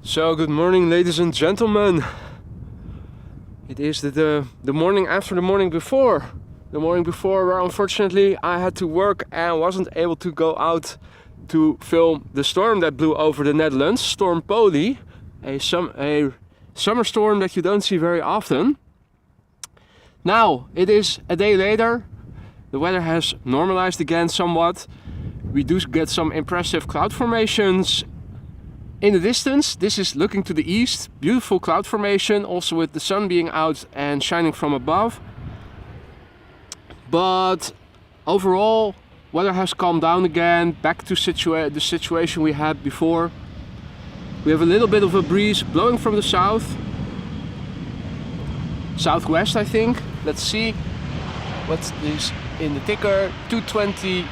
So good morning, ladies and gentlemen. It is the morning after the morning before. The morning before where unfortunately I had to work and wasn't able to go out to film the storm that blew over the Netherlands, Storm Polly, a summer storm that you don't see very often. Now it is a day later. The weather has normalized again somewhat. We do get some impressive cloud formations in the distance. This is looking to the east, beautiful cloud formation, also with the sun being out and shining from above. But overall, weather has calmed down again, back to the situation we had before. We have a little bit of a breeze blowing from the southwest, I think. Let's see what's this in the ticker. 220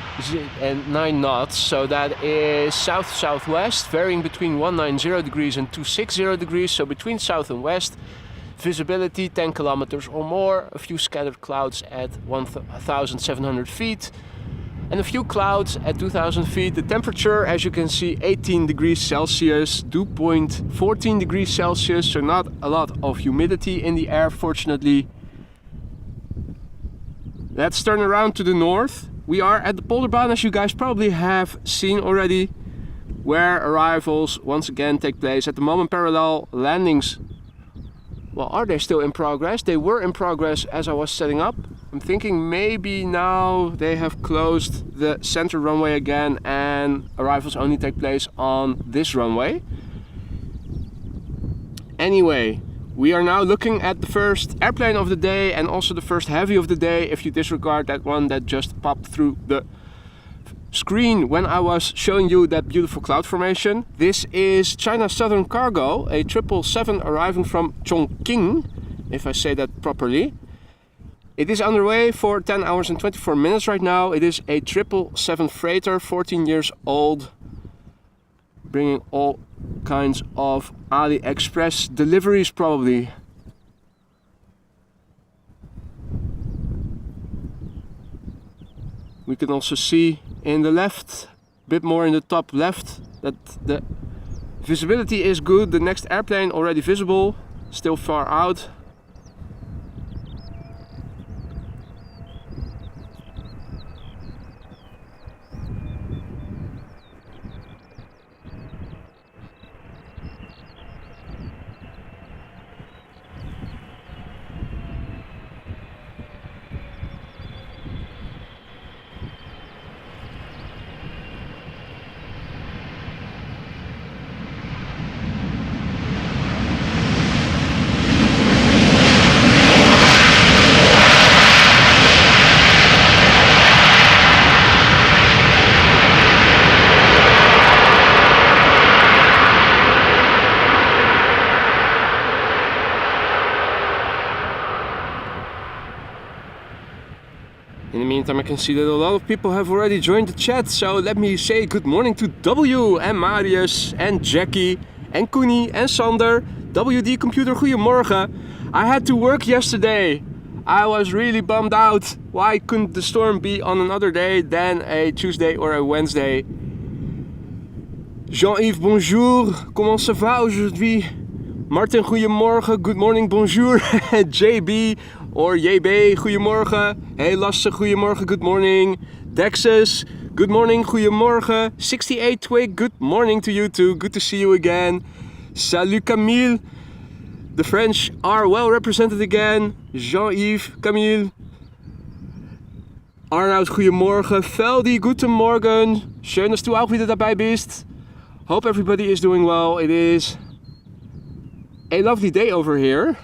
and 9 knots, so that is south-southwest, varying between 190 degrees and 260 degrees, so between south and west. Visibility 10 kilometers or more, a few scattered clouds at 1,700 feet and a few clouds at 2,000 feet. The temperature, as you can see, 18 degrees Celsius, dew point 14 degrees Celsius, so not a lot of humidity in the air, fortunately. Let's turn around to the north. We are at the Polderbaan, as you guys probably have seen already, where arrivals once again take place. At the moment, parallel landings, well, are they still in progress? They were in progress as I was setting up. I'm thinking maybe now they have closed the center runway again and arrivals only take place on this runway. Anyway, we are now looking at the first airplane of the day and also the first heavy of the day, if you disregard that one that just popped through the screen when I was showing you that beautiful cloud formation. This is China Southern Cargo, a 777 arriving from Chongqing, if I say that properly. It is underway for 10 hours and 24 minutes right now. It is a 777 freighter, 14 years old, bringing all kinds of AliExpress deliveries probably. We can also see in the left, a bit more in the top left, that the visibility is good. The next airplane already visible, still far out. In the meantime, I can see that a lot of people have already joined the chat, so let me say good morning to W and Marius and Jackie and Koenie and Sander. WD Computer, goedemorgen. I had to work yesterday. I was really bummed out. Why couldn't the storm be on another day than a Tuesday or a Wednesday? Jean-Yves, bonjour. Comment ça va aujourd'hui? Martin, goedemorgen. Good morning, bonjour. JB or JB, goedemorgen. Hey Lasse, goedemorgen, good morning. Dexus, good morning, goedemorgen. 68 Twig, good morning to you too. Good to see you again. Salut Camille. The French are well represented again. Jean-Yves, Camille. Arnoud, goedemorgen. Veldi, guten Morgen. Schön, dass du auch wieder dabei bist. Hope everybody is doing well. It is a lovely day over here.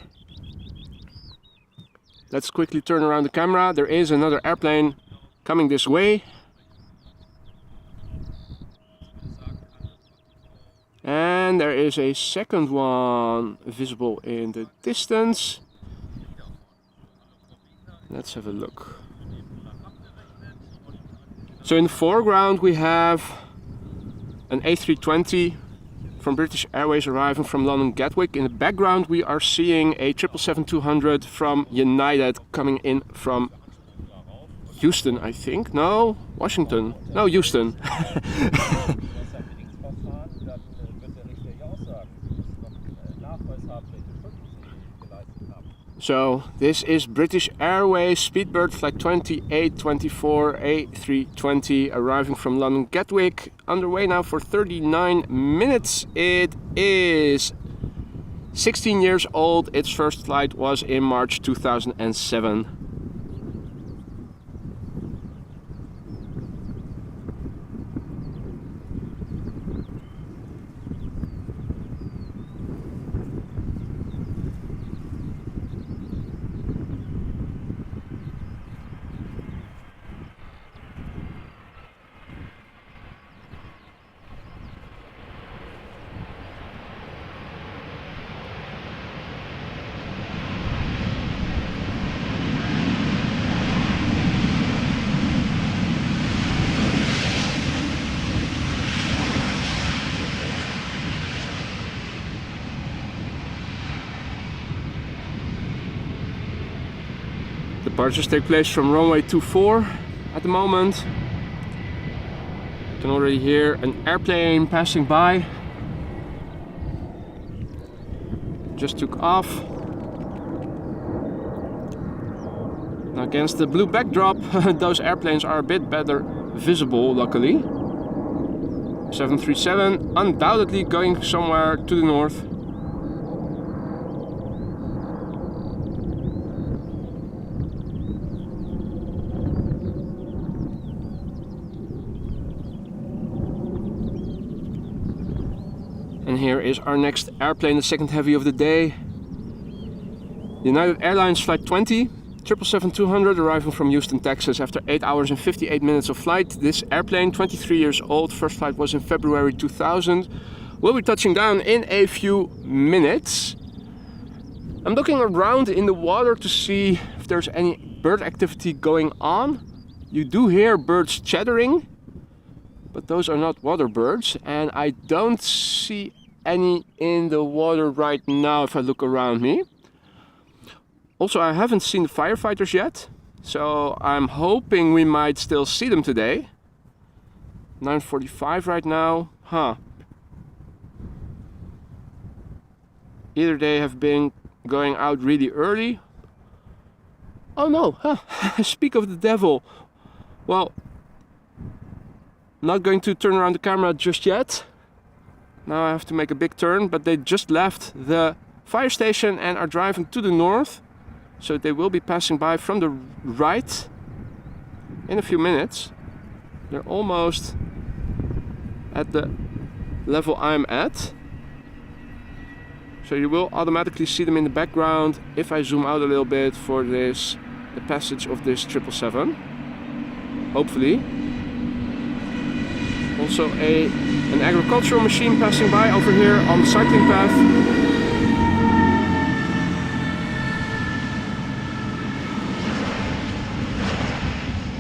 Let's quickly turn around the camera. There is another airplane coming this way. And there is a second one visible in the distance. Let's have a look. So in the foreground we have an A320 from British Airways arriving from London Gatwick. In the background we are seeing a 777-200 from United coming in from Houston, I think. No, Washington. No, Houston. So this is British Airways Speedbird flight 2824 A320 arriving from London Gatwick, underway now for 39 minutes. It is 16 years old. Its first flight was in March 2007. Departures take place from runway 24 at the moment. You can already hear an airplane passing by. Just took off. Now against the blue backdrop, those airplanes are a bit better visible, luckily. 737 undoubtedly going somewhere to the north. And here is our next airplane, the second heavy of the day. United Airlines Flight 20, 777-200, arriving from Houston, Texas after 8 hours and 58 minutes of flight. This airplane, 23 years old, first flight was in February 2000. Will be touching down in a few minutes. I'm looking around in the water to see if there's any bird activity going on. You do hear birds chattering, but those are not water birds, and I don't see any in the water right now if I look around me. Also, I haven't seen the firefighters yet, so I'm hoping we might still see them today. 9:45 right now, Either they have been going out really early. Oh no, speak of the devil. Well, not going to turn around the camera just yet. Now I have to make a big turn, but they just left the fire station and are driving to the north. So they will be passing by from the right in a few minutes. They're almost at the level I'm at. So you will automatically see them in the background if I zoom out a little bit for this, the passage of this 777. Hopefully. Also an agricultural machine passing by over here on the cycling path.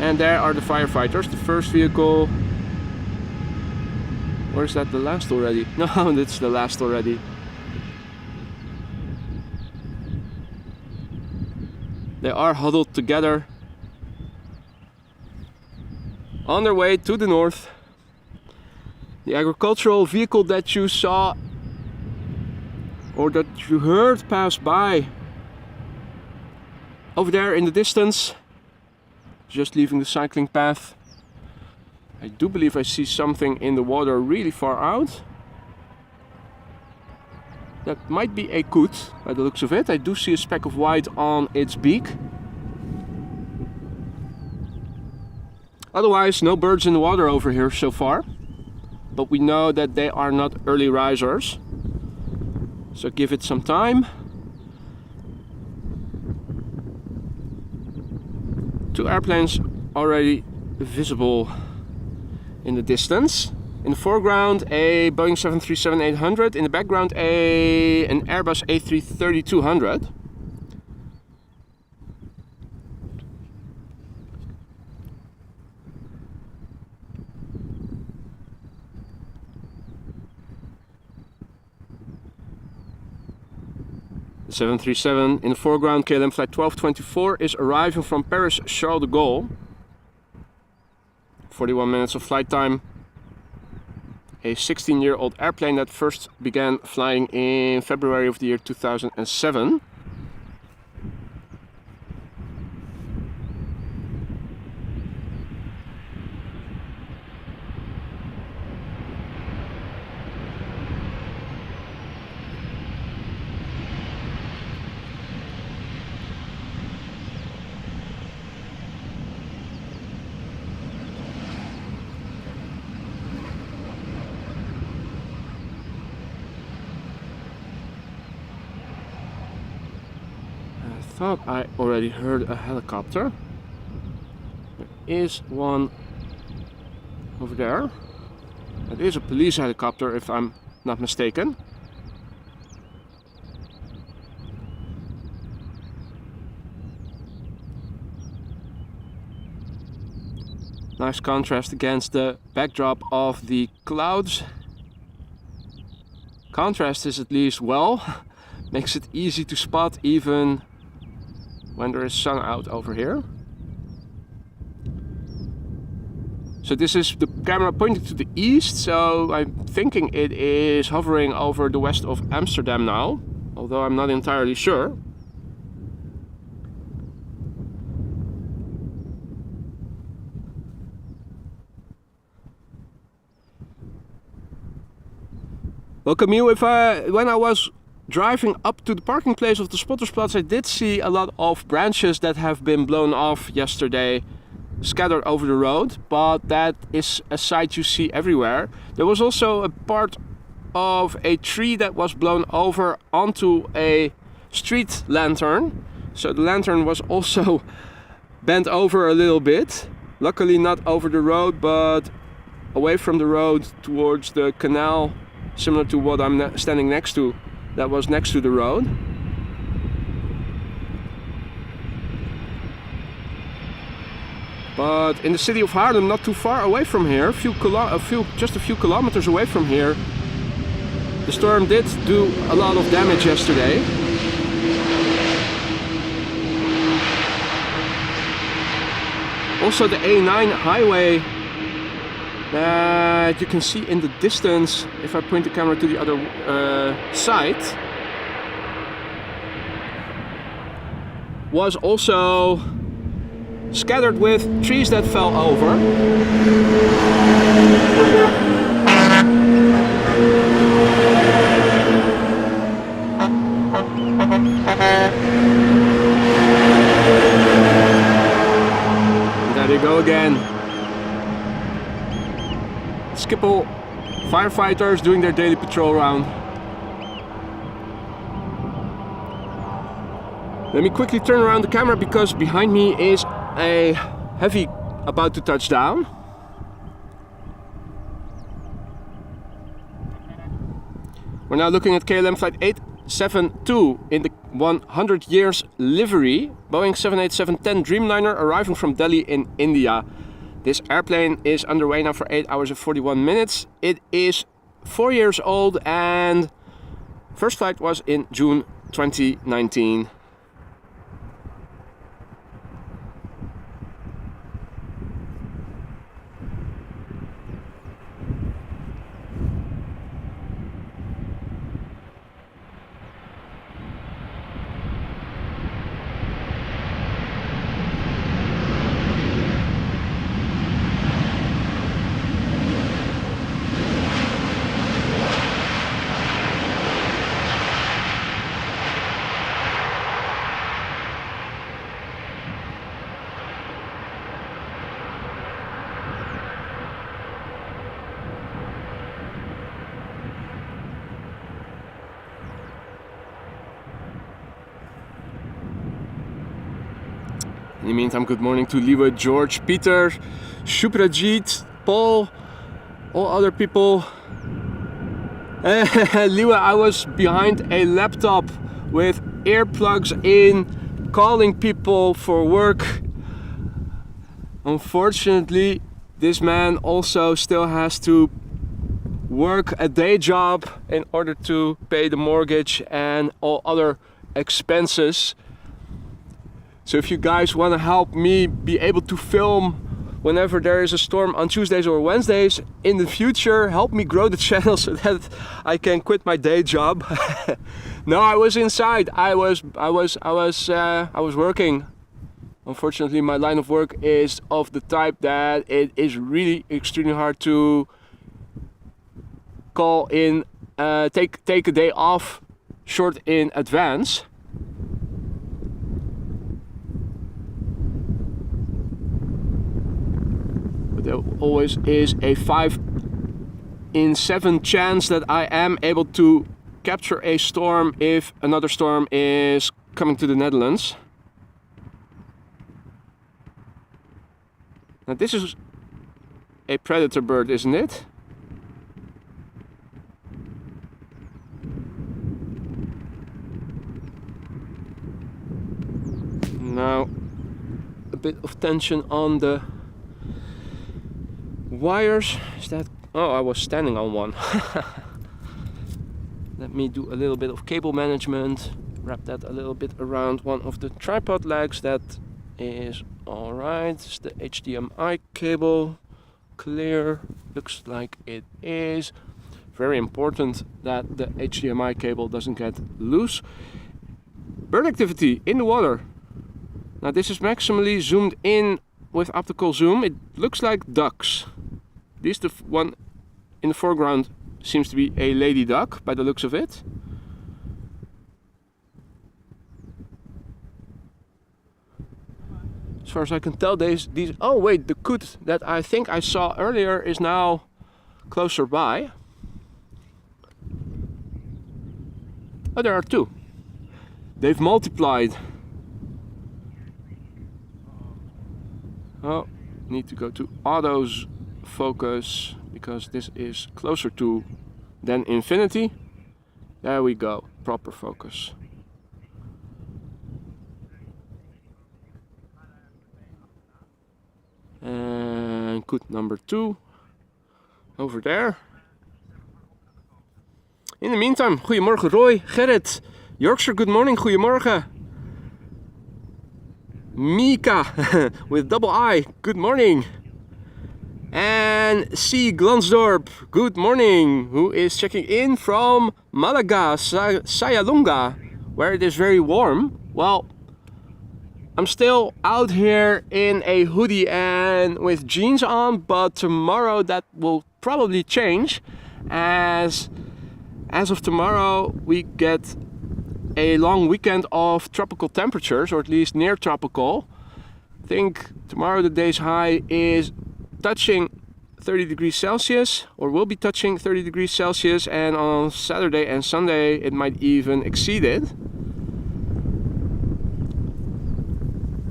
And there are the firefighters, the first vehicle. Or is that the last already? No, that's the last already. They are huddled together on their way to the north. The agricultural vehicle that you saw or that you heard pass by over there in the distance, just leaving the cycling path. I do believe I see something in the water really far out. That might be a coot by the looks of it. I do see a speck of white on its beak. Otherwise, no birds in the water over here so far. But we know that they are not early risers. So give it some time. Two airplanes already visible in the distance. In the foreground, a Boeing 737-800. In the background, an Airbus A330-200. The 737 in the foreground, KLM flight 1224, is arriving from Paris Charles de Gaulle. 41 minutes of flight time. A 16-year-old airplane that first began flying in February of the year 2007. thought I already heard a helicopter. There is one over there. It is a police helicopter, if I'm not mistaken. Nice contrast against the backdrop of the clouds. Contrast is at least well, makes it easy to spot even when there is sun out over here. So this is the camera pointing to the east, so I'm thinking it is hovering over the west of Amsterdam now, although I'm not entirely sure. Well, Camille, when I was driving up to the parking place of the Spottersplatz, I did see a lot of branches that have been blown off yesterday, scattered over the road, but that is a sight you see everywhere. There was also a part of a tree that was blown over onto a street lantern, so the lantern was also bent over a little bit. Luckily not over the road, but away from the road towards the canal, similar to what I'm standing next to, that was next to the road. But in the city of Haarlem, not too far away from here, just a few kilometers away from here, the storm did do a lot of damage yesterday. Also the A9 highway that you can see in the distance, if I point the camera to the other side, was also scattered with trees that fell over. There they go again. Schiphol firefighters doing their daily patrol round. Let me quickly turn around the camera because behind me is a heavy about to touch down. We're now looking at KLM flight 872 in the 100 years livery, Boeing 787-10 Dreamliner arriving from Delhi in India. This airplane is underway now for 8 hours and 41 minutes. It is 4 years old and first flight was in June 2019. In the meantime, good morning to Liwe, George, Peter, Shuprajit, Paul, all other people. Liwe, I was behind a laptop with earplugs in, calling people for work. Unfortunately, this man also still has to work a day job in order to pay the mortgage and all other expenses. So if you guys want to help me be able to film whenever there is a storm on Tuesdays or Wednesdays in the future, help me grow the channel so that I can quit my day job. No, I was inside. I was working. Unfortunately, my line of work is of the type that it is really extremely hard to call in, take a day off short in advance. There always is a 5 in 7 chance that I am able to capture a storm if another storm is coming to the Netherlands. Now this is a predator bird, isn't it? Now a bit of tension on the wires. Is that... Oh, I was standing on one. Let me do a little bit of cable management. Wrap that a little bit around one of the tripod legs. That is alright. It's the HDMI cable. Clear. Looks like it is. Very important that the HDMI cable doesn't get loose. Bird activity in the water. Now this is maximally zoomed in with optical zoom. It looks like ducks. This, the one in the foreground, seems to be a lady duck by the looks of it. As far as I can tell, these oh wait, the coot that I think I saw earlier is now closer by. Oh, there are two. They've multiplied. Oh, need to go to autos focus because this is closer to than infinity. There we go, proper focus. And good, number 2 over there. In the meantime, goedemorgen Roy, Gerrit, Yorkshire, good morning, goedemorgen. Mika with double I, good morning. And C. Glansdorp, good morning, who is checking in from Malaga, Sayalunga, where it is very warm. Well, I'm still out here in a hoodie and with jeans on, but tomorrow that will probably change. As of tomorrow, we get a long weekend of tropical temperatures, or at least near tropical. I think tomorrow the day's high is touching 30 degrees Celsius, or will be touching 30 degrees Celsius, and on Saturday and Sunday it might even exceed it.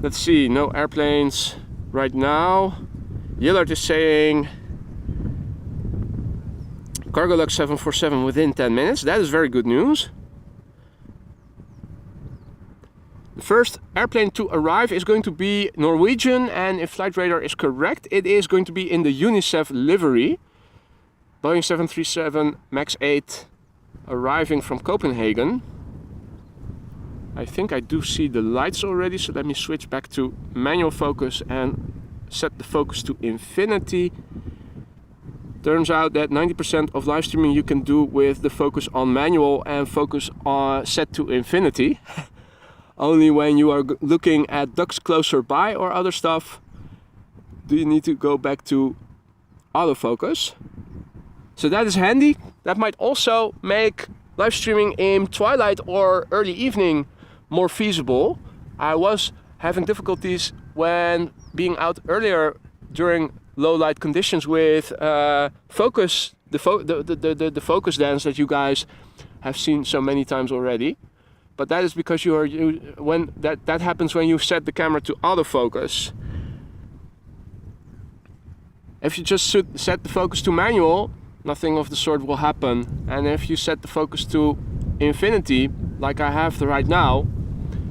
Let's see, no airplanes right now. Yillard is saying Cargolux 747 within 10 minutes. That is very good news. The first airplane to arrive is going to be Norwegian, and if Flight Radar is correct, it is going to be in the Unicef livery. Boeing 737 MAX 8 arriving from Copenhagen. I think I do see the lights already, so let me switch back to manual focus and set the focus to infinity. Turns out that 90% of live streaming you can do with the focus on manual and focus on set to infinity. Only when you are looking at ducks closer by or other stuff do you need to go back to autofocus. So that is handy. That might also make live streaming in twilight or early evening more feasible. I was having difficulties when being out earlier during low light conditions with focus, the focus dance that you guys have seen so many times already. But that is because when that happens when you set the camera to autofocus. If you just set the focus to manual, nothing of the sort will happen. And if you set the focus to infinity, like I have right now,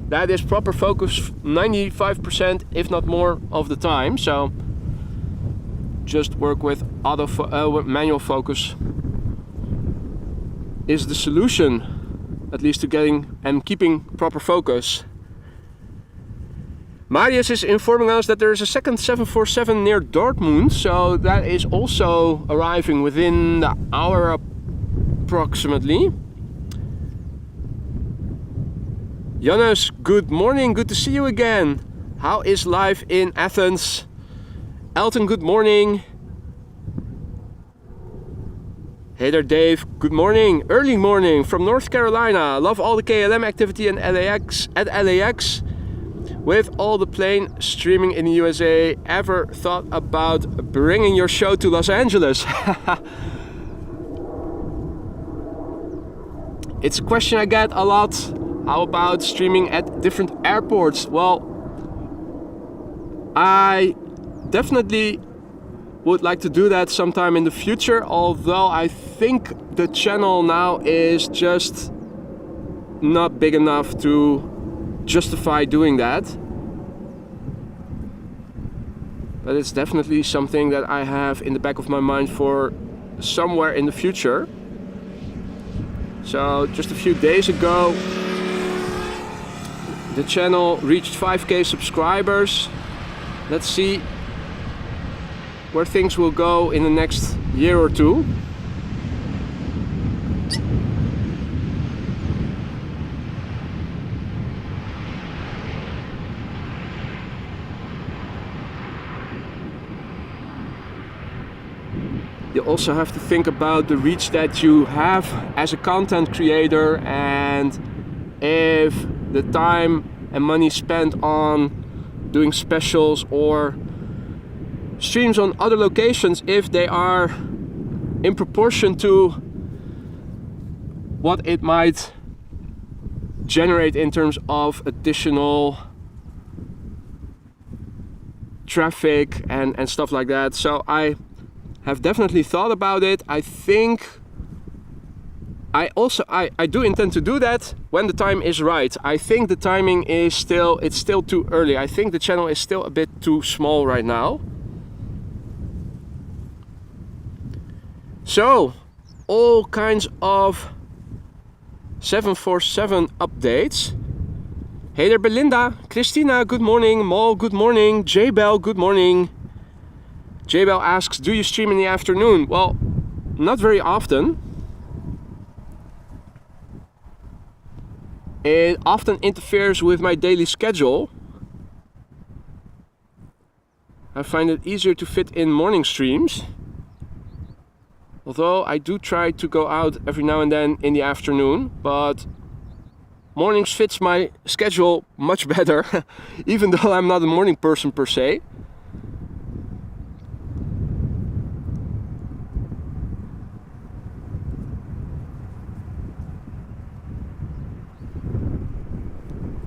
that is proper focus 95%, if not more, of the time. So just work with manual focus is the solution, at least to getting and keeping proper focus. Marius is informing us that there is a second 747 near Dortmund, so that is also arriving within the hour approximately. Jonas, good morning, good to see you again. How is life in Athens? Elton, good morning. Hey there, Dave, good morning, early morning from North Carolina. Love all the KLM activity in LAX, at LAX. With all the plane streaming in the USA, ever thought about bringing your show to Los Angeles? It's a question I get a lot. How about streaming at different airports? Well, I definitely would like to do that sometime in the future, although I think the channel now is just not big enough to justify doing that. But it's definitely something that I have in the back of my mind for somewhere in the future. So just a few days ago, the channel reached 5k subscribers. Let's see where things will go in the next year or two. You also have to think about the reach that you have as a content creator, and if the time and money spent on doing specials or streams on other locations, if they are in proportion to what it might generate in terms of additional traffic and stuff like that. So I have definitely thought about it. I think I do intend to do that when the time is right. I think the timing is still too early. I think the channel is still a bit too small right now. So all kinds of 747 updates. Hey there Belinda, Christina, good morning, Mo, good morning, J-Bell, good morning. J-Bell asks, do you stream in the afternoon? Well, not very often. It often interferes with my daily schedule. I find it easier to fit in morning streams. Although I do try to go out every now and then in the afternoon, but mornings fits my schedule much better, even though I'm not a morning person per se.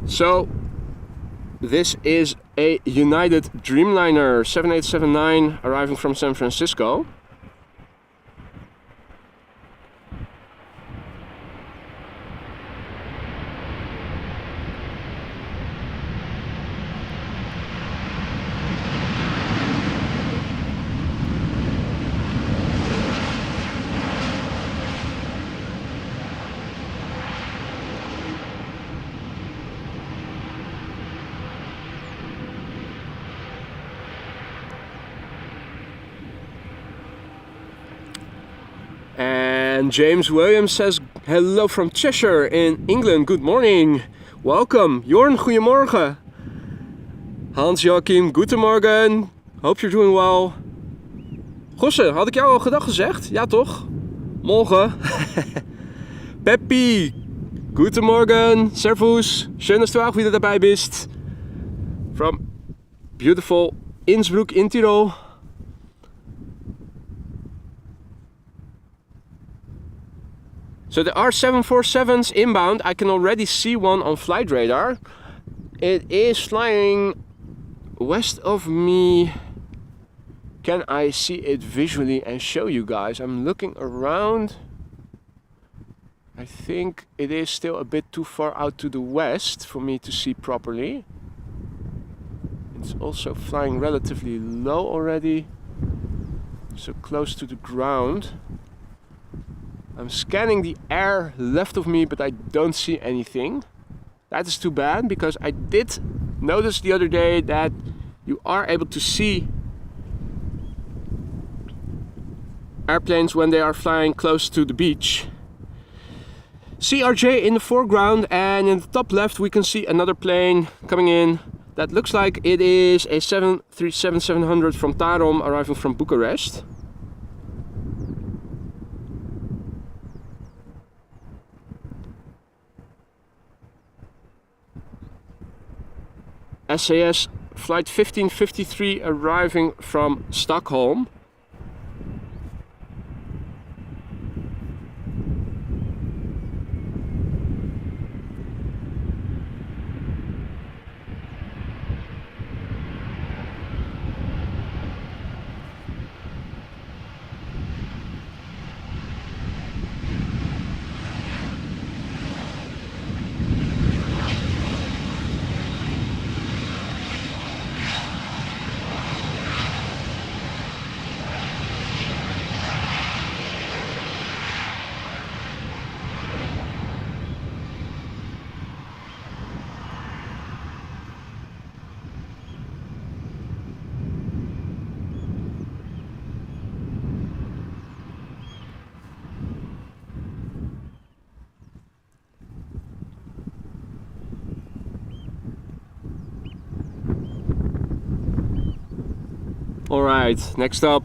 So this is a United Dreamliner 7879 arriving from San Francisco. And James Williams says hello from Cheshire in England. Good morning. Welcome. Jorn, goedemorgen. Hans Joachim, goedemorgen. Hope you're doing well. Gosse, had ik jou al gedag gezegd? Ja toch? Morgen. Peppi, goedemorgen. Servus. Schön, dass du auch wieder dabei bist. From beautiful Innsbruck in Tirol. So there are 747s inbound. I can already see one on flight radar. It is flying west of me. Can I see it visually and show you guys? I'm looking around. I think it is still a bit too far out to the west for me to see properly. It's also flying relatively low already, so close to the ground. I'm scanning the air left of me, but I don't see anything. That is too bad, because I did notice the other day that you are able to see airplanes when they are flying close to the beach. CRJ in the foreground, and in the top left we can see another plane coming in. That looks like it is a 737-700 from Tarom arriving from Bucharest. SAS flight 1553 arriving from Stockholm. Alright, next up,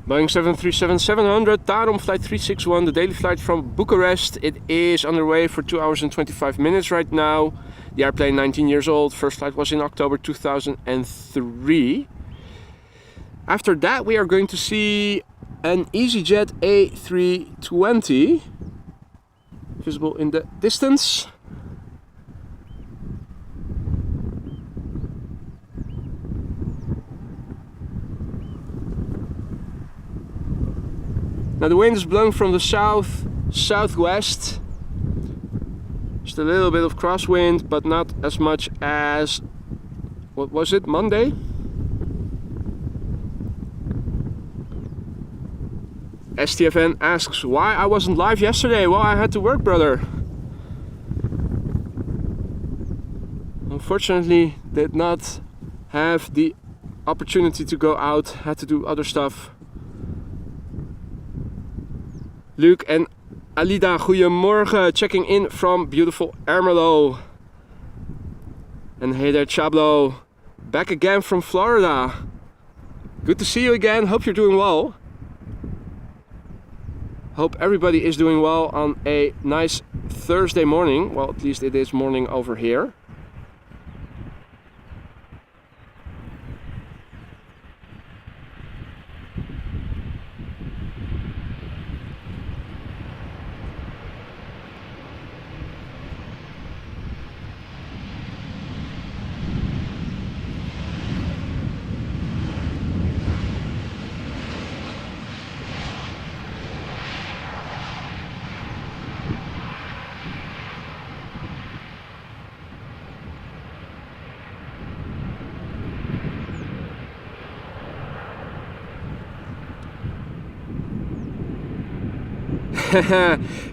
Boeing 737-700, Tarom flight 361, the daily flight from Bucharest. It is underway for 2 hours and 25 minutes right now. The airplane 19 years old, first flight was in October 2003. After that we are going to see an EasyJet A320, visible in the distance. Now the wind is blowing from the southwest. Just a little bit of crosswind, but not as much as, what was it, Monday? STFN asks why I wasn't live yesterday. Well, I had to work, brother. Unfortunately, did not have the opportunity to go out, had to do other stuff. Luke and Alida, goedemorgen, checking in from beautiful Ermelo. And hey there, Chablo, back again from Florida. Good to see you again, hope you're doing well. Hope everybody is doing well on a nice Thursday morning. Well, at least it is morning over here.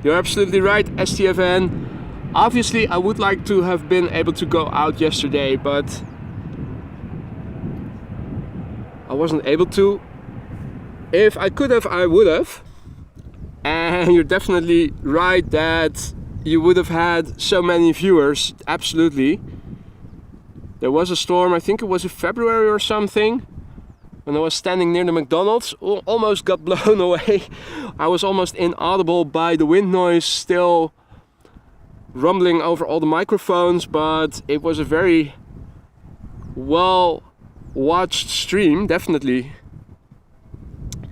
You're absolutely right, STFN. Obviously, I would like to have been able to go out yesterday, but I wasn't able to. If I could have, I would have. And you're definitely right that you would have had so many viewers. Absolutely. There was a storm, I think it was in February or something, when I was standing near the McDonald's, almost got blown away. I was almost inaudible by the wind noise still rumbling over all the microphones, but it was a very well watched stream, definitely.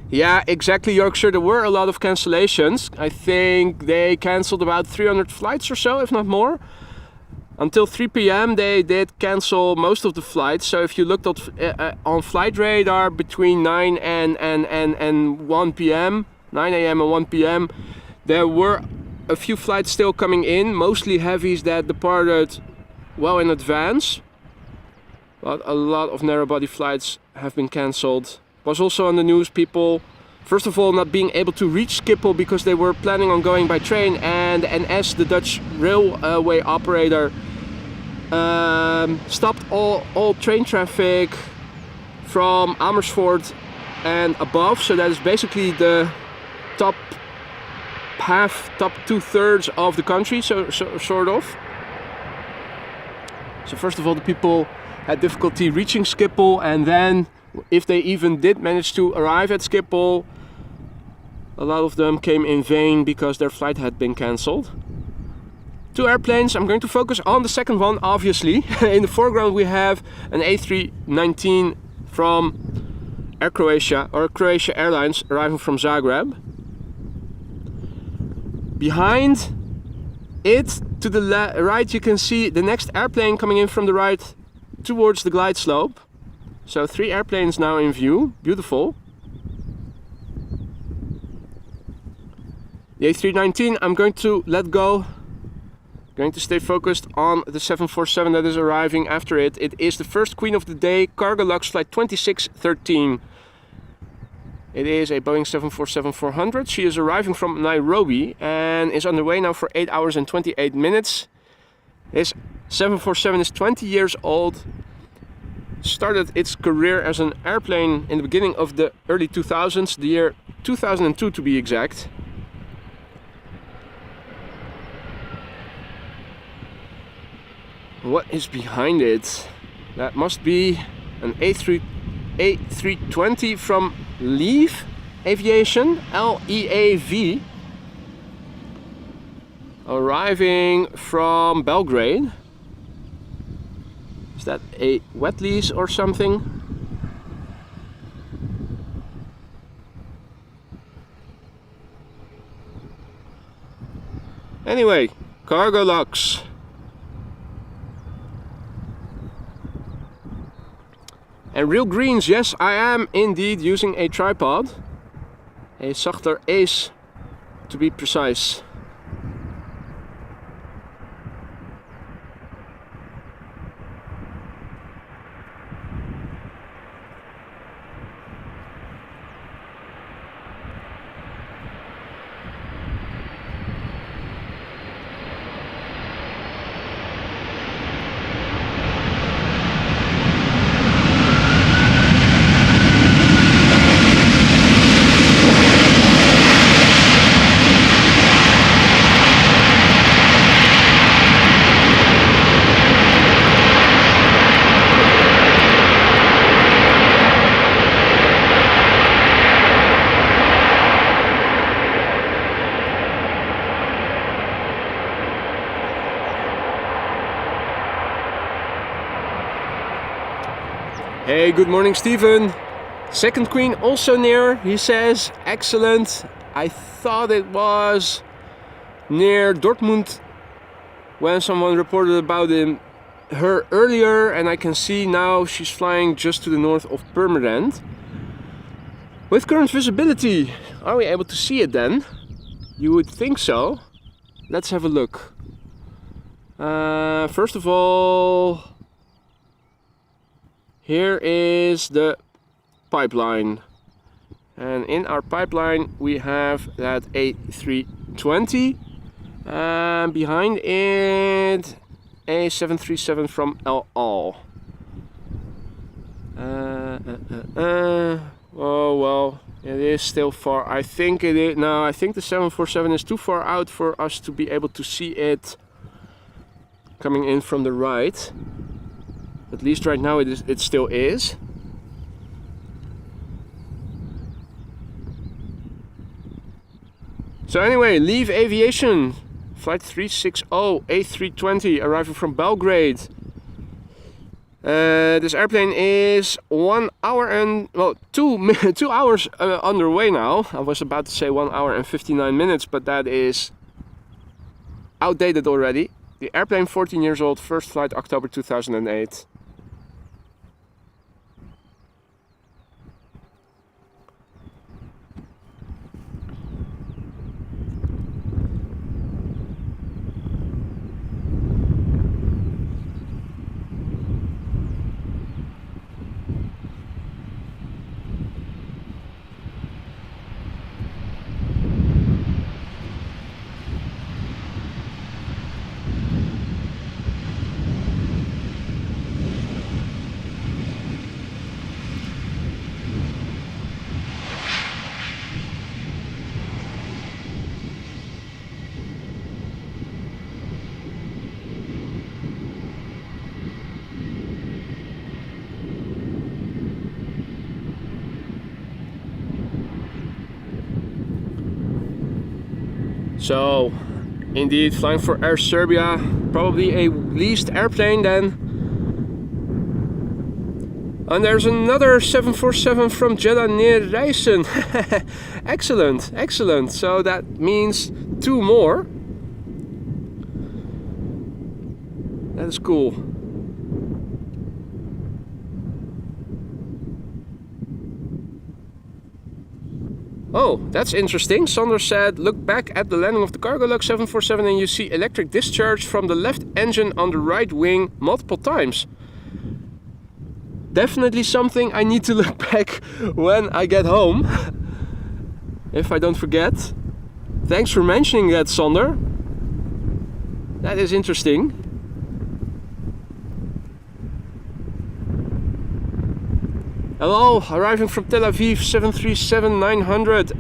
Yeah, exactly, Yorkshire. There were a lot of cancellations. I think they cancelled about 300 flights or so, if not more. Until 3 p.m. they did cancel most of the flights. So if you looked at on flight radar between 9 and 1 p.m., 9 a.m. and 1 p.m., there were a few flights still coming in, mostly heavies that departed well in advance. But a lot of narrow-body flights have been cancelled. Was also on the news, people, first of all, not being able to reach Schiphol because they were planning on going by train, and the NS, the Dutch railway operator, stopped all train traffic from Amersfoort and above. So that is basically the top half, top 2/3 of the country, so sort of. So first of all, the people had difficulty reaching Schiphol, and then if they even did manage to arrive at Schiphol, a lot of them came in vain because their flight had been cancelled. 2 airplanes. I'm going to focus on the second one, obviously. In the foreground we have an A319 from Air Croatia, or Croatia Airlines, arriving from Zagreb. Behind it, to the right, you can see the next airplane coming in from the right towards the glide slope. So 3 airplanes now in view. Beautiful. The A319 I'm going to let go. Going to stay focused on the 747 that is arriving after it. It is the first queen of the day, Cargolux flight 2613. It is a Boeing 747-400. She is arriving from Nairobi and is on the way now for 8 hours and 28 minutes. This 747 is 20 years old. Started its career as an airplane in the beginning of the early 2000s, the year 2002 to be exact. What is behind it? That must be an A320 from Leave Aviation, LEAV, arriving from Belgrade. Is that a wet lease or something? Anyway, Cargolux. And real greens, yes, I am indeed using a tripod. A Sachter Ace, to be precise. Hey, good morning, Stephen. Second Queen also near, he says. Excellent. I thought it was near Dortmund when someone reported about her earlier, and I can see now she's flying just to the north of Purmerend. With current visibility, are we able to see it then? You would think so. Let's have a look. First of all, here is the pipeline, and in our pipeline we have that A320, and behind it a 737 from El Al. Oh well, it is still far. I think it is. No, I think the 747 is too far out for us to be able to see it coming in from the right. At least right now it still is. So anyway, Leave Aviation, flight 360 A320, arriving from Belgrade. This airplane is 1 hour and, well, 2 hours underway now. I was about to say 1 hour and 59 minutes, but that is outdated already. The airplane 14 years old, first flight October 2008. So, indeed, flying for Air Serbia, probably a leased airplane then. And there's another 747 from Jeddah near Rijssen. Excellent, excellent. So that means 2 more. That is cool. Oh, that's interesting. Sander said, look back at the landing of the Cargolux 747 and you see electric discharge from the left engine on the right wing multiple times. Definitely something I need to look back when I get home. If I don't forget. Thanks for mentioning that, Sander. That is interesting. Hello, arriving from Tel Aviv, 737-900.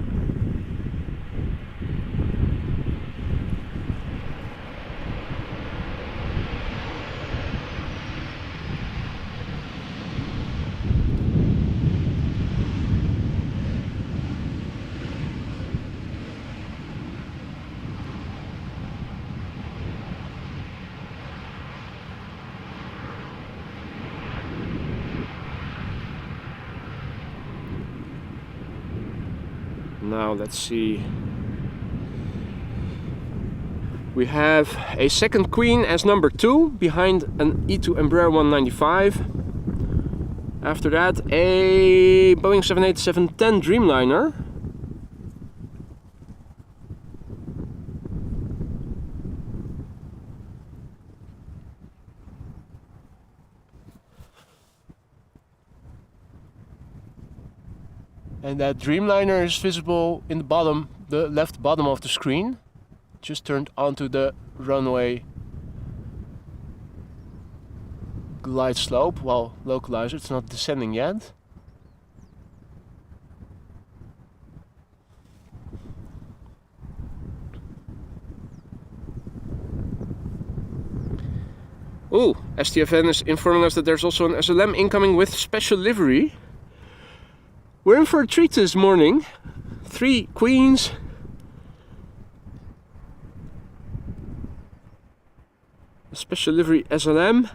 Now let's see. We have a second Queen as number 2 behind an E2 Embraer 195. After that, a Boeing 787-10 Dreamliner. And that Dreamliner is visible in the bottom, the left bottom of the screen. Just turned onto the runway glide slope. Well, localizer, it's not descending yet. Ooh, STFN is informing us that there's also an SLM incoming with special livery. We're in for a treat this morning. 3 Queens. A special livery SLM.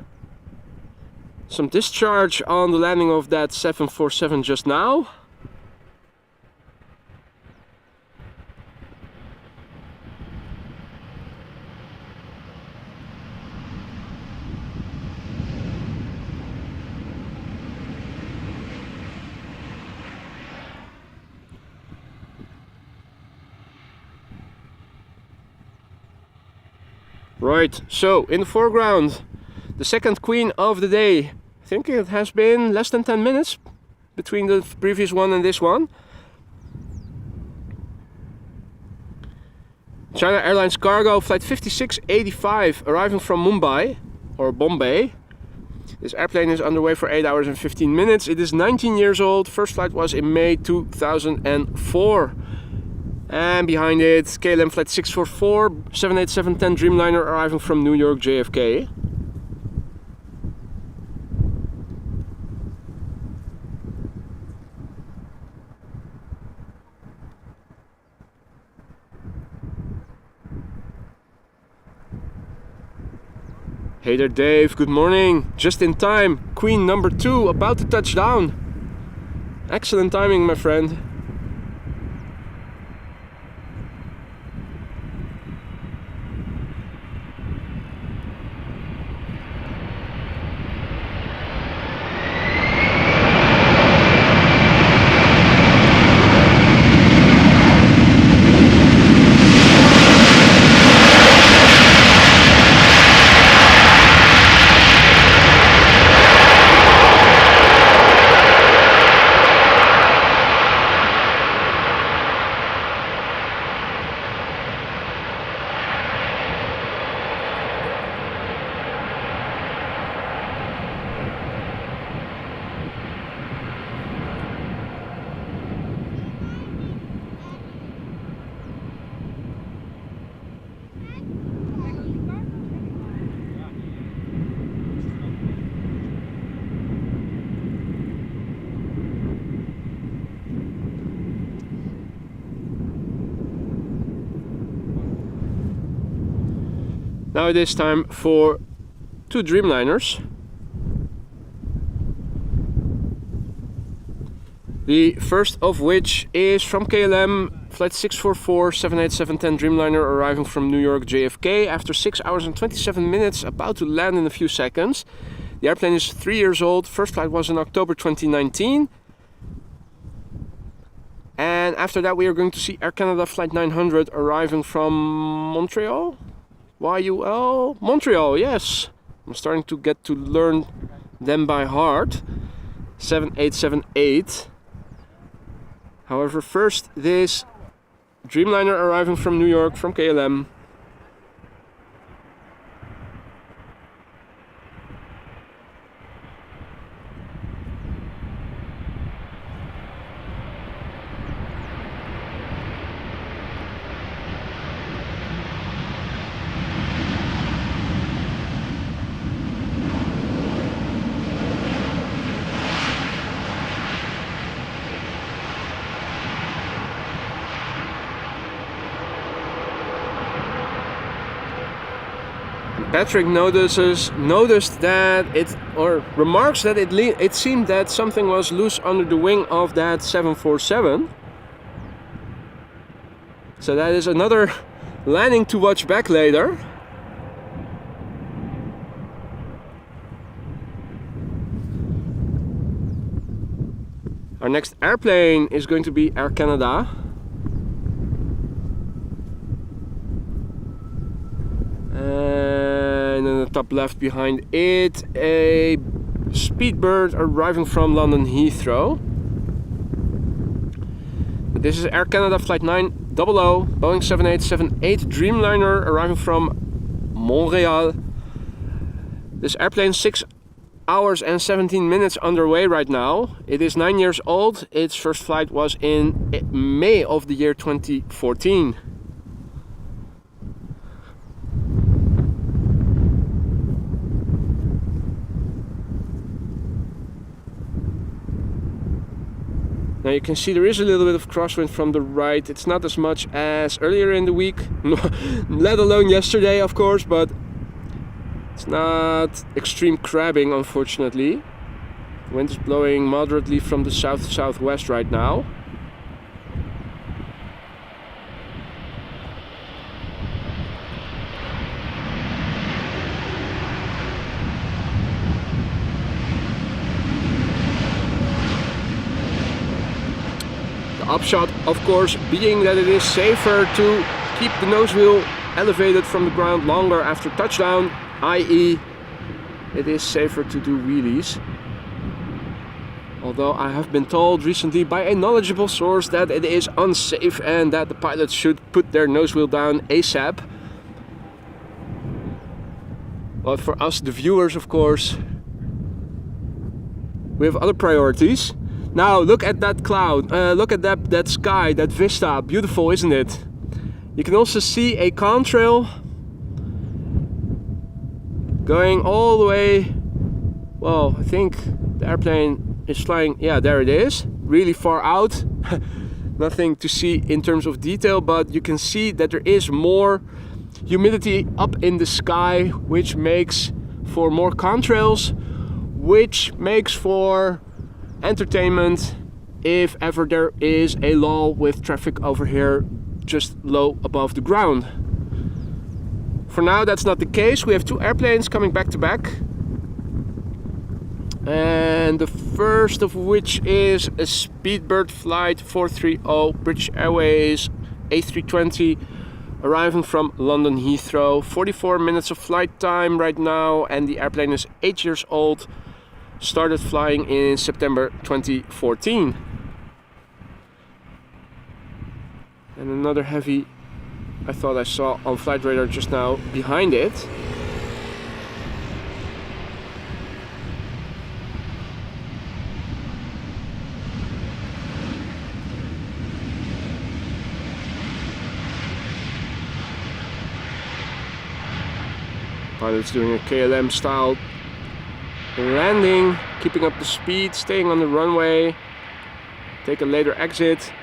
Some discharge on the landing of that 747 just now. Right, so in the foreground, the second Queen of the day. I think it has been less than 10 minutes between the previous one and this one. China Airlines cargo flight 5685 arriving from Mumbai or Bombay. This airplane is underway for 8 hours and 15 minutes. It is 19 years old. First flight was in May 2004. And behind it, KLM flight 644, 787-10 Dreamliner arriving from New York JFK. Hey there Dave, good morning. Just in time, Queen number 2 about to touch down. Excellent timing, my friend. Now it is time for 2 Dreamliners. The first of which is from KLM, flight 644, 787-10 Dreamliner arriving from New York JFK after 6 hours and 27 minutes, about to land in a few seconds. The airplane is 3 years old. First flight was in October 2019. And after that we are going to see Air Canada flight 900 arriving from Montreal. YUL? Montreal, yes. I'm starting to get to learn them by heart. 7878. However, first this Dreamliner arriving from New York from KLM. Patrick noticed that remarks that it seemed that something was loose under the wing of that 747. So that is another landing to watch back later. Our next airplane is going to be Air Canada. And in the top left behind it, a Speedbird arriving from London Heathrow. This is Air Canada Flight 900, Boeing 7878 Dreamliner arriving from Montreal. This airplane 6 hours and 17 minutes underway right now. It is 9 years old. Its first flight was in May of the year 2014. Now you can see there is a little bit of crosswind from the right. It's not as much as earlier in the week, let alone yesterday of course, but it's not extreme crabbing unfortunately. The wind is blowing moderately from the south-southwest right now. Upshot, of course, being that it is safer to keep the nose wheel elevated from the ground longer after touchdown, i.e. it is safer to do wheelies. Although I have been told recently by a knowledgeable source that it is unsafe and that the pilots should put their nose wheel down ASAP. But for us, the viewers, of course, we have other priorities. Now look at that cloud, look at that sky, that vista, beautiful isn't it? You can also see a contrail going all the way, well I think the airplane is flying, yeah there it is, really far out. Nothing to see in terms of detail, but you can see that there is more humidity up in the sky, which makes for more contrails, which makes for entertainment if ever there is a lull with traffic over here just low above the ground. For now that's not the case. We have two airplanes coming back to back, and the first of which is a Speedbird Flight 430 British Airways A320 arriving from London Heathrow. 44 minutes of flight time right now, and the airplane is 8 years old. Started flying in September 2014. And another heavy I thought I saw on flight radar just now behind it. Pilot's doing a KLM style landing, keeping up the speed, staying on the runway, take a later exit,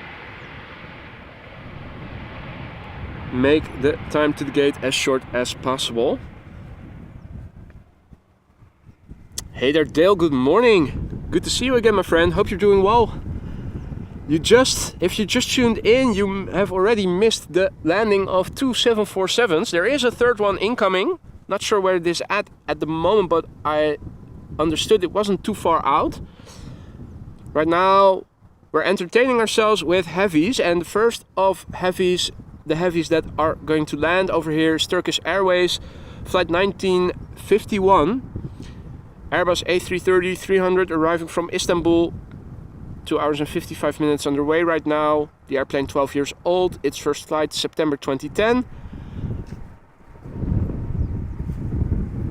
make the time to the gate as short as possible. Hey there Dale, good morning. Good to see you again my friend, hope you're doing well. If you just tuned in, you have already missed the landing of two 747s. There is a third one incoming, not sure where it is at the moment, but I understood it wasn't too far out. Right now we're entertaining ourselves with heavies, and the first of heavies, the heavies that are going to land over here is Turkish Airways Flight 1951 Airbus A330-300 arriving from Istanbul. 2 hours and 55 minutes underway right now. The airplane 12 years old. Its first flight September 2010.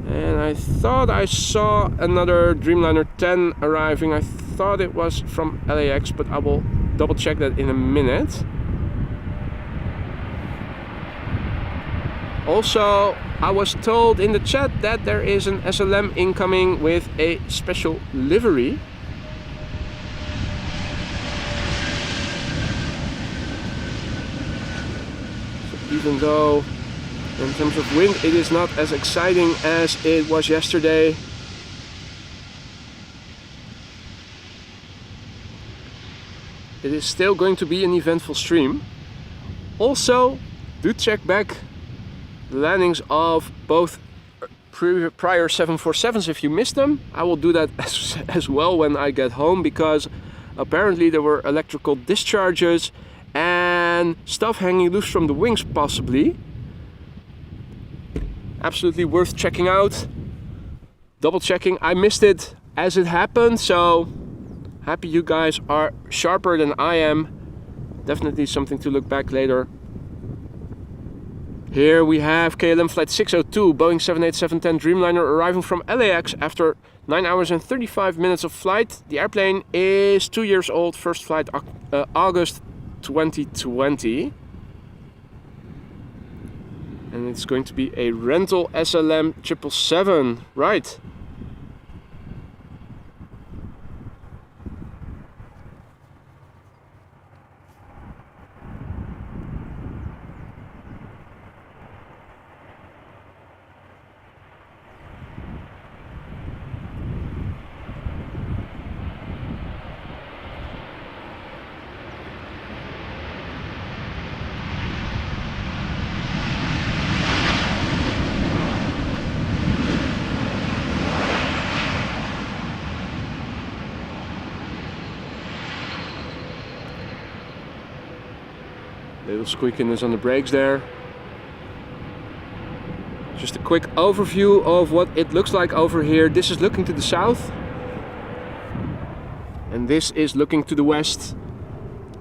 And I thought I saw another Dreamliner 10 arriving. I thought it was from LAX, but I will double check that in a minute. Also, I was told in the chat that there is an SLM incoming with a special livery. So even though in terms of wind it is not as exciting as it was yesterday, it is still going to be an eventful stream. Also, do check back the landings of both prior 747s if you missed them. I will do that as well when I get home, because apparently there were electrical discharges and stuff hanging loose from the wings possibly. Absolutely worth checking out. Double checking. I missed it as it happened, so happy you guys are sharper than I am. Definitely something to look back later. Here we have KLM flight 602, Boeing 787-10 Dreamliner arriving from LAX after 9 hours and 35 minutes of flight. The airplane is 2 years old, first flight August 2020. And it's going to be a rental SLM 777, right? Little squeakiness on the brakes there. Just a quick overview of what it looks like over here. This is looking to the south. And this is looking to the west.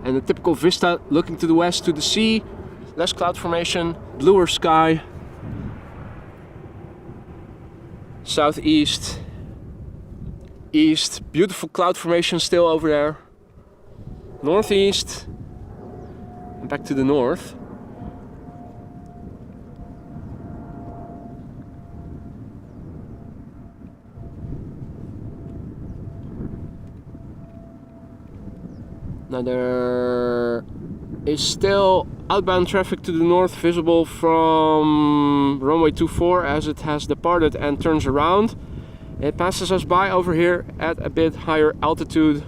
And the typical vista looking to the west, to the sea. Less cloud formation, bluer sky. Southeast. East, beautiful cloud formation still over there. Northeast. Back to the north. Now there is still outbound traffic to the north visible from runway 24 as it has departed and turns around. It passes us by over here at a bit higher altitude.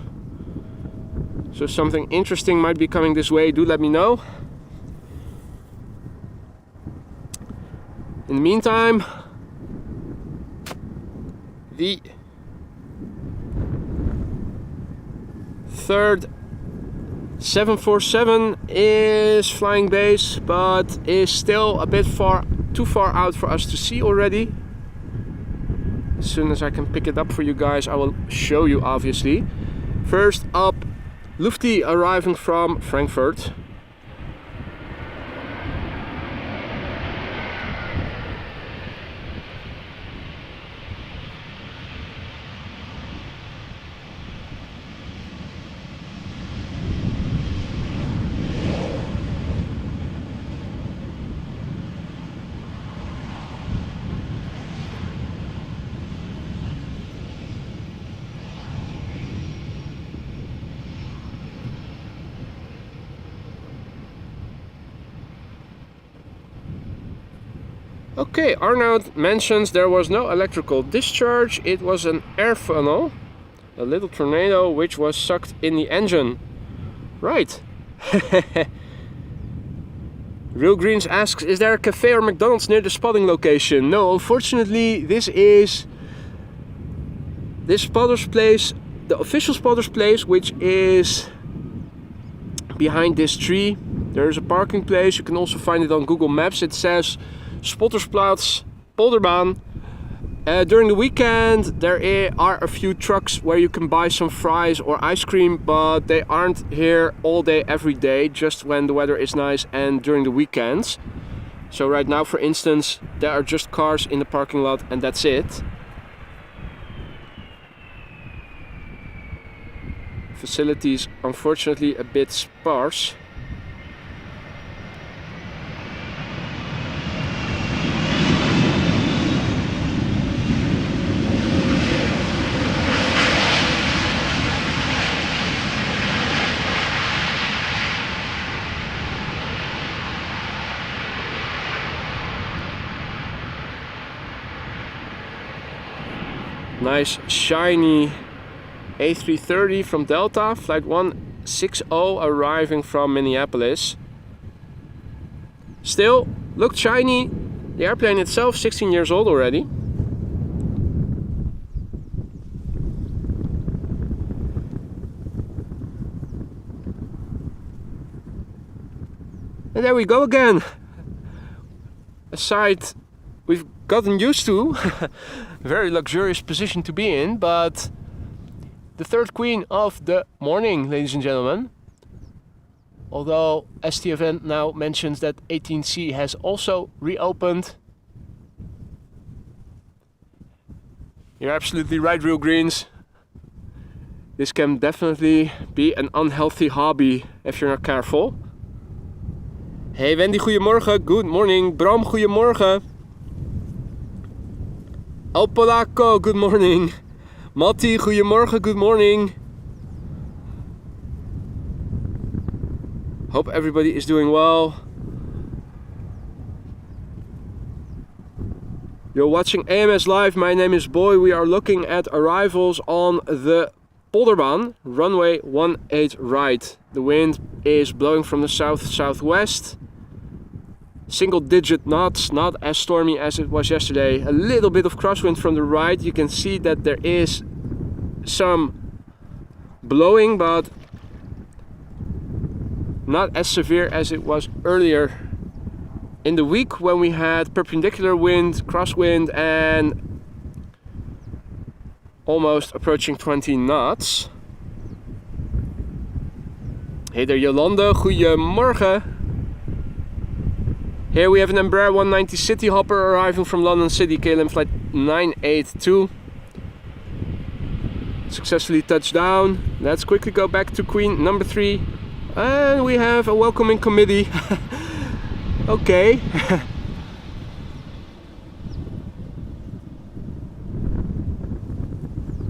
So something interesting might be coming this way, do let me know. In the meantime, the third 747 is flying base, but is still a bit too far out for us to see already. As soon as I can pick it up for you guys, I will show you obviously. First up, Lufti arriving from Frankfurt. Okay, Arnoud mentions there was no electrical discharge, it was an air funnel, a little tornado which was sucked in the engine. Right. Real Greens asks, is there a cafe or McDonald's near the spotting location? No, unfortunately this spotter's place, the official spotter's place, which is behind this tree. There is a parking place, you can also find it on Google Maps. It says Spottersplaats, Polderbaan. During the weekend there are a few trucks where you can buy some fries or ice cream, but they aren't here all day every day, just when the weather is nice and during the weekends. So right now, for instance, there are just cars in the parking lot and that's it. Facilities unfortunately a bit sparse. Nice shiny A330 from Delta, flight 160 arriving from Minneapolis. Still, looked shiny. The airplane itself, 16 years old already. And there we go again. A sight we've gotten used to. Very luxurious position to be in, but the third queen of the morning, ladies and gentlemen. Although STFN now mentions that 18C has also reopened. You're absolutely right, Real Greens. This can definitely be an unhealthy hobby if you're not careful. Hey Wendy, goedemorgen. Good morning. Bram, goedemorgen. El Polaco, good morning. Matti, goedemorgen, good morning. Hope everybody is doing well. You're watching AMS Live. My name is Boy. We are looking at arrivals on the Polderbaan, runway 18 right. The wind is blowing from the south-southwest. Single digit knots, not as stormy as it was yesterday. A little bit of crosswind from the right. You can see that there is some blowing, but not as severe as it was earlier in the week when we had perpendicular wind, crosswind, and almost approaching 20 knots. Hey there, Jolanda, goedemorgen. Here we have an Embraer 190 City Hopper arriving from London City, KLM flight 982. Successfully touched down. Let's quickly go back to Queen number 3. And we have a welcoming committee. Okay.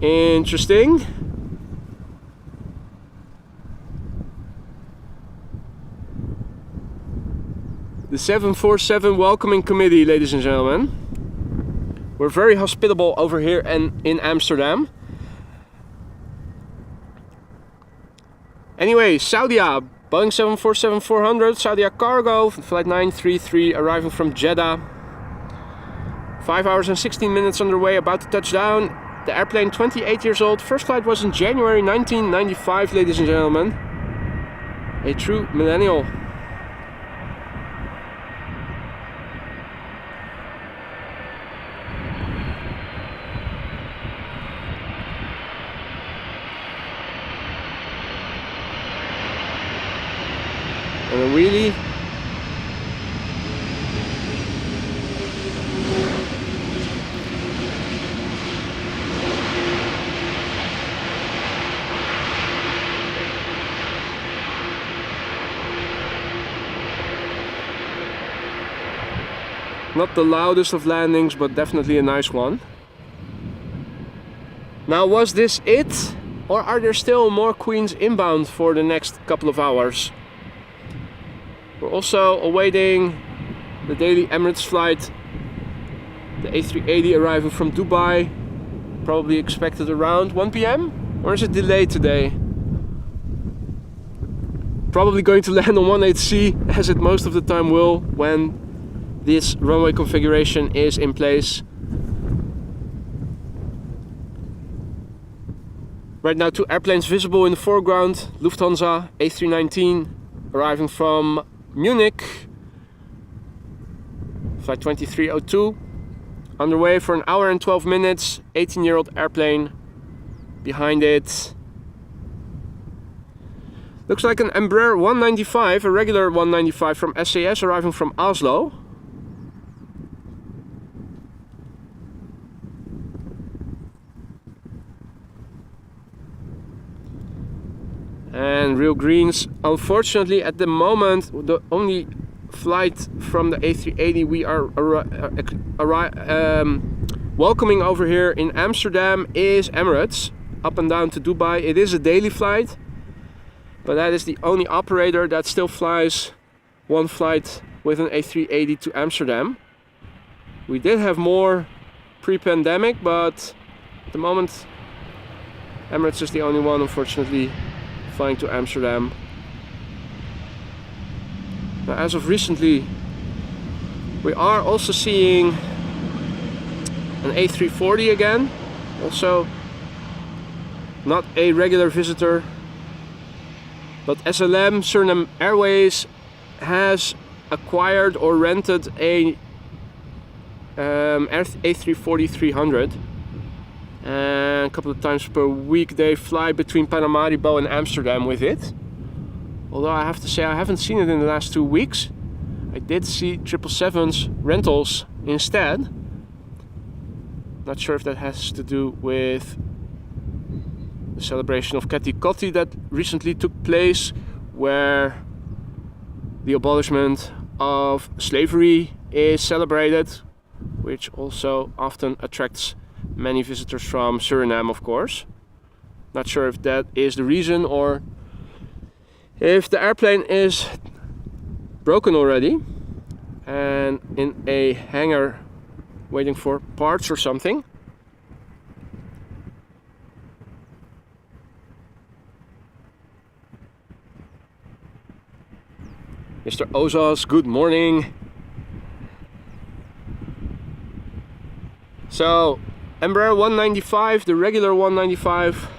Interesting. The 747 welcoming committee, ladies and gentlemen. We're very hospitable over here and in Amsterdam. Anyway, Saudia, Boeing 747-400, Saudia Cargo, flight 933, arriving from Jeddah. 5 hours and 16 minutes underway, about to touch down. The airplane, 28 years old. First flight was in January 1995, ladies and gentlemen. A true millennial. And a wheelie. Not the loudest of landings, but definitely a nice one. Now, was this it? Or are there still more queens inbound for the next couple of hours? We're also awaiting the daily Emirates flight, the A380 arriving from Dubai, probably expected around 1 p.m. or is it delayed today? Probably going to land on 18C, as it most of the time will when this runway configuration is in place. Right now, 2 airplanes visible in the foreground. Lufthansa A319 arriving from Munich, flight 2302, underway for an hour and 12 minutes, 18-year-old airplane behind it. Looks like an Embraer 195, a regular 195 from SAS arriving from Oslo. And Real Greens, unfortunately at the moment, the only flight from the A380 we are welcoming over here in Amsterdam is Emirates, up and down to Dubai. It is a daily flight, but that is the only operator that still flies one flight with an A380 to Amsterdam. We did have more pre-pandemic, but at the moment Emirates is the only one, unfortunately, flying to Amsterdam. Now, as of recently, We are also seeing an A340 again, also not a regular visitor, but SLM, Suriname Airways, has acquired or rented a A340-300, and a couple of times per week they fly between Paramaribo and Amsterdam with it. Although I have to say I haven't seen it in the last 2 weeks. I did see 777's rentals instead. Not sure if that has to do with the celebration of Cathay that recently took place, where the abolishment of slavery is celebrated, which also often attracts many visitors from Suriname, of course. Not sure if that is the reason, or if the airplane is broken already and in a hangar waiting for parts or something. Mr. Ozas, good morning. So, Embraer 195, the regular 195.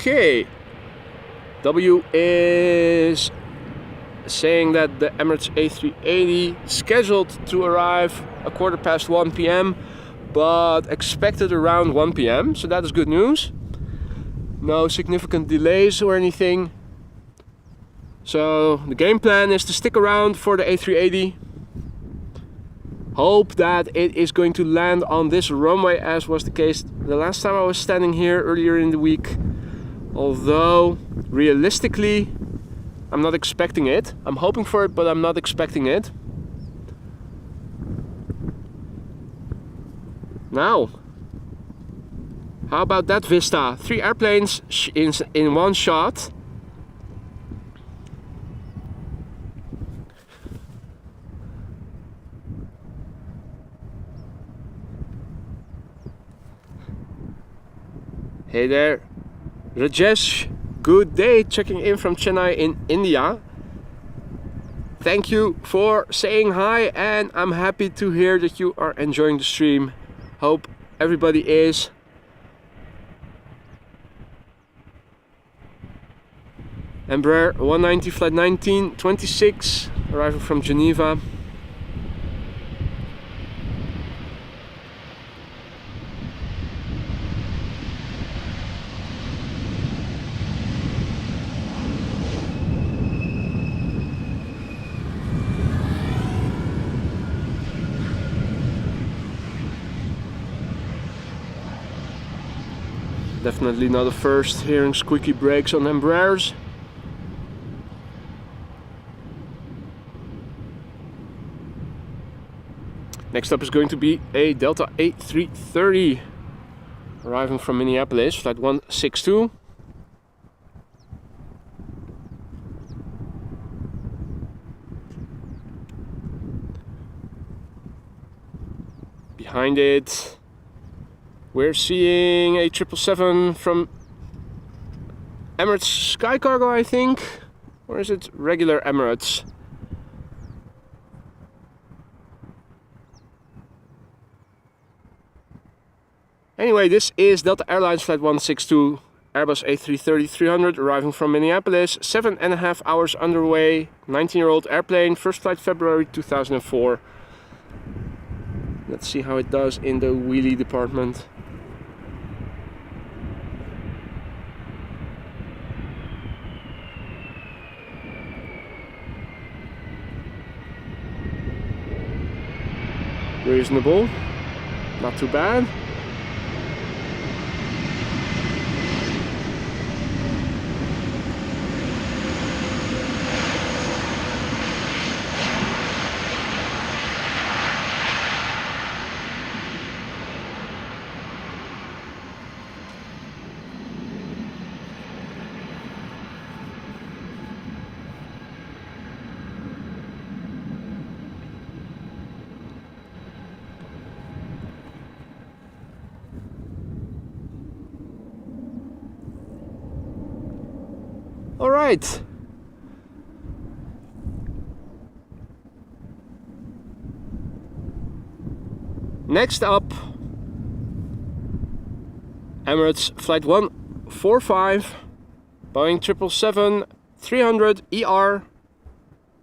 Okay, W is saying that the Emirates A380 scheduled to arrive 1 p.m, but expected around 1 p.m, so that is good news. No significant delays or anything. So the game plan is to stick around for the A380. Hope that it is going to land on this runway, as was the case the last time I was standing here earlier in the week. Although, realistically, I'm not expecting it. I'm hoping for it, but I'm not expecting it. Now, how about that vista? 3 airplanes in one shot. Hey there. Rajesh, good day, checking in from Chennai in India. Thank you for saying hi, and I'm happy to hear that you are enjoying the stream. Hope everybody is. Embraer 190 flight 1926, arriving from Geneva. Definitely not the first hearing squeaky brakes on Embraers. Next up is going to be a Delta A330, arriving from Minneapolis, flight 162. Behind it, we're seeing a 777 from Emirates Sky Cargo, I think. Or is it regular Emirates? Anyway, this is Delta Airlines flight 162, Airbus A330-300, arriving from Minneapolis. 7.5 hours underway, 19-year-old airplane, first flight February 2004. Let's see how it does in the wheelie department. Reasonable, not too bad. All right. Next up, Emirates Flight 145, Boeing 777-300ER,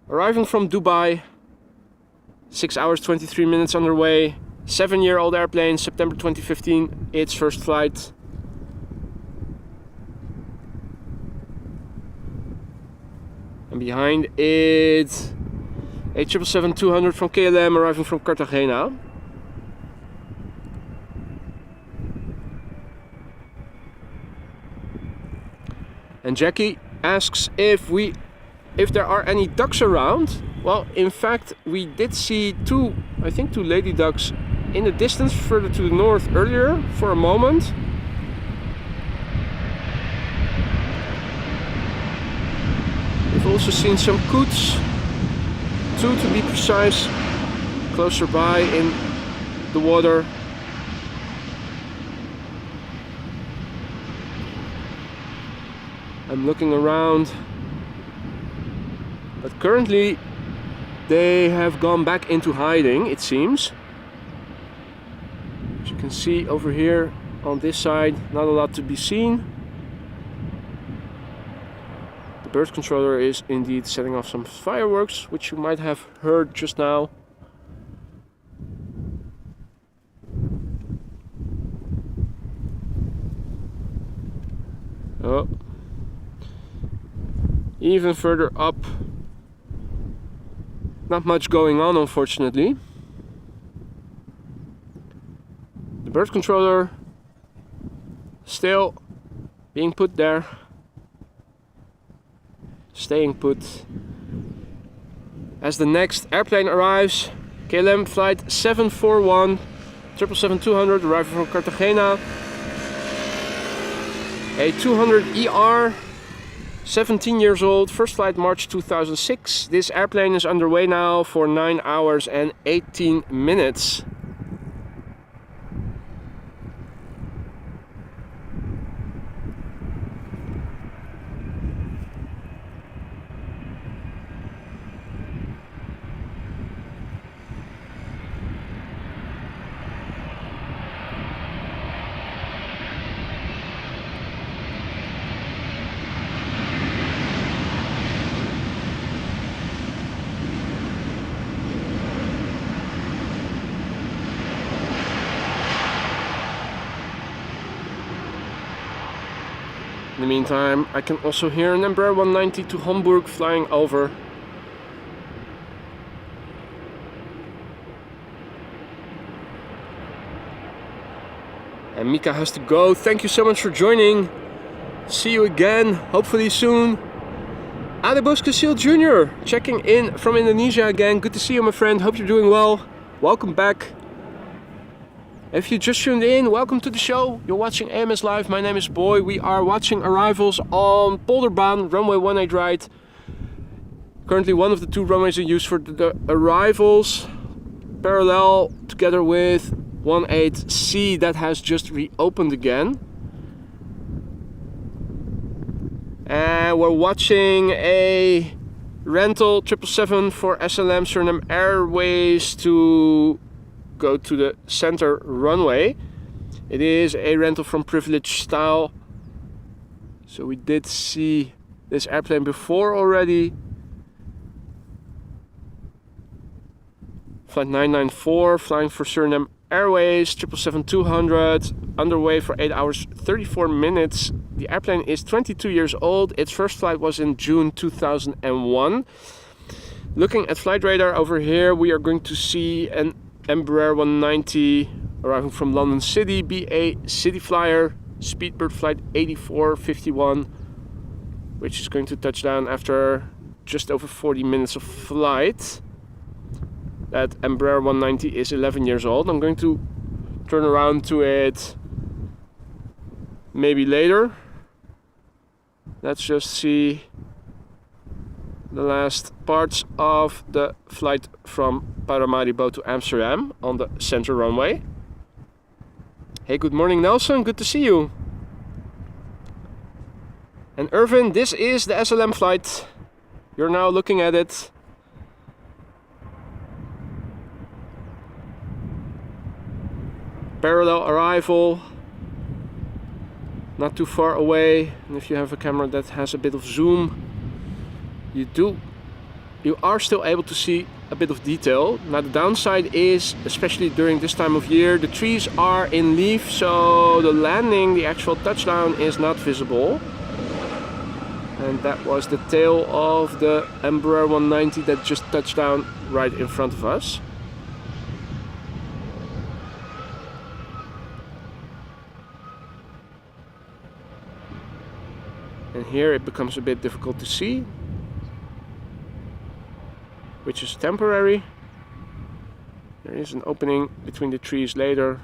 arriving from Dubai, 6 hours 23 minutes underway, 7-year-old airplane, September 2015, its first flight. And behind it, a 777-200 from KLM, arriving from Cartagena. And Jackie asks if there are any ducks around. Well, in fact, we did see two lady ducks in the distance further to the north earlier for a moment. We've also seen some coots, two to be precise, closer by in the water. I'm looking around, but currently they have gone back into hiding, it seems. As you can see over here on this side, not a lot to be seen. The bird controller is indeed setting off some fireworks, which you might have heard just now. Oh. Even further up, not much going on, unfortunately. The bird controller still being put there, staying put. As the next airplane arrives, KLM Flight 741, 777-200, arriving from Cartagena, a 200ER. 17 years old, first flight March 2006. This airplane is underway now for 9 hours and 18 minutes. In the meantime, I can also hear an Embraer 190 to Hamburg flying over. And Mika has to go. Thank you so much for joining. See you again, hopefully soon. Adebos Kasil Jr. checking in from Indonesia again. Good to see you, my friend. Hope you're doing well. Welcome back. If you just tuned in, welcome to the show. You're watching AMS Live. My name is Boy. We are watching arrivals on Polderbaan, runway 18 right. Currently one of the two runways in use for the arrivals. Parallel together with 18C that has just reopened again. And we're watching a rental 777 for SLM Suriname Airways to go to the center runway. It is a rental from Privilege Style. So we did see this airplane before already. Flight 994 flying for Suriname Airways, 777-200, underway for 8 hours 34 minutes. The airplane is 22 years old. Its first flight was in June 2001. Looking at flight radar over here, we are going to see an Embraer 190 arriving from London City, BA City Flyer, Speedbird flight 8451, which is going to touch down after just over 40 minutes of flight. That Embraer 190 is 11 years old. I'm going to turn around to it maybe later. Let's just see the last parts of the flight from Paramaribo to Amsterdam on the center runway. Hey, good morning Nelson, good to see you. And Irvin, this is the SLM flight. You're now looking at it. Parallel arrival. Not too far away. And if you have a camera that has a bit of zoom, you are still able to see a bit of detail. Now the downside is, especially during this time of year, the trees are in leaf, so the landing, the actual touchdown, is not visible. And that was the tail of the Embraer 190 that just touched down right in front of us. And here it becomes a bit difficult to see, which is temporary. There is an opening between the trees later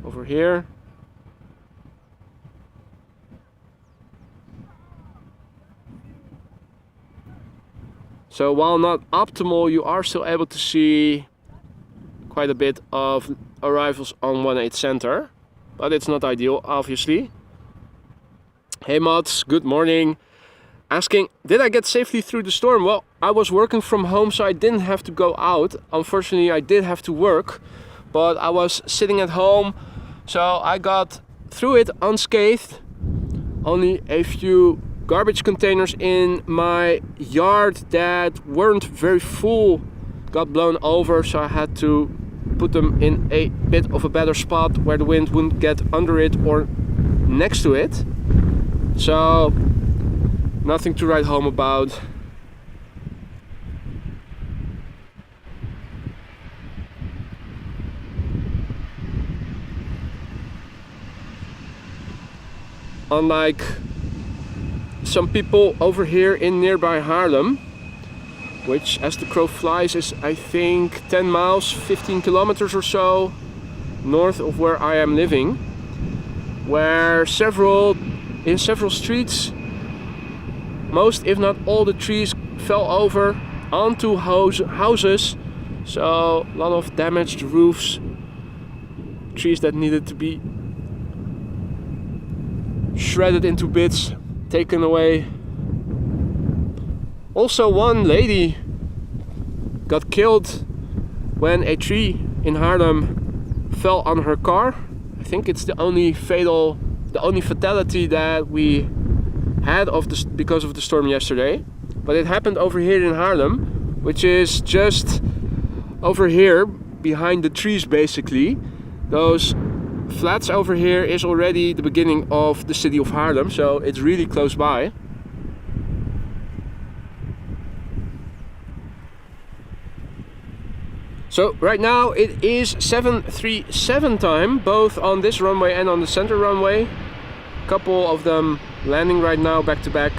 over here. So while not optimal, you are still able to see quite a bit of arrivals on 18 center, but it's not ideal, obviously. Hey Mats, good morning. Asking, did I get safely through the storm? Well, I was working from home, so I didn't have to go out. Unfortunately, I did have to work, but I was sitting at home, so I got through it unscathed. Only a few garbage containers in my yard that weren't very full got blown over, so I had to put them in a bit of a better spot where the wind wouldn't get under it or next to it. So nothing to write home about. Unlike some people over here in nearby Haarlem, which as the crow flies is I think 10 miles, 15 kilometers or so north of where I am living, where in several streets most if not all the trees fell over onto houses, so a lot of damaged roofs, trees that needed to be shredded into bits, taken away. Also, one lady got killed when a tree in Haarlem fell on her car. I think it's the only fatality that we had because of the storm yesterday. But it happened over here in Haarlem, which is just over here behind the trees basically. Those flats over here is already the beginning of the city of Haarlem, so it's really close by. So right now it is 737 time, both on this runway and on the center runway. A couple of them landing right now back to back.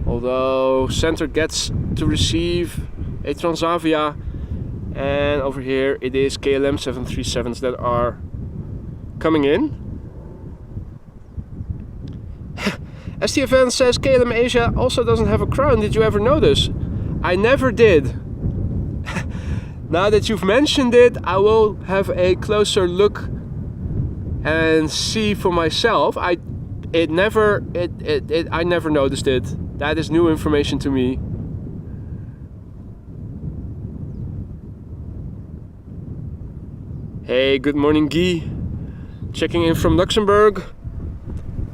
Although center gets to receive a Transavia, and over here it is KLM 737s that are coming in. STFN says KLM Asia also doesn't have a crown. Did you ever notice? I never did. Now that you've mentioned it, I will have a closer look and see for myself. I never noticed it. That is new information to me. Hey, good morning Guy. Checking in from Luxembourg.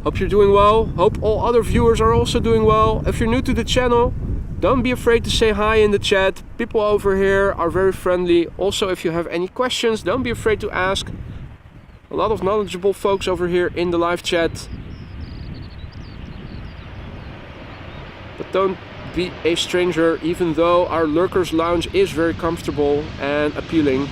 Hope you're doing well. Hope all other viewers are also doing well. If you're new to the channel, don't be afraid to say hi in the chat. People over here are very friendly. Also, if you have any questions, don't be afraid to ask. A lot of knowledgeable folks over here in the live chat. But don't be a stranger, even though our Lurkers Lounge is very comfortable and appealing.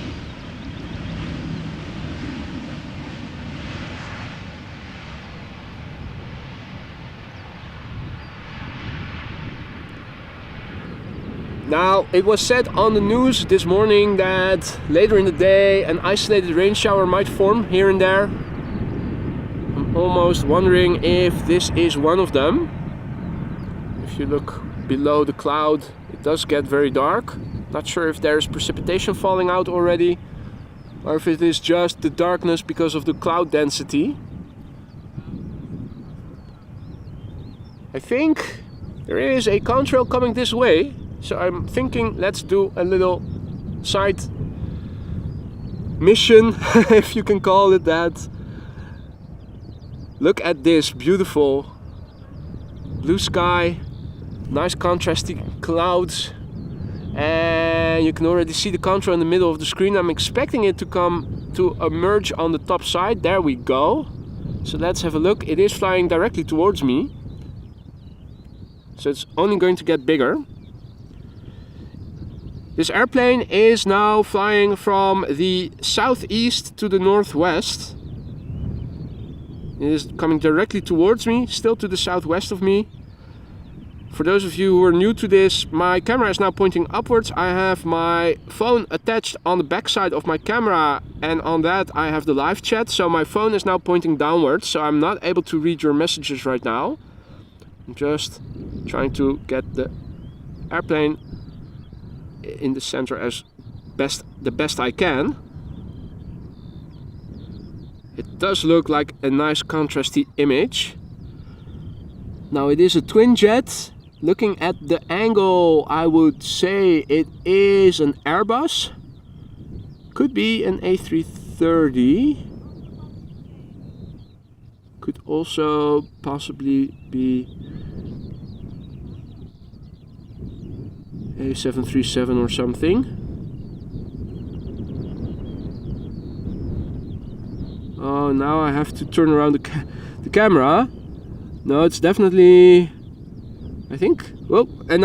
Now, it was said on the news this morning that later in the day an isolated rain shower might form here and there. almost wondering if this is one of them. If you look below the cloud, it does get very dark. Not sure if there's precipitation falling out already, or if it is just the darkness because of the cloud density. I think there is a contrail coming this way, so I'm thinking let's do a little side mission, if you can call it that. Look at this beautiful blue sky, nice contrasty clouds, and you can already see the contrail in the middle of the screen. I'm expecting it to emerge on the top side. There we go. So let's have a look. It is flying directly towards me, so it's only going to get bigger. This airplane is now flying from the southeast to the northwest. It is coming directly towards me, still to the southwest of me. For those of you who are new to this, my camera is now pointing upwards. I have my phone attached on the back side of my camera, and on that I have the live chat. So my phone is now pointing downwards, so I'm not able to read your messages right now. I'm just trying to get the airplane in the center as the best I can. It does look like a nice contrasty image. Now it is a twin jet. Looking at the angle, I would say it is an Airbus. Could be an A330. Could also possibly be a 737 or something. Oh, now I have to turn around the camera. No, it's definitely, I think, well, and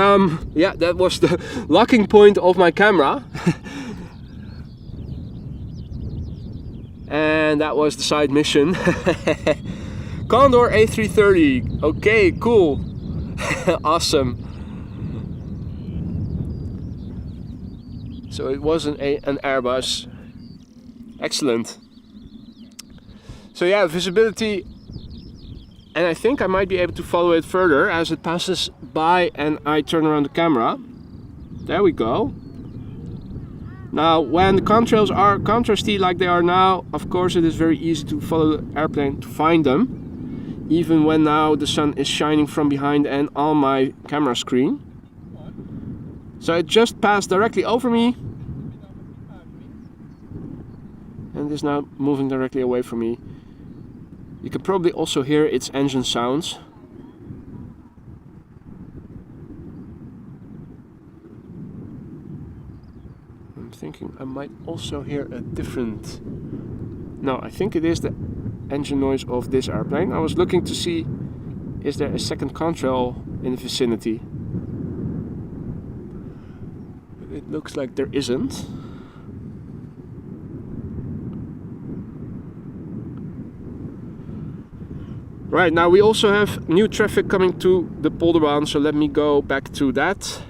yeah, that was the locking point of my camera. And that was the side mission. Condor A330. Okay, cool. Awesome. So it wasn't an Airbus. Excellent. So yeah, visibility, and I think I might be able to follow it further as it passes by and I turn around the camera. There we go. Now when the contrails are contrasty like they are now, of course it is very easy to follow the airplane to find them, even when now the sun is shining from behind and on my camera screen. So it just passed directly over me and is now moving directly away from me. You can probably also hear its engine sounds. I'm thinking I might also hear a different... No, I think it is the engine noise of this airplane. I was looking to see, is there a second contrail in the vicinity? It looks like there isn't. Right, now we also have new traffic coming to the Polderbaan, so let me go back to that.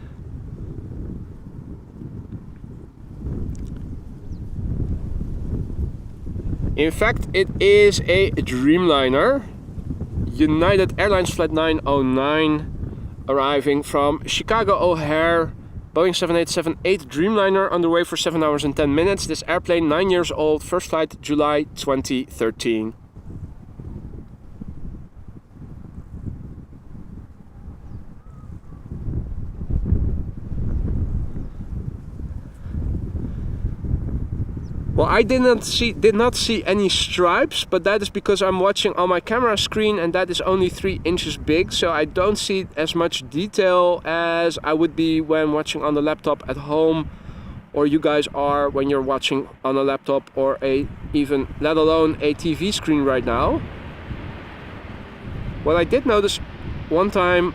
In fact, it is a Dreamliner, United Airlines Flight 909, arriving from Chicago O'Hare, Boeing 7878 Dreamliner, underway for 7 hours and 10 minutes. This airplane, 9 years old, first flight July 2013. Well, I did not see any stripes, but that is because I'm watching on my camera screen and that is only 3 inches big, so I don't see as much detail as I would be when watching on the laptop at home, or you guys are when you're watching on a laptop or even let alone a TV screen right now. What I did notice one time,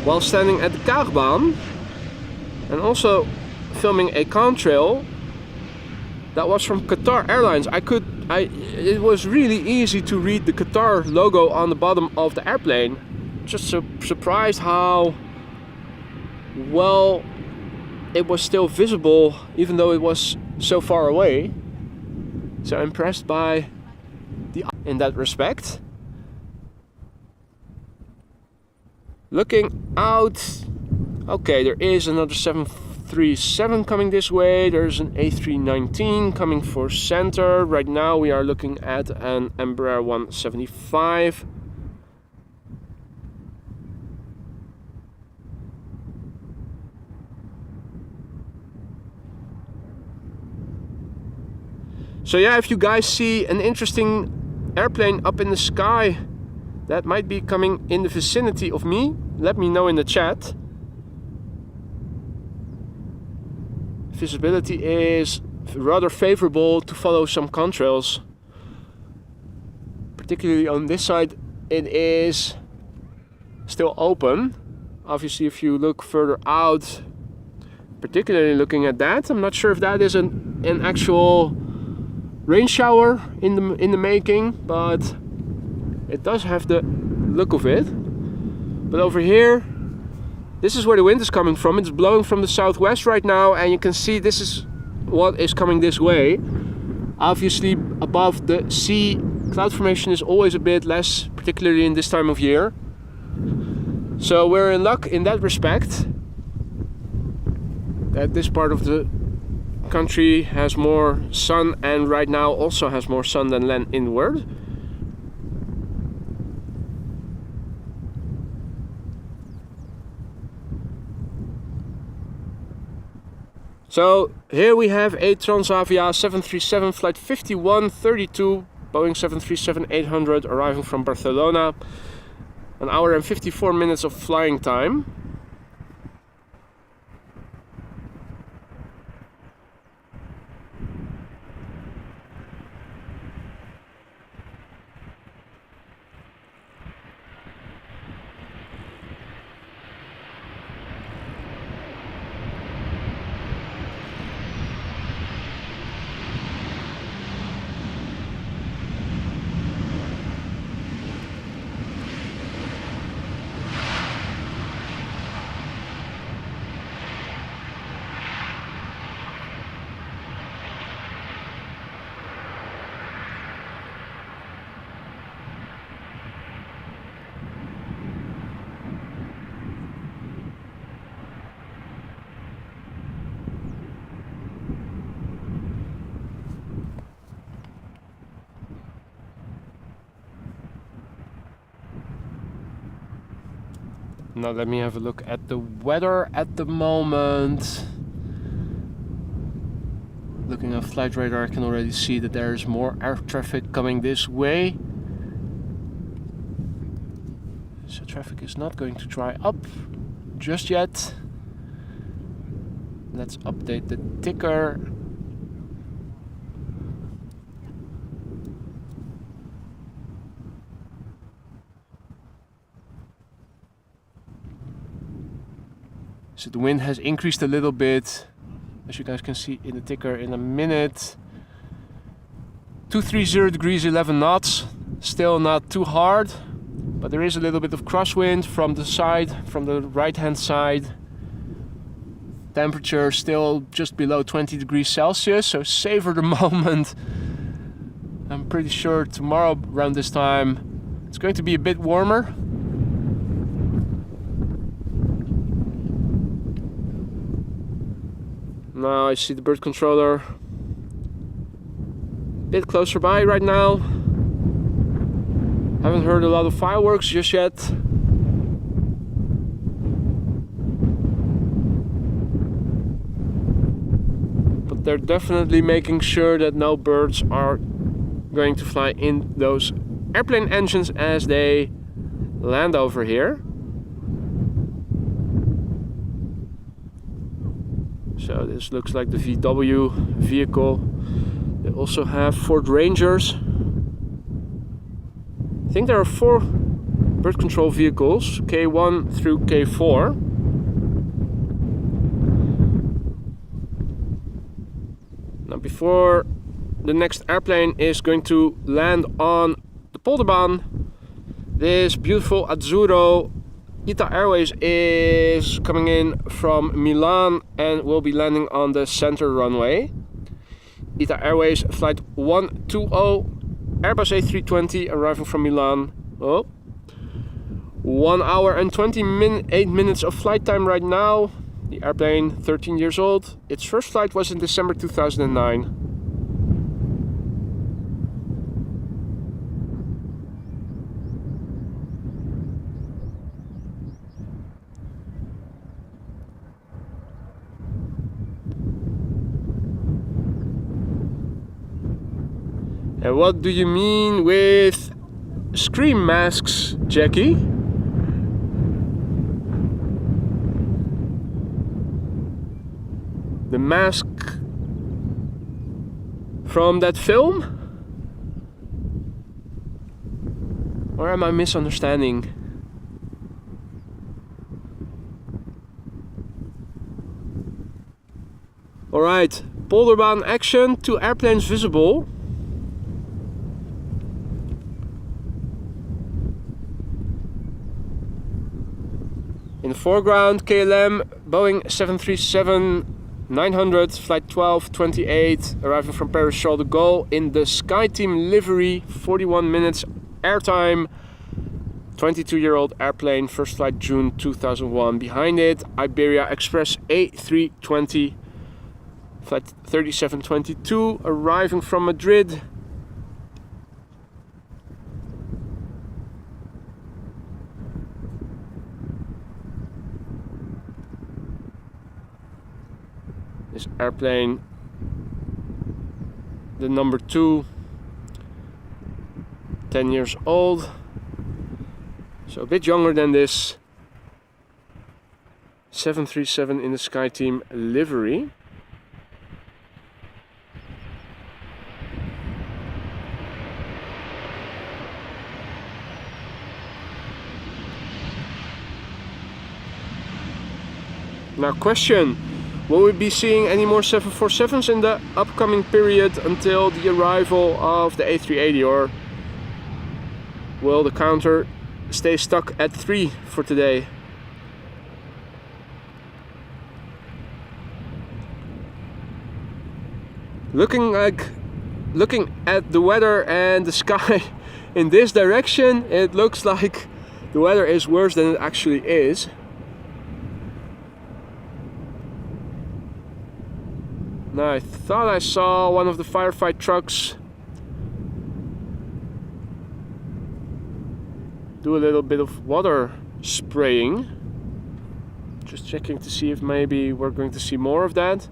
while standing at the Cargolux and also filming a contrail that was from Qatar Airlines, it was really easy to read the Qatar logo on the bottom of the airplane. Just surprised how well, it was still visible even though it was so far away. So impressed by in that respect. Looking out, okay, there is another 737 coming this way. There's an A319 coming for center. Right now we are looking at an Embraer 175. So yeah, if you guys see an interesting airplane up in the sky that might be coming in the vicinity of me, let me know in the chat. Visibility is rather favorable to follow some contrails. Particularly on this side, it is still open. Obviously, if you look further out, particularly looking at that, I'm not sure if that is an actual rain shower in the making, but it does have the look of it. But over here, this is where the wind is coming from. It's blowing from the southwest right now, and you can see this is what is coming this way. Obviously, above the sea, cloud formation is always a bit less, particularly in this time of year. So we're in luck in that respect, that this part of the country has more sun, and right now also has more sun than land inward. So here we a Transavia 737 flight 5132, Boeing 737-800, arriving from Barcelona. An hour and 54 minutes of flying time. Now let me have a look at the weather at the moment. Looking at flight radar, I can already see that there's more air traffic coming this way. So traffic is not going to dry up just yet. Let's update the ticker. So the wind has increased a little bit, as you guys can see in the ticker in a minute. 230 degrees 11 knots, still not too hard, but there is a little bit of crosswind from the side, from the right hand side. Temperature still just below 20 degrees Celsius, so savor the moment. I'm pretty sure tomorrow around this time it's going to be a bit warmer. Now I see the bird controller a bit closer by right now. Haven't heard a lot of fireworks just yet. But they're definitely making sure that no birds are going to fly in those airplane engines as they land over here. So this looks like the VW vehicle. They also have Ford Rangers. I think there are 4 bird control vehicles, K1 through K4. Now before the next airplane is going to land on the Polderbaan, this beautiful Azzurro ITA Airways is coming in from Milan and will be landing on the center runway. ITA Airways flight 120, Airbus A320 arriving from Milan. Oh, 1 hour and 28 minutes of flight time right now. The airplane, 13 years old. Its first flight was in December 2009. And what do you mean with scream masks, Jackie? The mask from that film? Or am I misunderstanding? Alright, Polderbaan action, 2 airplanes visible. In the foreground, KLM Boeing 737-900, flight 1228, arriving from Paris Charles de Gaulle in the SkyTeam livery, 41 minutes airtime, 22-year-old airplane, first flight June 2001. Behind it, Iberia Express A320, flight 3722, arriving from Madrid. This airplane, the number 2, 10 years old, so a bit younger than this 737 in the SkyTeam livery. Now question. Will we be seeing any more 747s in the upcoming period until the arrival of the A380, or will the counter stay stuck at 3 for today? Looking at the weather and the sky in this direction, it looks like the weather is worse than it actually is. Now, I thought I saw one of the firefight trucks do a little bit of water spraying. Just checking to see if maybe we're going to see more of that.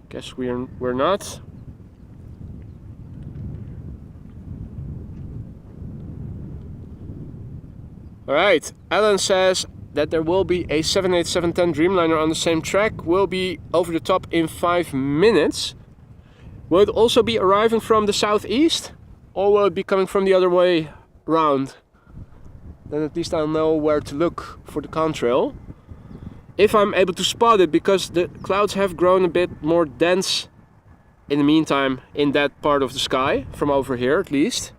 Guess we're not. Alright, Alan says that there will be a 787-10 Dreamliner on the same track, will be over the top in 5 minutes. Will it also be arriving from the southeast, or will it be coming from the other way round? Then at least I'll know where to look for the contrail, if I'm able to spot it, because the clouds have grown a bit more dense in the meantime in that part of the sky, from over here at least.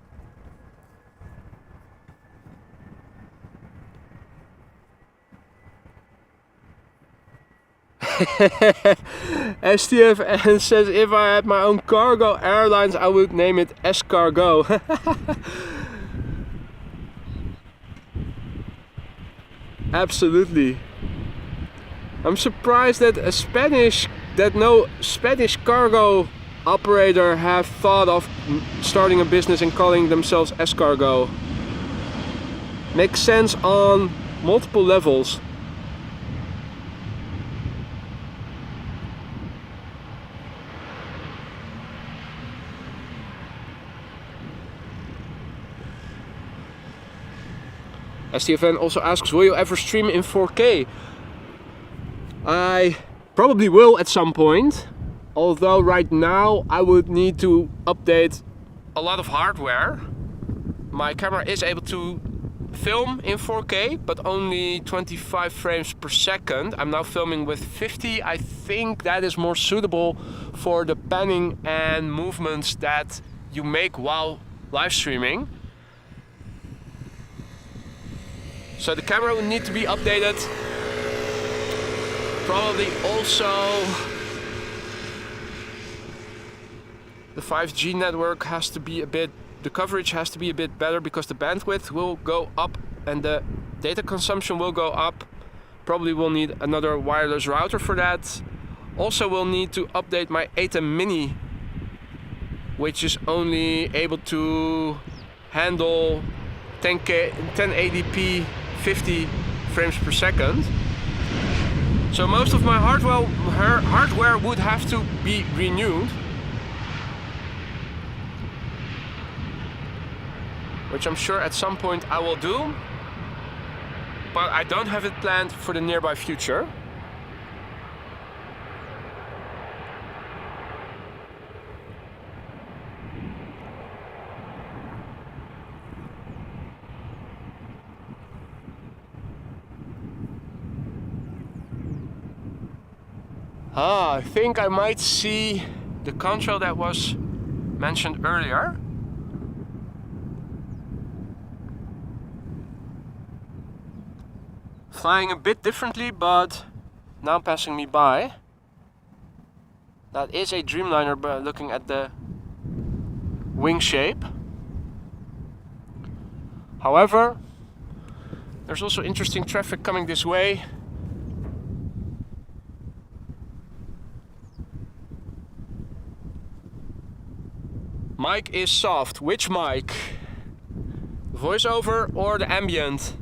STFN says, if I had my own cargo airlines, I would name it Escargo. Absolutely. I'm surprised that no Spanish cargo operator have thought of starting a business and calling themselves Escargo. Makes sense on multiple levels. STFN also asks, will you ever stream in 4K? I probably will at some point, although right now I would need to update a lot of hardware. My camera is able to film in 4K, but only 25 frames per second. I'm now filming with 50. I think that is more suitable for the panning and movements that you make while live streaming. So the camera will need to be updated. Probably also the 5G network has to be the coverage has to be a bit better because the bandwidth will go up and the data consumption will go up. Probably will need another wireless router for that. Also will need to update my A380 Mini, which is only able to handle 1080p 50 frames per second. So most of my hardware would have to be renewed, which I'm sure at some point I will do, but I don't have it planned for the nearby future. I think I might see the contrail that was mentioned earlier. Flying a bit differently, but now passing me by. That is a Dreamliner, but looking at the wing shape. However, there's also interesting traffic coming this way. Mic is soft. Which mic? Voiceover or the ambient?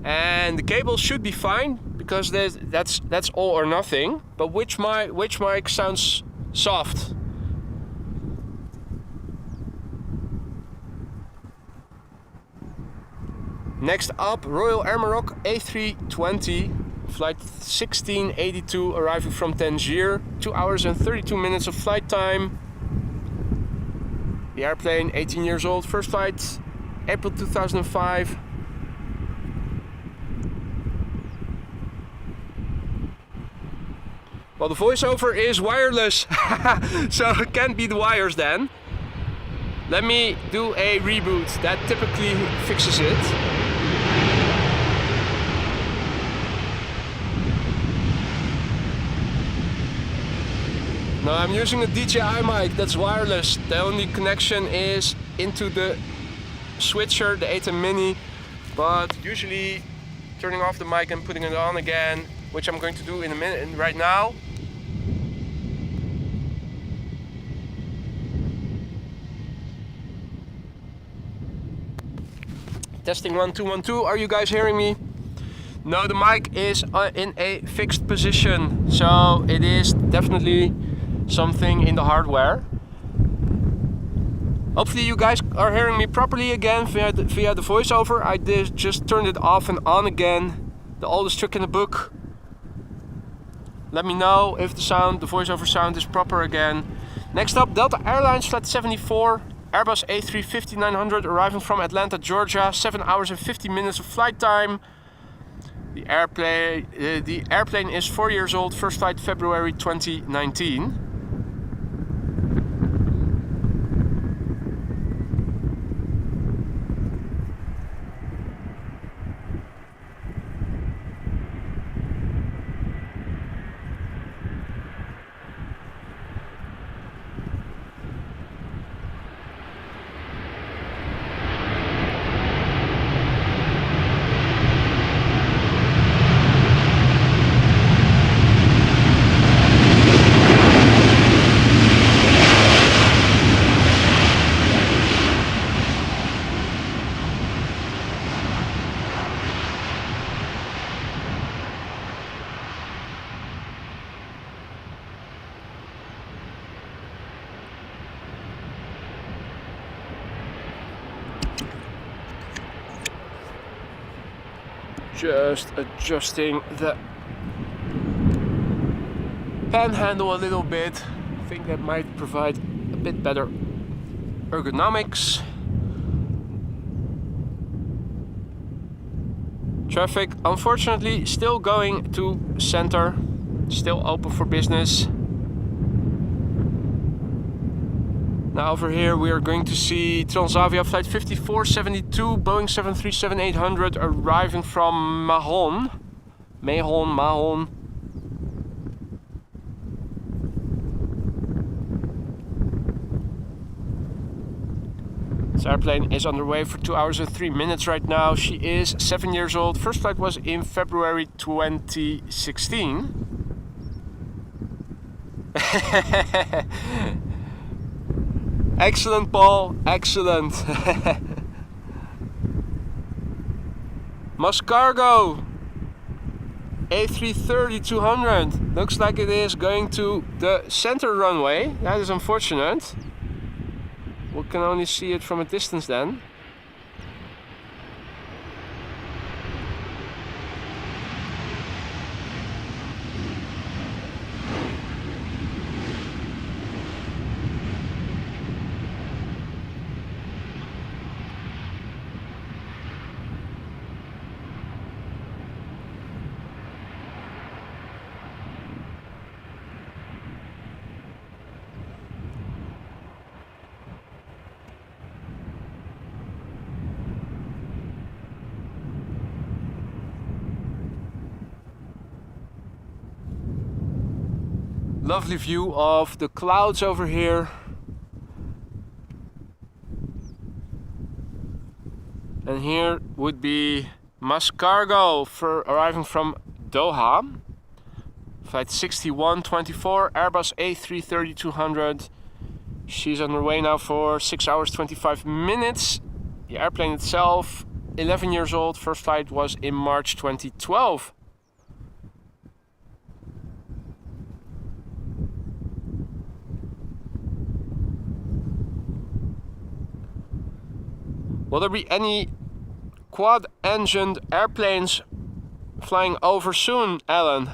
And the cable should be fine because that's all or nothing. But which mic sounds soft? Next up, Royal Emirates A320, flight 1682, arriving from Tangier. 2 hours and 32 minutes of flight time. The airplane, 18 years old, first flight, April 2005. Well, the voiceover is wireless, so it can't be the wires then. Let me do a reboot, that typically fixes it. No, I'm using a DJI mic, that's wireless. The only connection is into the switcher, the A380 Mini. But usually turning off the mic and putting it on again, which I'm going to do in a minute right now. Testing 1 2 1 2. Are you guys hearing me? No, the mic is in a fixed position, so it is definitely something in the hardware. Hopefully you guys are hearing me properly again via the voiceover. I just turned it off and on again. The oldest trick in the book. Let me know if the voiceover sound is proper again. Next up, Delta Airlines flight 74, Airbus A350-900, arriving from Atlanta, Georgia. 7 hours and 50 minutes of flight time. The airplane is 4 years old. First flight February 2019. Just adjusting the panhandle a little bit. I think that might provide a bit better ergonomics. Traffic, unfortunately, still going to center, still open for business. Now over here we are going to see Transavia flight 5472, Boeing 737-800 arriving from Mahon. This airplane is underway for 2 hours and 3 minutes right now. She is 7 years old. First flight was in February 2016. Excellent, Paul. Excellent. Mascargo A330-200. Looks like it is going to the center runway. That is unfortunate. We can only see it from a distance then. Lovely view of the clouds over here. And here would be Mascargo for arriving from Doha. Flight 6124, Airbus A330-200. She's on her way now for 6 hours 25 minutes. The airplane itself, 11 years old. First flight was in March 2012. Will there be any quad-engined airplanes flying over soon, Alan?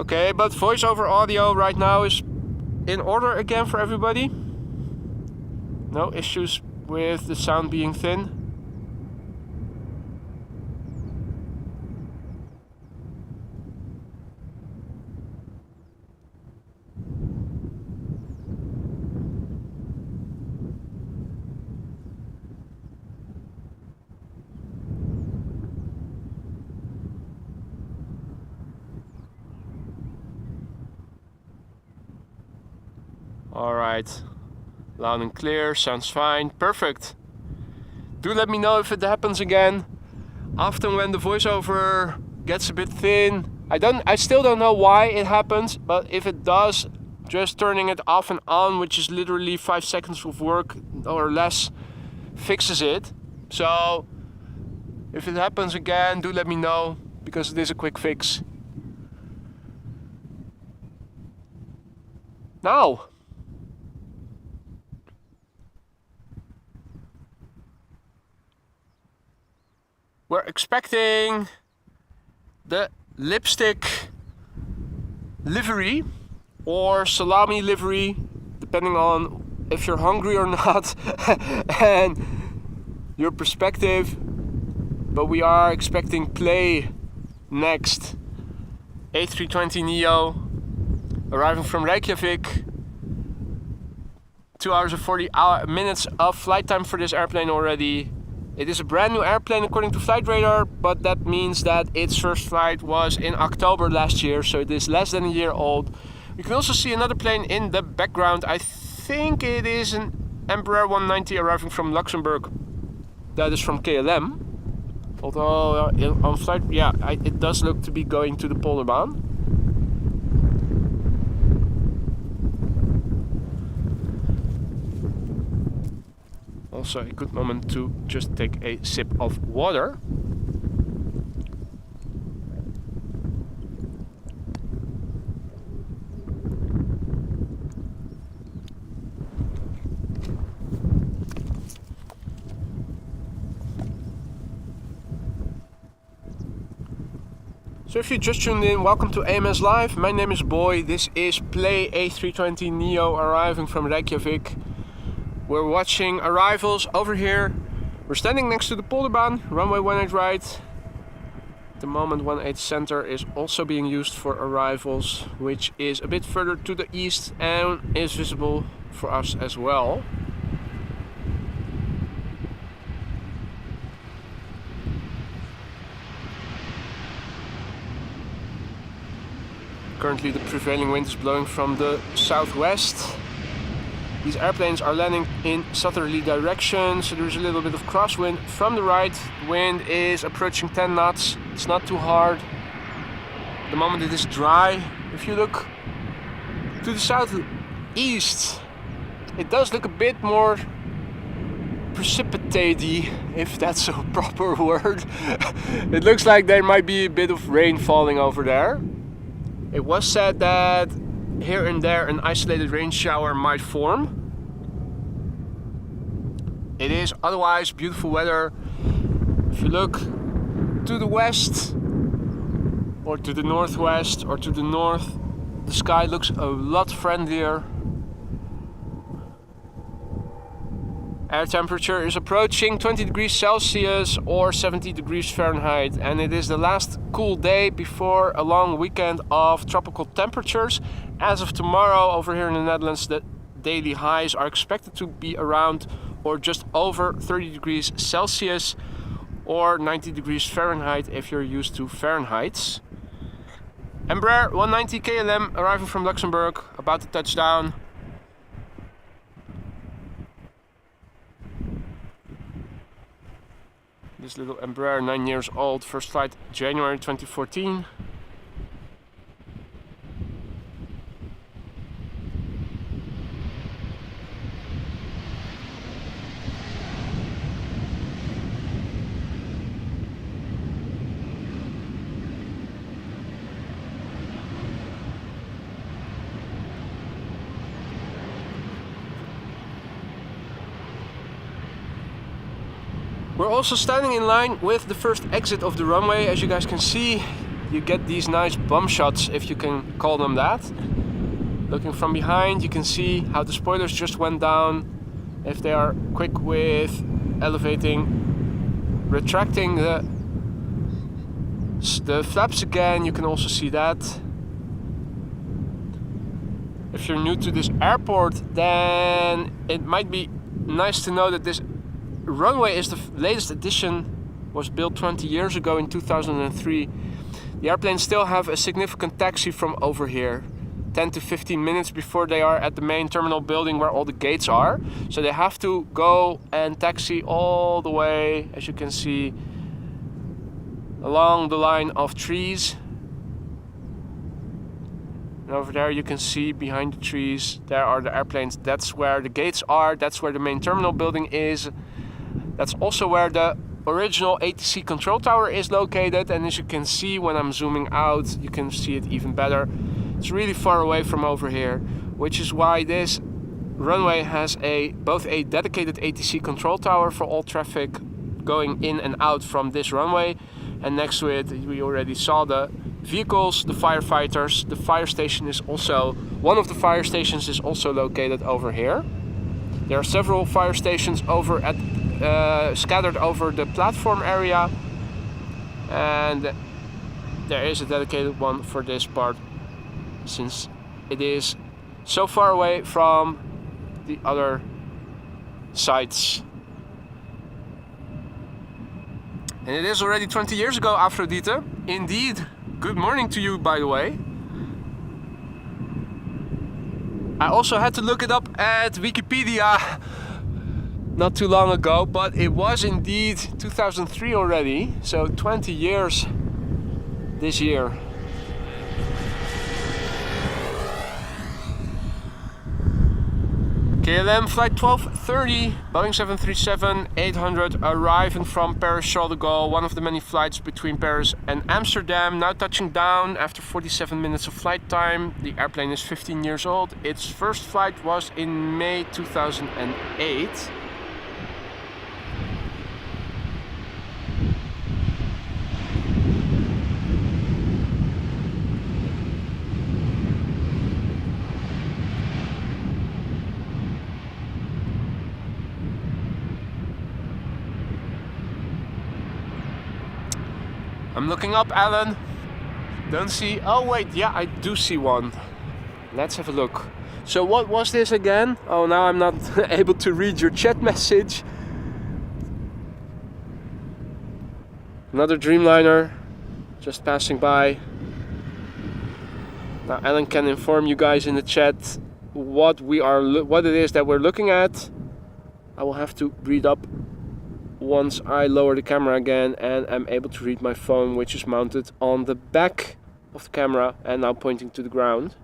Okay, but voiceover audio right now is in order again for everybody. No issues with the sound being thin. Alright, loud and clear, sounds fine, perfect. Do let me know if it happens again. Often when the voiceover gets a bit thin, I still don't know why it happens, but if it does, just turning it off and on, which is literally 5 seconds of work or less, fixes it. So if it happens again, do let me know, because it is a quick fix. Now, we're expecting the lipstick livery or salami livery, depending on if you're hungry or not and your perspective. But we are expecting play next. A320neo arriving from Reykjavik. 2 hours and 40 minutes of flight time for this airplane already. It is a brand new airplane according to Flight Radar, but that means that its first flight was in October last year, so it is less than a year old. You can also see another plane in the background. I think it is an Embraer 190 arriving from Luxembourg. That is from KLM. Although on flight, yeah, it does look to be going to the Polderbaan. also a good moment to just take a sip of water. So if you just tuned in, welcome to AMS Live. My name is Boy. This is Play A320 Neo arriving from Reykjavik. We're watching arrivals over here. We're standing next to the Polderbaan, runway 18 right. At the moment 18 center is also being used for arrivals, which is a bit further to the east and is visible for us as well. Currently the prevailing wind is blowing from the southwest. These airplanes are landing in southerly direction, so there's a little bit of crosswind from the right. The wind is approaching 10 knots. It's not too hard. At the moment it is dry. If you look to the southeast, it does look a bit more precipitated, if that's a proper word. It looks like there might be a bit of rain falling over there. It was said that here and there an isolated rain shower might form. It is otherwise beautiful weather. If you look to the west or to the northwest or to the north, the sky looks a lot friendlier. Air temperature is approaching 20 degrees Celsius or 70 degrees Fahrenheit, and it is the last cool day before a long weekend of tropical temperatures. As of tomorrow over here in the Netherlands, the daily highs are expected to be around or just over 30 degrees Celsius or 90 degrees Fahrenheit if you're used to Fahrenheits. Embraer 190 KLM arriving from Luxembourg, about to touch down. This little Embraer, 9 years old, first flight January 2014. We're also standing in line with the first exit of the runway. As you guys can see, you get these nice bum shots, if you can call them that. Looking from behind, you can see how the spoilers just went down. If they are quick with elevating, retracting the flaps again, you can also see that. If you're new to this airport, then it might be nice to know that this runway is the latest edition, was built 20 years ago in 2003. The airplanes still have a significant taxi from over here, 10 to 15 minutes before they are at the main terminal building where all the gates are. So they have to go and taxi all the way, as you can see, along the line of trees. And over there you can see behind the trees, there are the airplanes. That's where the gates are, that's where the main terminal building is. That's also where the original ATC control tower is located, and as you can see when I'm zooming out, you can see it even better. It's really far away from over here, which is why this runway has both a dedicated ATC control tower for all traffic going in and out from this runway, and next to it we already saw the vehicles, the firefighters. The fire station is also, one of the fire stations is also located over here. There are several fire stations over at scattered over the platform area, and there is a dedicated one for this part since it is so far away from the other sites. And it is already 20 years ago, Aphrodite. Indeed. Good morning to you, by the way. I also had to look it up at Wikipedia not too long ago, but it was indeed 2003 already, so 20 years this year. KLM flight 1230, Boeing 737-800 arriving from Paris-Charles de Gaulle, one of the many flights between Paris and Amsterdam, now touching down after 47 minutes of flight time. The airplane is 15 years old. Its first flight was in May 2008. I'm looking up, Alan. Don't see. Oh wait, yeah, I do see one. Let's have a look. So what was this again? Oh, now I'm not able to read your chat message. Another Dreamliner just passing by. Now Alan can inform you guys in the chat what it is that we're looking at. I will have to read up once I lower the camera again and I'm able to read my phone, which is mounted on the back of the camera and now pointing to the ground.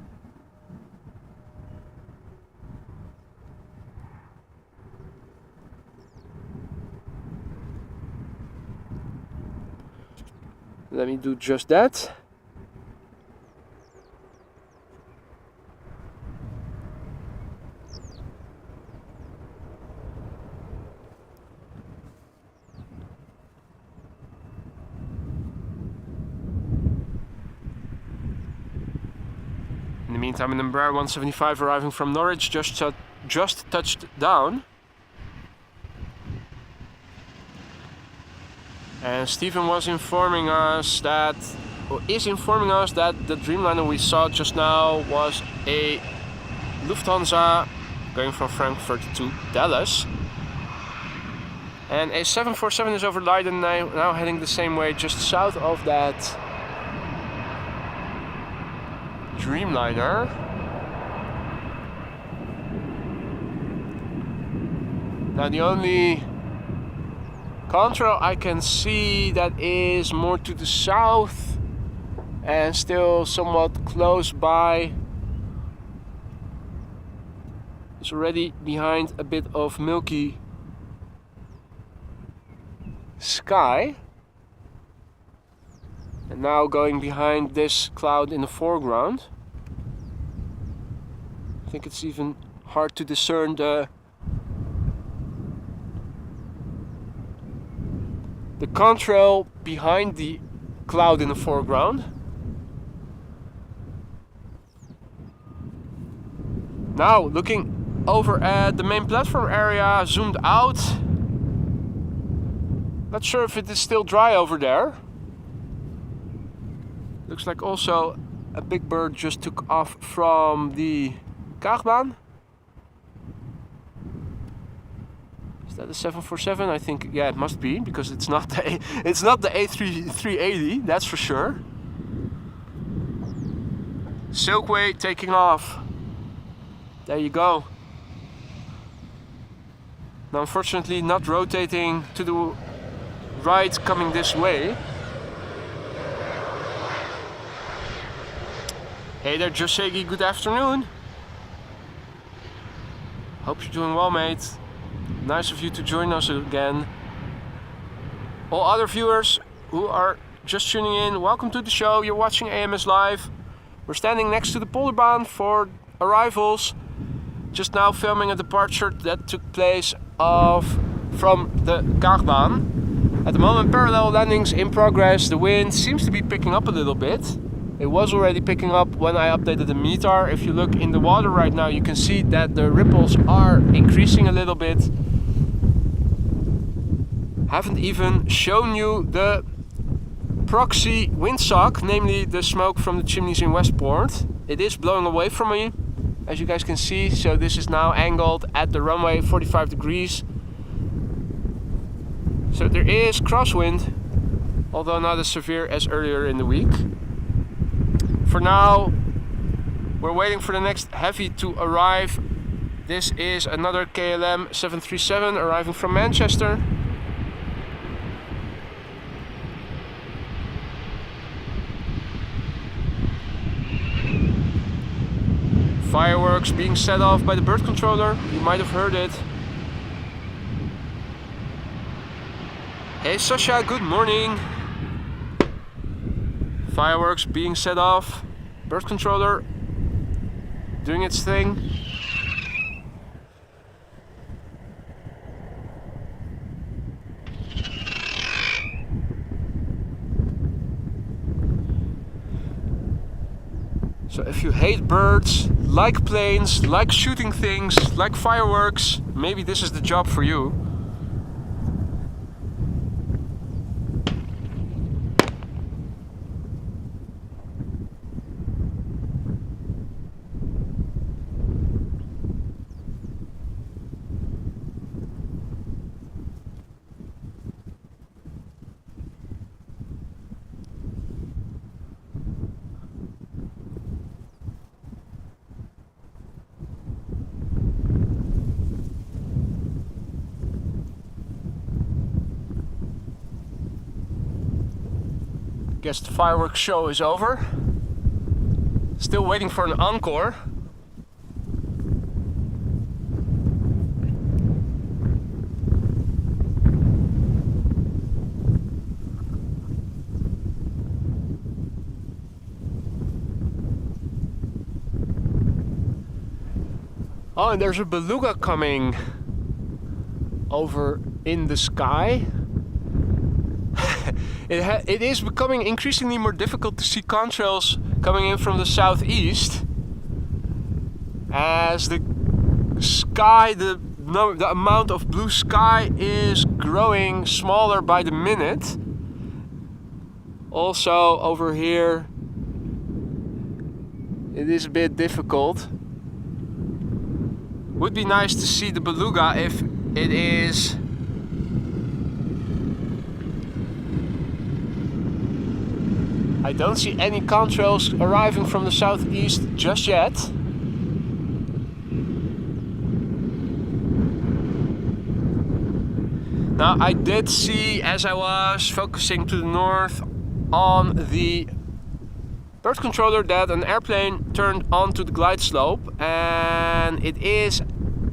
Let me do just that. In the meantime, an Embraer 175 arriving from Norwich just touched down. And Stephen is informing us that the Dreamliner we saw just now was a Lufthansa going from Frankfurt to Dallas. And a 747 is over Leiden, now heading the same way, just south of that Dreamliner. Now the only contrail I can see that is more to the south and still somewhat close by is already behind a bit of milky sky. And now going behind this cloud in the foreground. I think it's even hard to discern the contrail behind the cloud in the foreground. Now looking over at the main platform area, zoomed out. Not sure if it is still dry over there. Looks like also a big bird just took off from the Kaagbaan. Is that a 747? I think, yeah, it must be, because it's not the A380, that's for sure. Silkway taking off. There you go. Now unfortunately not rotating to the right, coming this way. Hey there, Josegi, good afternoon. Hope you're doing well, mate. Nice of you to join us again. All other viewers who are just tuning in, welcome to the show. You're watching AMS Live. We're standing next to the Polderbaan for arrivals. Just now filming a departure that took place from the Kaagbaan. At the moment, parallel landings in progress. The wind seems to be picking up a little bit. It was already picking up when I updated the METAR. If you look in the water right now, you can see that the ripples are increasing a little bit. Haven't even shown you the proxy windsock, namely the smoke from the chimneys in Westport. It is blowing away from me, as you guys can see. So this is now angled at the runway 45 degrees. So there is crosswind, although not as severe as earlier in the week. For now, we're waiting for the next heavy to arrive. This is another KLM 737 arriving from Manchester. Fireworks being set off by the bird controller. You might have heard it. Hey Sasha, good morning. Fireworks being set off. Bird controller doing its thing. So if you hate birds, like planes, like shooting things, like fireworks, maybe this is the job for you. Guess the fireworks show is over. Still waiting for an encore. Oh, and there's a beluga coming over in the sky. It is becoming increasingly more difficult to see contrails coming in from the southeast, as the sky, the amount of blue sky is growing smaller by the minute. Also over here it is a bit difficult. Would be nice to see the beluga if it is I don't see any contrails arriving from the southeast just yet. Now I did see, as I was focusing to the north on the bird controller, that an airplane turned onto the glide slope, and it is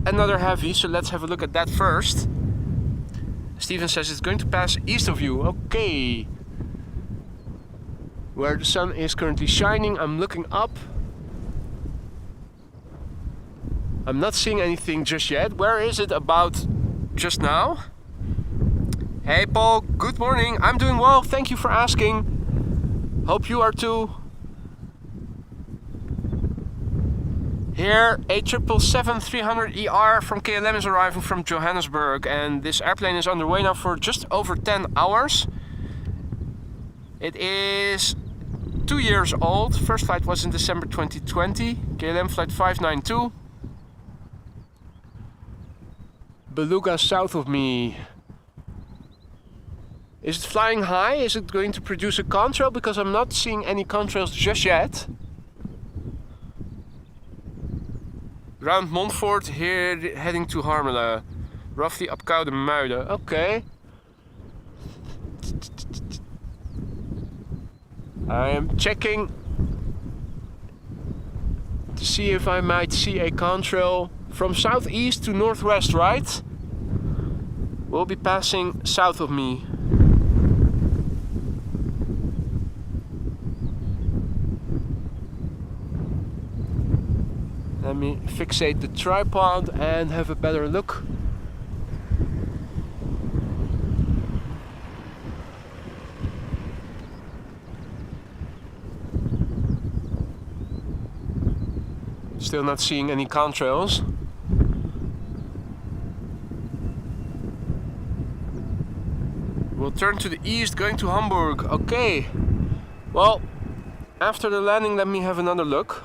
another heavy, so let's have a look at that first. Steven says it's going to pass east of you. Okay. Where the sun is currently shining, I'm looking up. I'm not seeing anything just yet. Where is it about just now? Hey Paul, good morning. I'm doing well, thank you for asking. Hope you are too. Here, a 777-300ER from KLM is arriving from Johannesburg, and this airplane is underway now for just over 10 hours. It is 2 years old. First flight was in December 2020. KLM flight 592. Beluga south of me. Is it flying high? Is it going to produce a contrail? Because I'm not seeing any contrails just yet. Round Montfort, here heading to Harmelen. Roughly up Koude Muiden. Okay. I am checking to see if I might see a contrail from southeast to northwest, right? Will be passing south of me. Let me fixate the tripod and have a better look. Still not seeing any contrails. We'll turn to the east, going to Hamburg. Okay. Well, after the landing, let me have another look.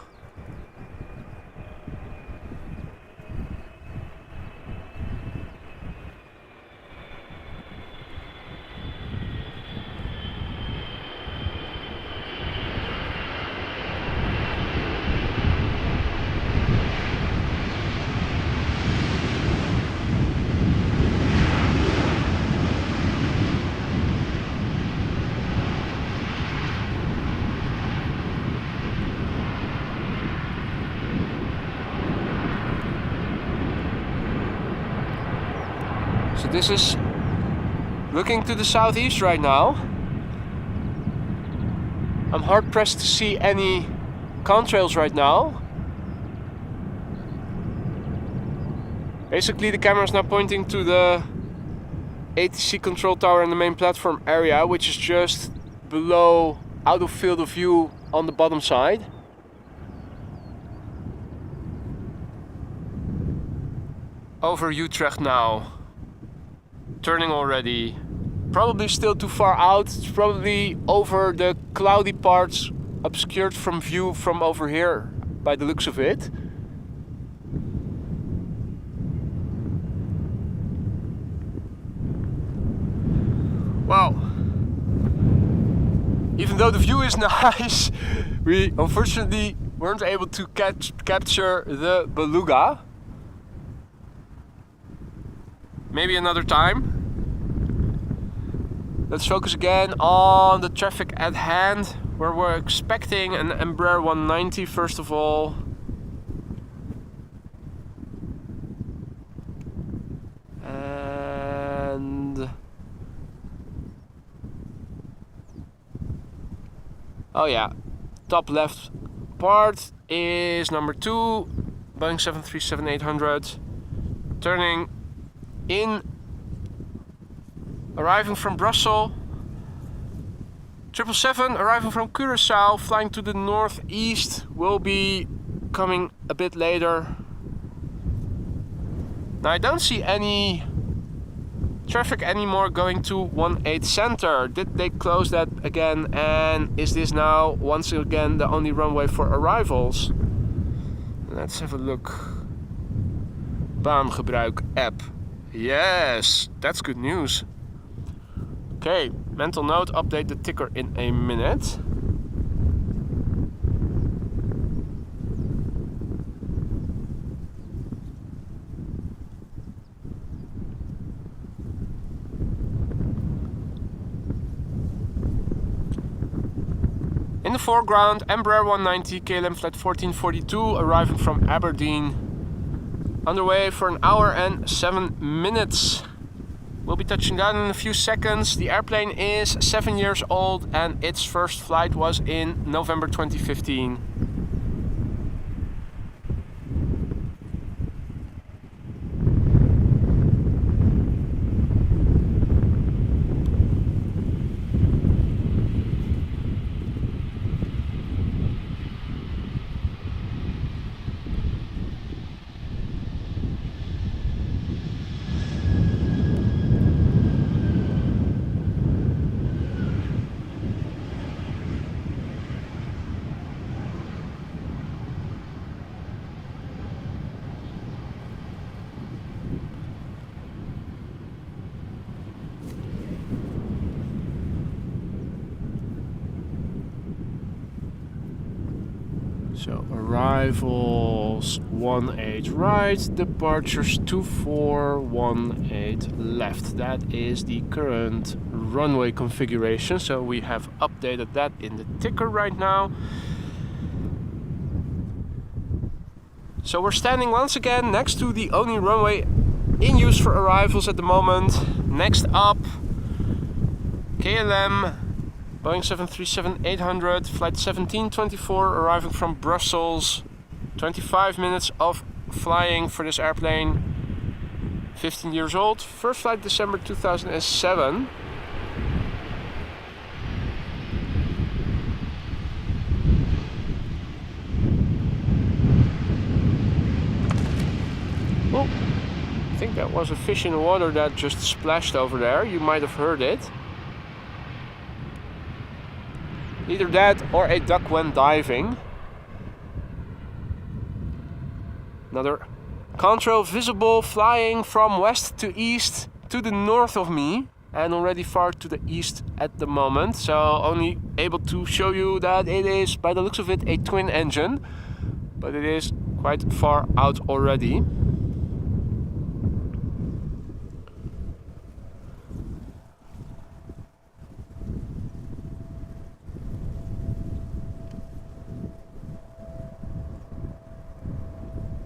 So this is looking to the southeast right now. I'm hard pressed to see any contrails right now. Basically the camera is now pointing to the ATC control tower in the main platform area, which is just below, out of field of view on the bottom side. Over Utrecht now, turning already, probably still too far out. It's probably over the cloudy parts, obscured from view from over here by the looks of it. Wow, even though the view is nice, we unfortunately weren't able to capture the beluga. Maybe another time. Let's focus again on the traffic at hand, where we're expecting an Embraer 190 first of all. And oh yeah, top left part is number 2, Boeing 737-800, turning in, arriving from Brussels, 777 arriving from Curaçao, flying to the northeast, will be coming a bit later. Now I don't see any traffic anymore going to 18 Center. Did they close that again, and is this now once again the only runway for arrivals? Let's have a look. Baangebruik app. Yes, that's good news. Okay, mental note, update the ticker in a minute. In the foreground, Embraer 190 KLM flight 1442 arriving from Aberdeen. Underway for an hour and 7 minutes. We'll be touching down in a few seconds. The airplane is 7 years old and its first flight was in November 2015. So arrivals 18 right, departures 2418 left. That is the current runway configuration. So we have updated that in the ticker right now. So we're standing once again next to the only runway in use for arrivals at the moment. Next up, KLM Boeing 737-800, flight 1724, arriving from Brussels. 25 minutes of flying for this airplane. 15 years old. First flight December 2007. Oh, I think that was a fish in the water that just splashed over there. You might have heard it. Either that or a duck went diving. Another contrail visible, flying from west to east to the north of me and already far to the east at the moment. So only able to show you that it is, by the looks of it, a twin engine, but it is quite far out already.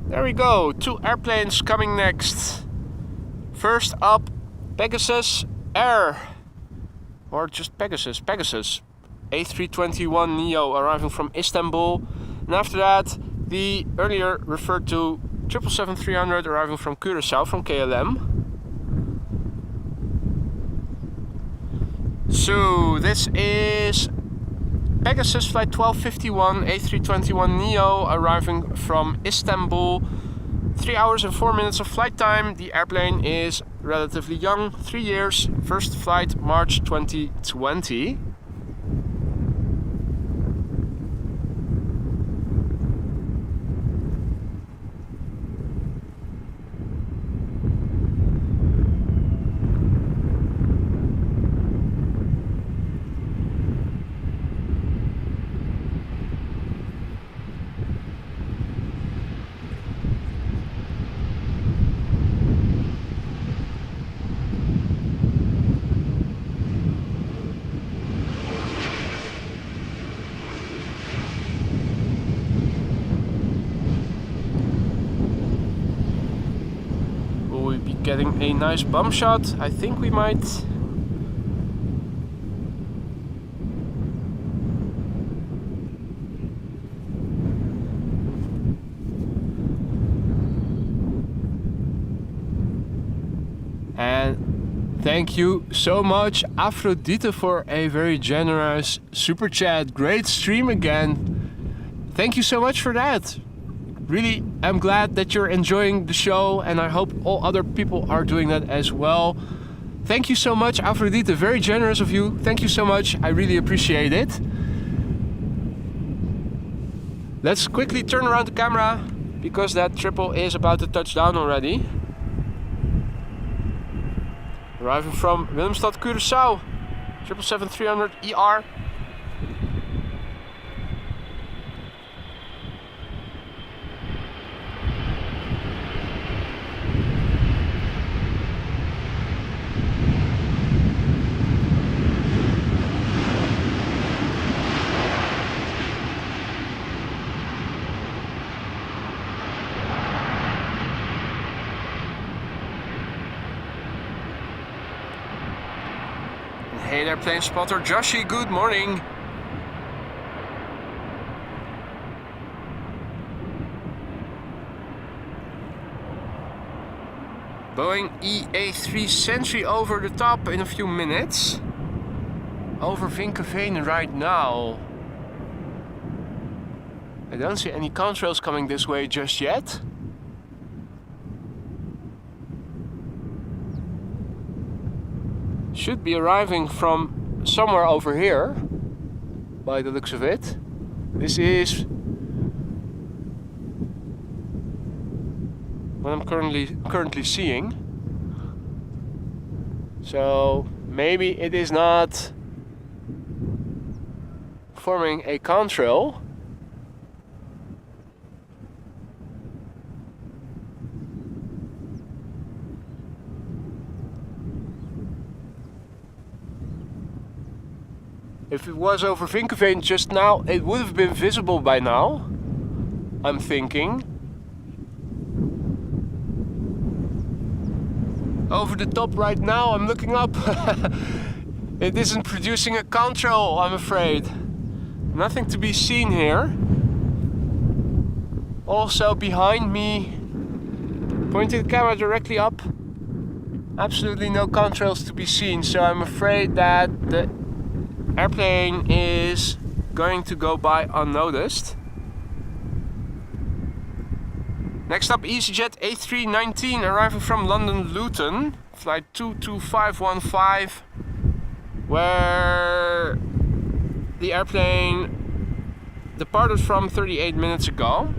There we go, 2 airplanes coming next. First up, Pegasus Air, or just Pegasus A321neo arriving from Istanbul, and after that the earlier referred to 777-300 arriving from Curaçao from KLM. So this is Pegasus flight 1251 A321neo arriving from Istanbul. 3 hours and 4 minutes of flight time. The airplane is relatively young, 3 years. First flight March 2020. Getting a nice bump shot. I think we might. And thank you so much, Aphrodite, for a very generous super chat. Great stream again. Thank you so much for that. Really, I'm glad that you're enjoying the show, and I hope all other people are doing that as well. Thank you so much, Aphrodite. Very generous of you. Thank you so much. I really appreciate it. Let's quickly turn around the camera because that triple is about to touch down already. Arriving from Willemstad, Curaçao, 777-300 ER. Hey there, plane spotter Joshi, good morning. Boeing EA3 Sentry over the top in a few minutes. Over Vinkeveen right now. I don't see any contrails coming this way just yet. Should be arriving from somewhere over here, by the looks of it. This is what I'm currently seeing. So maybe it is not forming a contrail. If it was over Vinkeveen just now, it would have been visible by now, I'm thinking. Over the top right now, I'm looking up. It isn't producing a contrail, I'm afraid. Nothing to be seen here. Also behind me, pointing the camera directly up, absolutely no contrails to be seen, so I'm afraid that the airplane is going to go by unnoticed. Next up, EasyJet A319 arriving from London Luton, flight 22515, where the airplane departed from 38 minutes ago.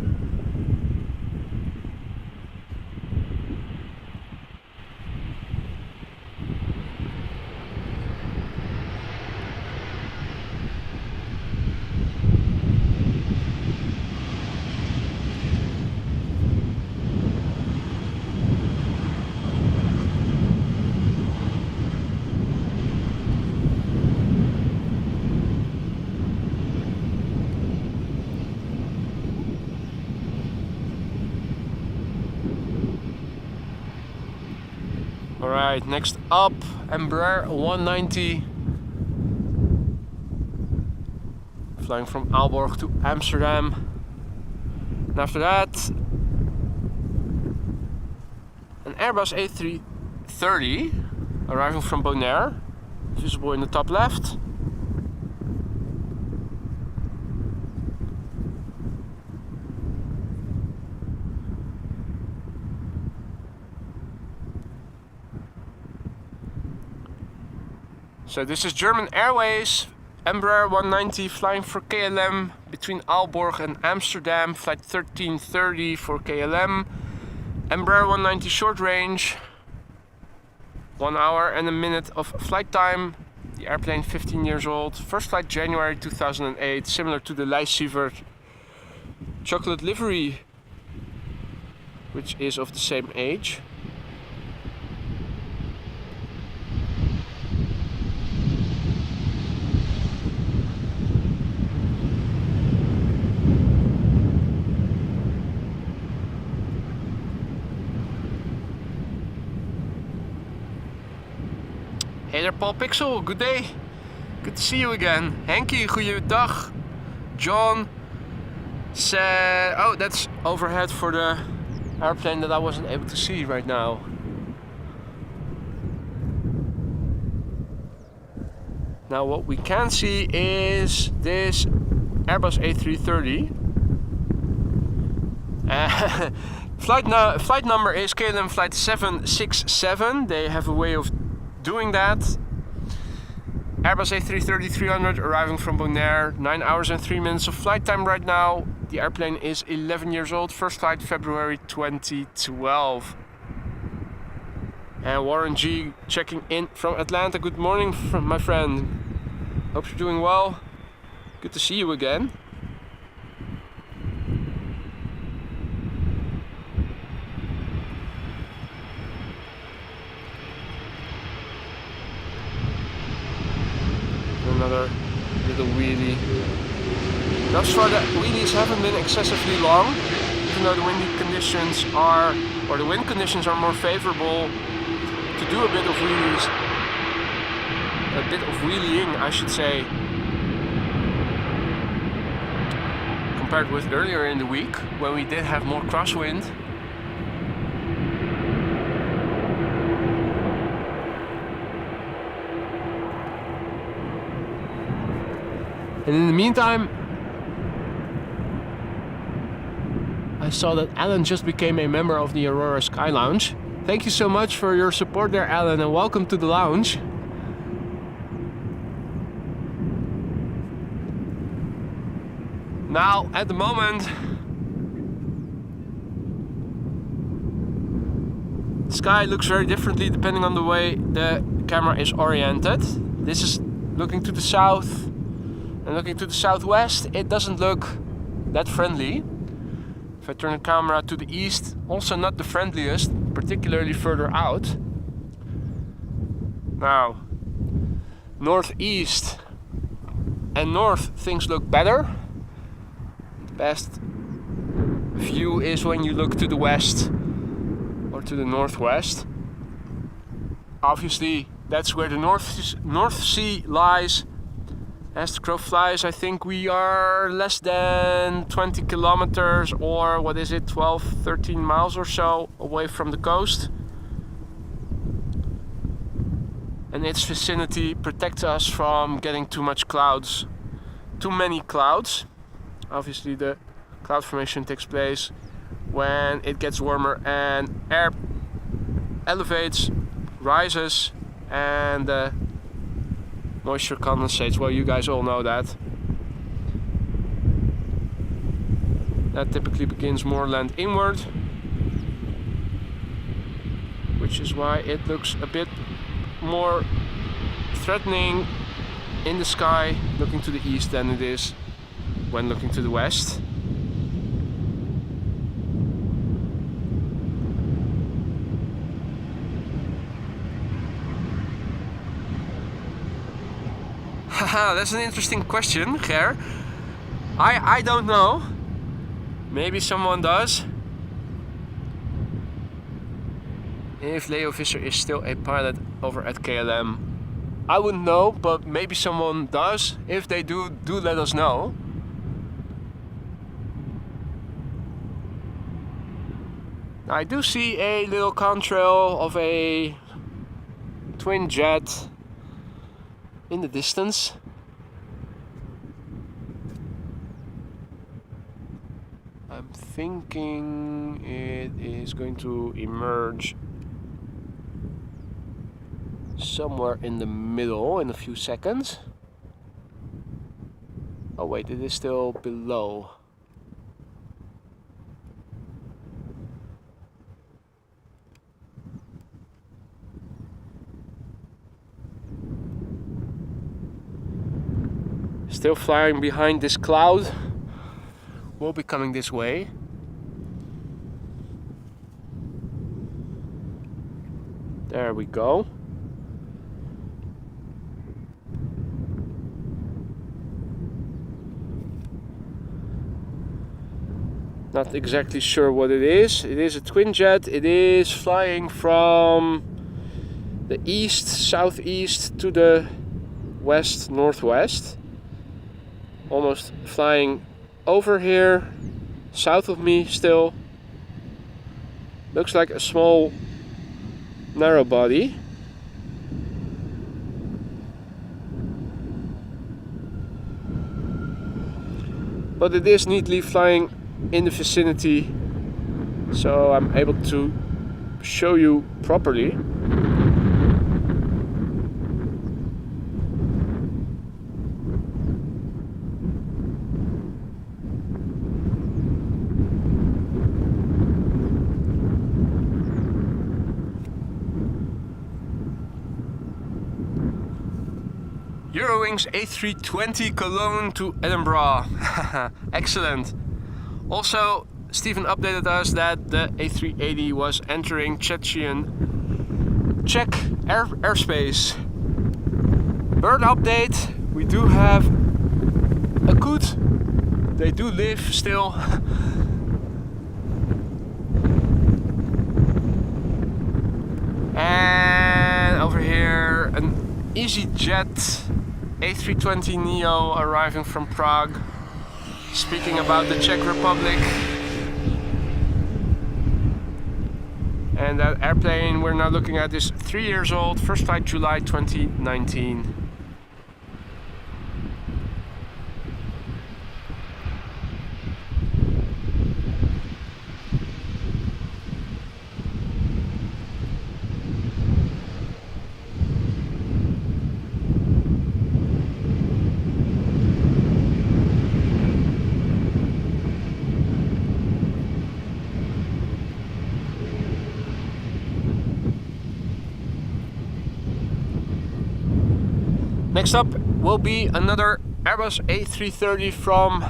Alright, next up, Embraer 190. Flying from Aalborg to Amsterdam. And after that, an Airbus A330 arriving from Bonaire, visible in the top left. So this is German Airways, Embraer 190 flying for KLM between Aalborg and Amsterdam, flight 1330 for KLM. Embraer 190 short range, 1 hour and a minute of flight time. The airplane 15 years old, first flight January 2008, similar to the Leisivert chocolate livery, which is of the same age. Hey there, Paul Pixel, good day. Good to see you again. Henky, goeiedag. John said, oh, that's overhead for the airplane that I wasn't able to see right now. Now what we can see is this Airbus A330. Flight number is KLM flight 767. They have a way of doing that. Airbus A330-300 arriving from Bonaire, 9 hours and 3 minutes of flight time right now. The airplane is 11 years old, first flight February 2012. And Warren G checking in from Atlanta. Good morning, my friend. Hope you're doing well. Good to see you again. Another little wheelie. Thus far the wheelies haven't been excessively long, even though the windy conditions are, or the wind conditions are more favorable to do a bit of wheelies, a bit of wheeling I should say, compared with earlier in the week when we did have more crosswind. And in the meantime, I saw that Alan just became a member of the Aurora Sky Lounge. Thank you so much for your support there, Alan, and welcome to the lounge. Now, at the moment, the sky looks very differently depending on the way the camera is oriented. This is looking to the south. And looking to the southwest, it doesn't look that friendly. If I turn the camera to the east, also not the friendliest, particularly further out. Now, northeast and north, things look better. The best view is when you look to the west or to the northwest. Obviously, that's where the North Sea lies. As the crow flies, I think we are less than 20 kilometers or what is it, 12, 13 miles or so away from the coast. And its vicinity protects us from getting too many clouds. Obviously the cloud formation takes place when it gets warmer and air elevates, rises, and moisture condensates. Well, you guys all know that. That typically begins more land inward, which is why it looks a bit more threatening in the sky looking to the east than it is when looking to the west. Haha, that's an interesting question, Ger. I don't know. Maybe someone does. if Leo Visser is still a pilot over at KLM. I wouldn't know, but maybe someone does. If they do let us know. Now, I do see a little contrail of a twin jet in the distance. I'm thinking it is going to emerge somewhere in the middle in a few seconds. Oh wait, it is still below. Still flying behind this cloud. Will be coming this way. There we go. Not exactly sure what it is. It is a twin jet. It is flying from the east, southeast to the west, northwest. Almost flying over here, south of me still. Looks like a small narrow body. But it is neatly flying in the vicinity, so I'm able to show you properly. Eurowings A320 Cologne to Edinburgh. Excellent. Also, Stephen updated us that the A380 was entering Czech airspace. Bird update, we do have a coot. They do live still. And over here, an EasyJet A320neo arriving from Prague. Speaking about the Czech Republic. And that airplane we're now looking at is 3 years old, first flight July 2019. Next up will be another Airbus A330 from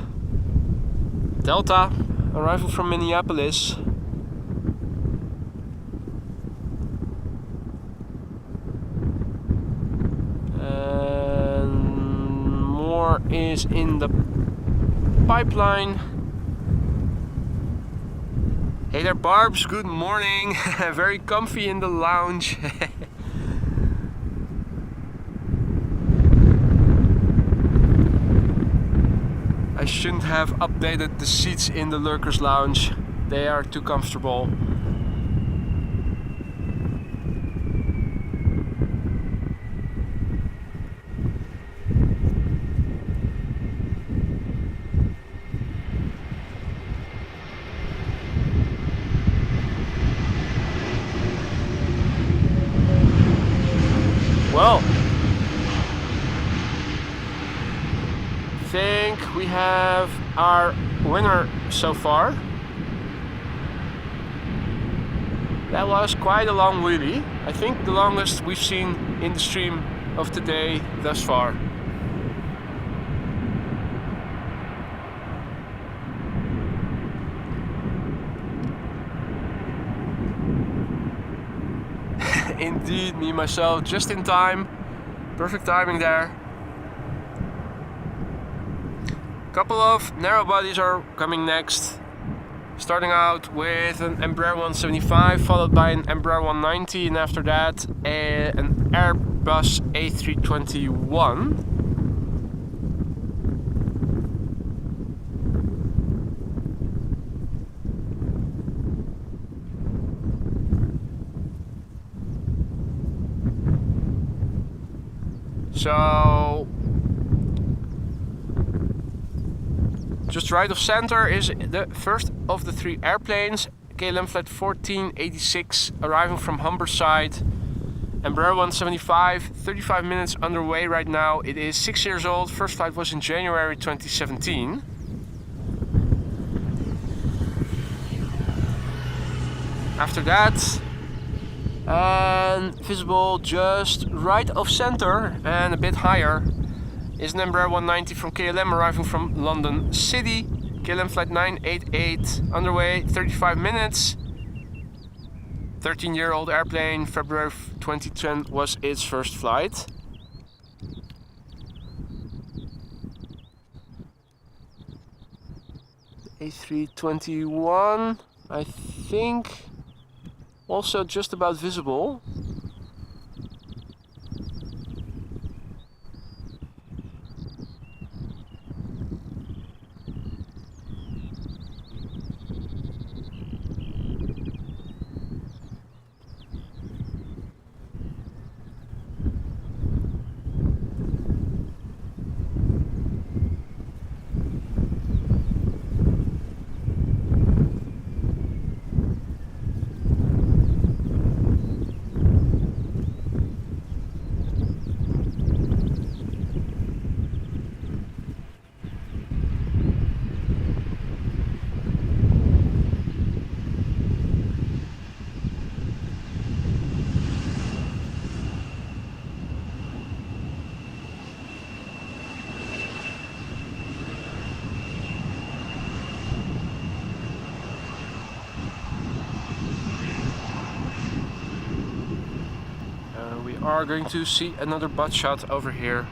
Delta, arriving from Minneapolis. And more is in the pipeline. Hey there, Barbs, good morning. Very comfy in the lounge. I shouldn't have updated the seats in the Lurkers Lounge. They are too comfortable. Well, I think we have our winner so far. That was quite a long wheelie. I think the longest we've seen in the stream of today thus far. Indeed, me myself, just in time. Perfect timing there. Couple of narrow bodies are coming next. Starting out with an Embraer 175, followed by an Embraer 190, and after that an Airbus A321. So just right of center is the first of the three airplanes, KLM Flight 1486, arriving from Humberside. Embraer 175, 35 minutes underway right now. It is 6 years old. First flight was in January 2017. After that, and visible just right of center and a bit higher, is an Embraer 190 from KLM arriving from London City. KLM Flight 988 underway, 35 minutes. 13-year-old airplane, February 2010 was its first flight. A321, I think, also just about visible. We are going to see another butt shot over here.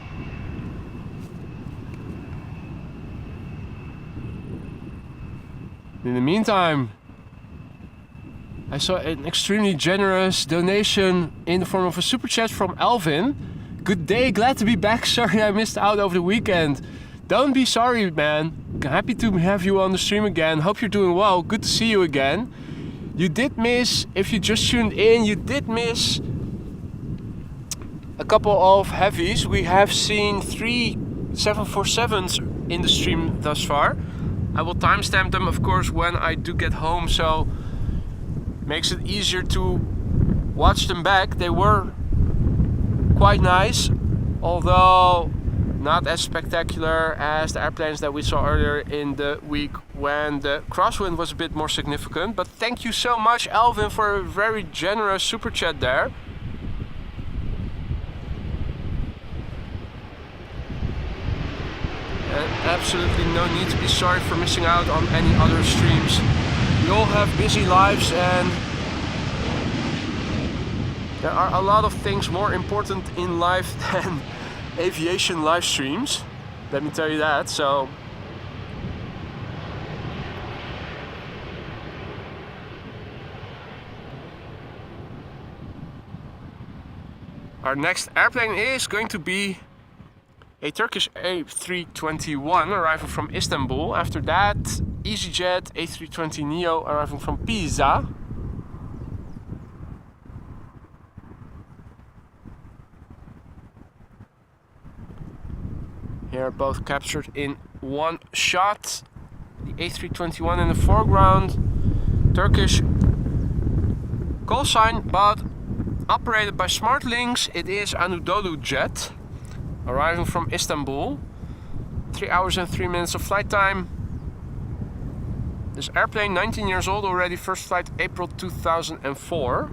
In the meantime, I saw an extremely generous donation in the form of a super chat from Alvin. Good day, glad to be back. Sorry I missed out over the weekend. Don't be sorry, man. Happy to have you on the stream again. Hope you're doing well. Good to see you again. You did miss, if you just tuned in, you did miss a couple of heavies. We have seen 3 747s in the stream thus far. I will timestamp them, of course, when I do get home, so makes it easier to watch them back. They were quite nice, although not as spectacular as the airplanes that we saw earlier in the week when the crosswind was a bit more significant. But thank you so much, Alvin, for a very generous super chat there. And absolutely no need to be sorry for missing out on any other streams. We all have busy lives, and there are a lot of things more important in life than aviation live streams. Let me tell you that. So our next airplane is going to be a Turkish A321 arriving from Istanbul. After that, EasyJet A320neo arriving from Pisa. Here both captured in one shot. The A321 in the foreground. Turkish call sign, but operated by SmartLynx. It is Anadolu Jet, arriving from Istanbul. 3 hours and 3 minutes of flight time. This airplane, 19 years old already, first flight April 2004.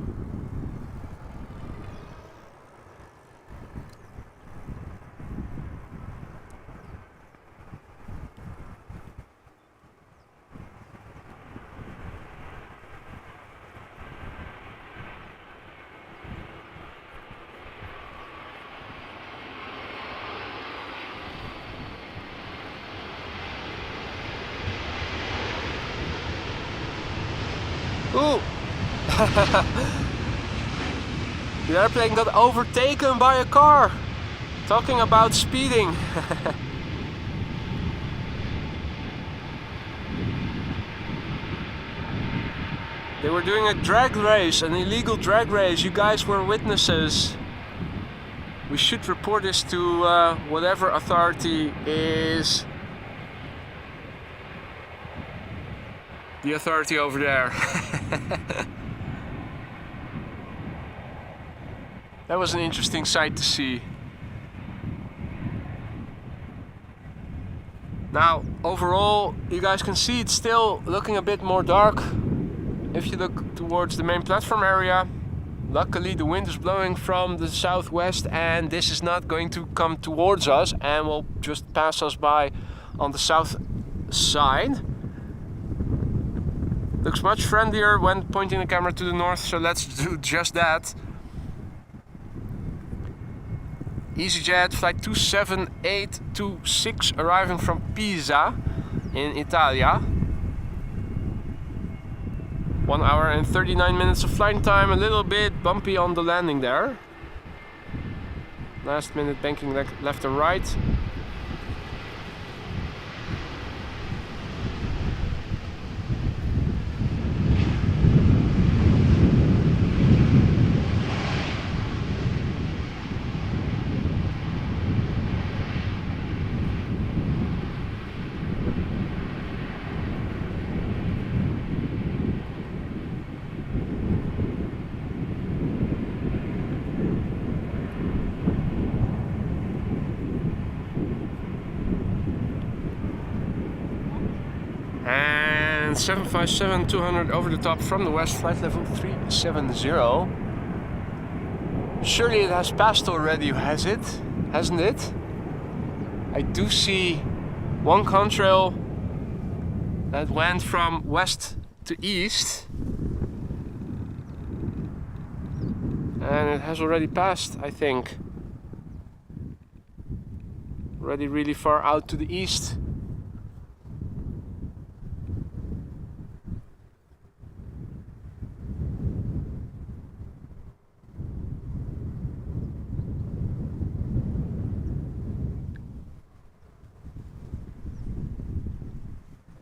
Cool. The airplane got overtaken by a car. Talking about speeding. They were doing a drag race, an illegal drag race. You guys were witnesses. We should report this to whatever authority is the authority over there. That was an interesting sight to see. Now, overall, you guys can see it's still looking a bit more dark. If you look towards the main platform area, luckily the wind is blowing from the southwest and this is not going to come towards us and will just pass us by on the south side. Looks much friendlier when pointing the camera to the north, so let's do just that. EasyJet flight 27826 arriving from Pisa in Italia. 1 hour and 39 minutes of flight time, a little bit bumpy on the landing there. Last minute banking left and right. And 757-200 over the top from the west, flight level 370. Surely it has passed already, hasn't it? I do see one contrail that went from west to east. And it has already passed, I think. Already really far out to the east.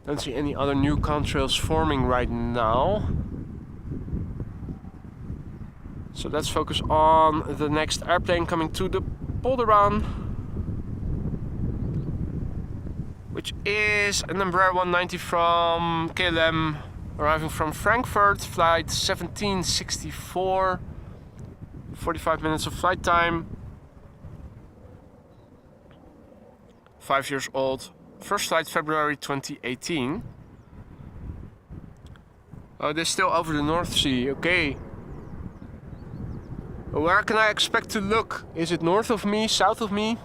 Don't see any other new contrails forming right now. So let's focus on the next airplane coming to the polderbaan, which is an Embraer 190 from KLM arriving from Frankfurt, flight 1764. 45 minutes of flight time. 5 years old. First flight February 2018. Oh, they're still over the North Sea, okay. Where can I expect to look? Is it north of me, south of me?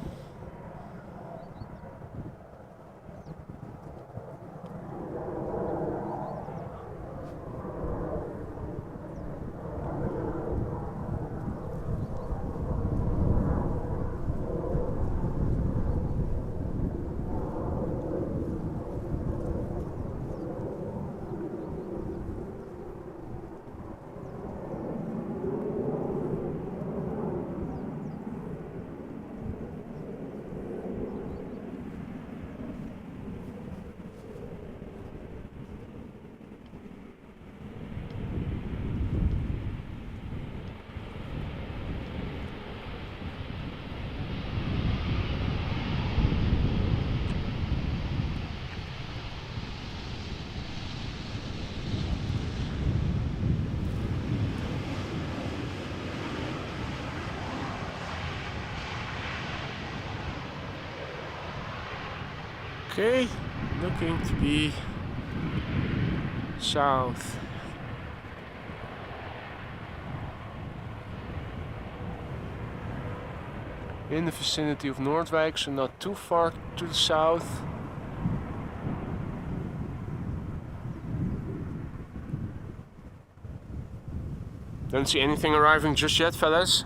Okay, looking to be south. In the vicinity of Noordwijk, so not too far to the south. Don't see anything arriving just yet, fellas.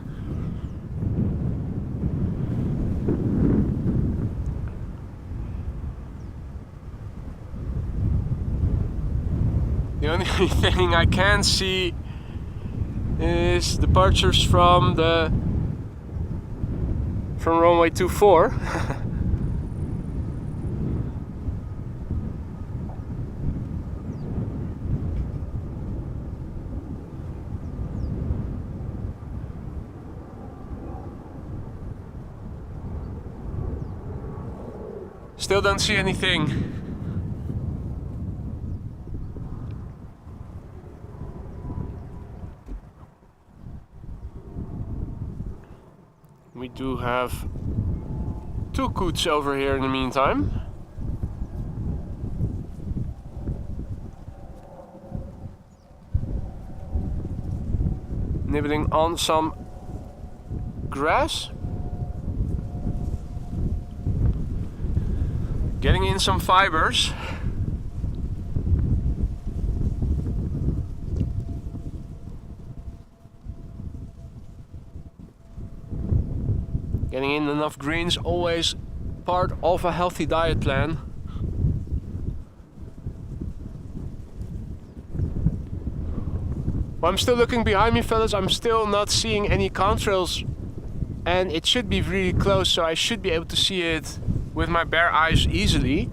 The only thing I can see is departures from runway 24. Still don't see anything. We do have 2 coots over here in the meantime. Nibbling on some grass. Getting in some fibers. Getting in enough greens, always part of a healthy diet plan. Well, I'm still looking behind me, fellas. I'm still not seeing any contrails, and it should be really close, so I should be able to see it with my bare eyes easily.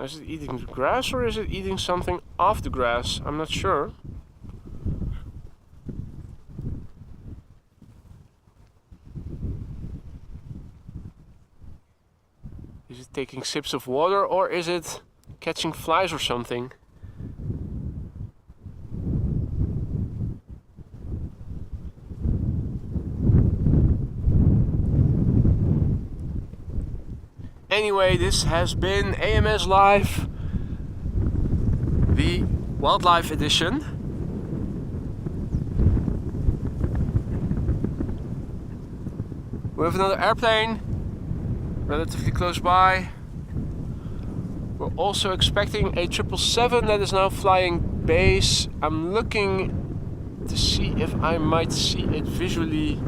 Is it eating the grass or is it eating something off the grass? I'm not sure. Is it taking sips of water or is it catching flies or something? Anyway, this has been AMS Live, the wildlife edition. We have another airplane relatively close by. We're also expecting a 777 that is now flying base. I'm looking to see if I might see it visually,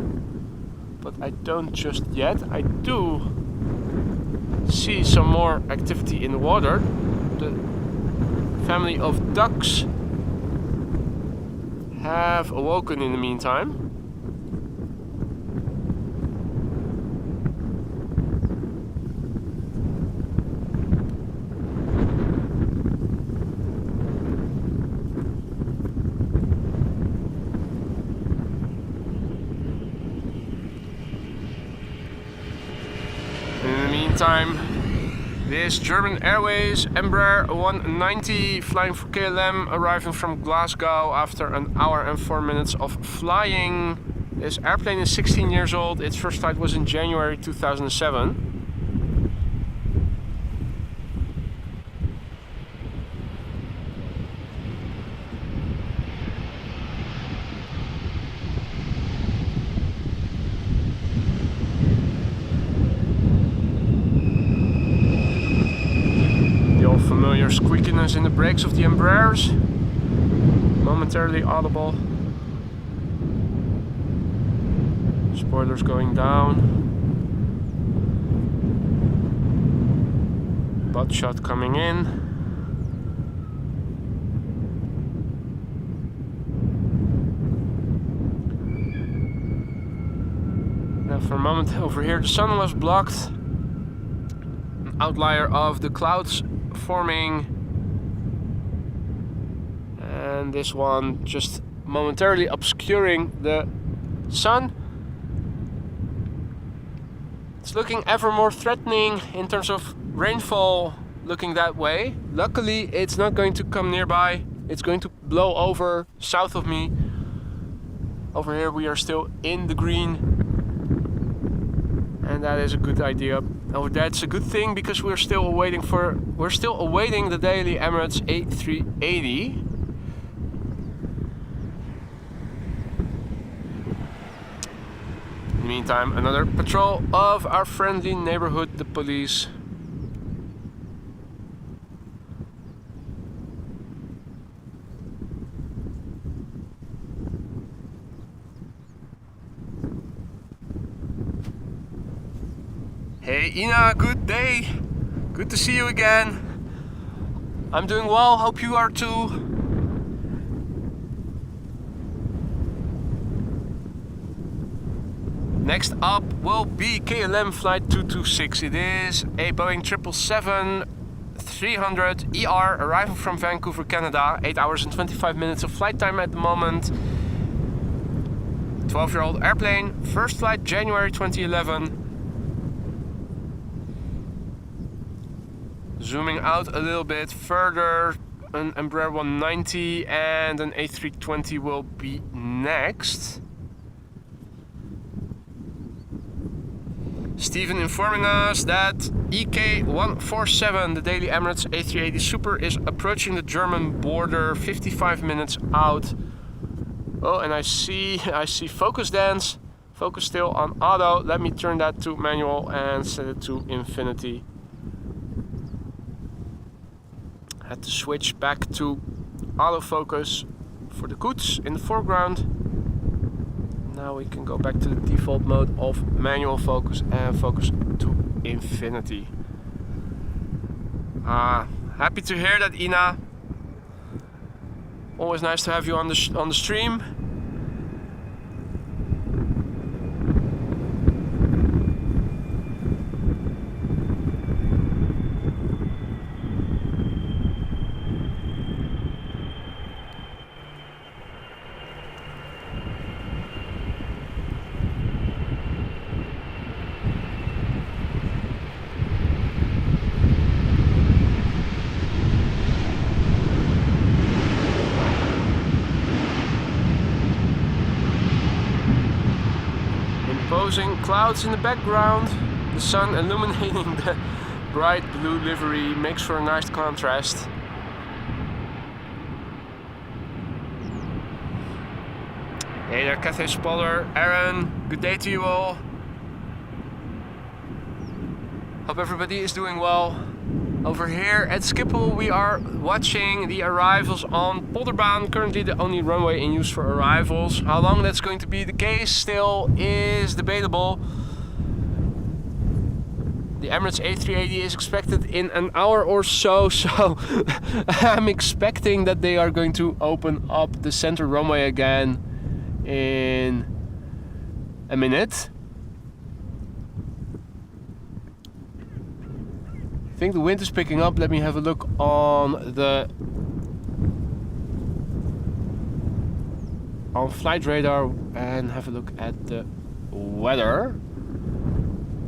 but I don't just yet. I do see some more activity in the water. The family of ducks have awoken in the meantime. This German Airways Embraer 190 flying for KLM, arriving from Glasgow after an hour and 4 minutes of flying. This airplane is 16 years old. Its first flight was in January 2007. Familiar squeakiness in the brakes of the Embraers, momentarily audible. Spoilers going down. Butt shot coming in. Now for a moment over here the sun was blocked. An outlier of the clouds forming, and this one just momentarily obscuring the sun. It's looking ever more threatening in terms of rainfall, looking that way. Luckily it's not going to come nearby It's going to blow over south of me. Over here we are still in the green, and that is a good idea. Oh, that's a good thing because we're still awaiting the daily Emirates A380. In the meantime, another patrol of our friendly neighborhood, the police. Hey Ina, good day. Good to see you again. I'm doing well, hope you are too. Next up will be KLM flight 226. It is a Boeing 777-300 ER arriving from Vancouver, Canada. 8 hours and 25 minutes of flight time at the moment. 12-year-old airplane. First flight January 2011. Zooming out a little bit further, an Embraer 190 and an A320 will be next. Steven informing us that EK147, the daily Emirates A380 Super, is approaching the German border 55 minutes out. Oh, and I see focus dance. Focus still on auto. Let me turn that to manual and set it to infinity. Had to switch back to autofocus for the Koets in the foreground. Now we can go back to the default mode of manual focus and focus to infinity. Happy to hear that, Ina. Always nice to have you on the stream. Clouds in the background, the sun illuminating the bright blue livery makes for a nice contrast. Hey there, Cathay spotter, Aaron, good day to you all. Hope everybody is doing well. Over here at Schiphol we are watching the arrivals on Polderbaan, currently the only runway in use for arrivals. How long that's going to be the case still is debatable. The Emirates A380 is expected in an hour or so, I'm expecting that they are going to open up the center runway again in a minute. I think the wind is picking up. Let me have a look on flight radar and have a look at the weather.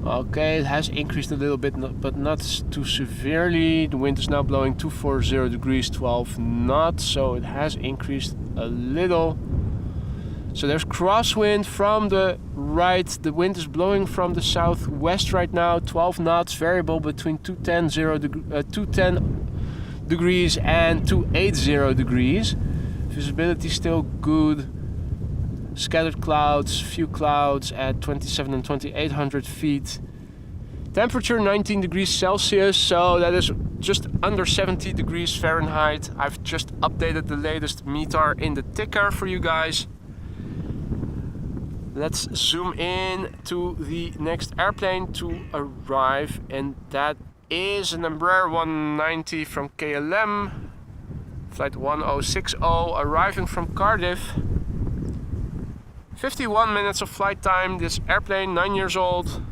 Okay, it has increased a little bit, but not too severely. The wind is now blowing 240 degrees, 12 knots, so it has increased a little. So there's crosswind from the right. The wind is blowing from the southwest right now, 12 knots, variable between 210 degrees and 280 degrees. Visibility still good. Scattered clouds, few clouds at 27 and 2800 feet. Temperature 19 degrees Celsius, so that is just under 70 degrees Fahrenheit. I've just updated the latest METAR in the ticker for you guys. Let's zoom in to the next airplane to arrive, and that is an Embraer 190 from KLM, flight 1060, arriving from Cardiff. 51 minutes of flight time. This airplane, 9 years old.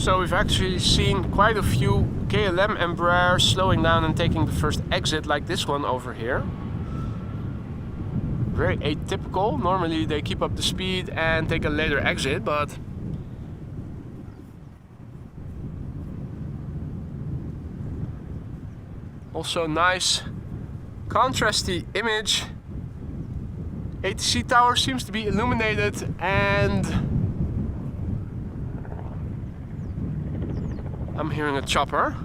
So we've actually seen quite a few KLM Embraers slowing down and taking the first exit, like this one over here. Very atypical. Normally they keep up the speed and take a later exit, but also nice contrasty image. ATC tower seems to be illuminated, and I'm hearing a chopper.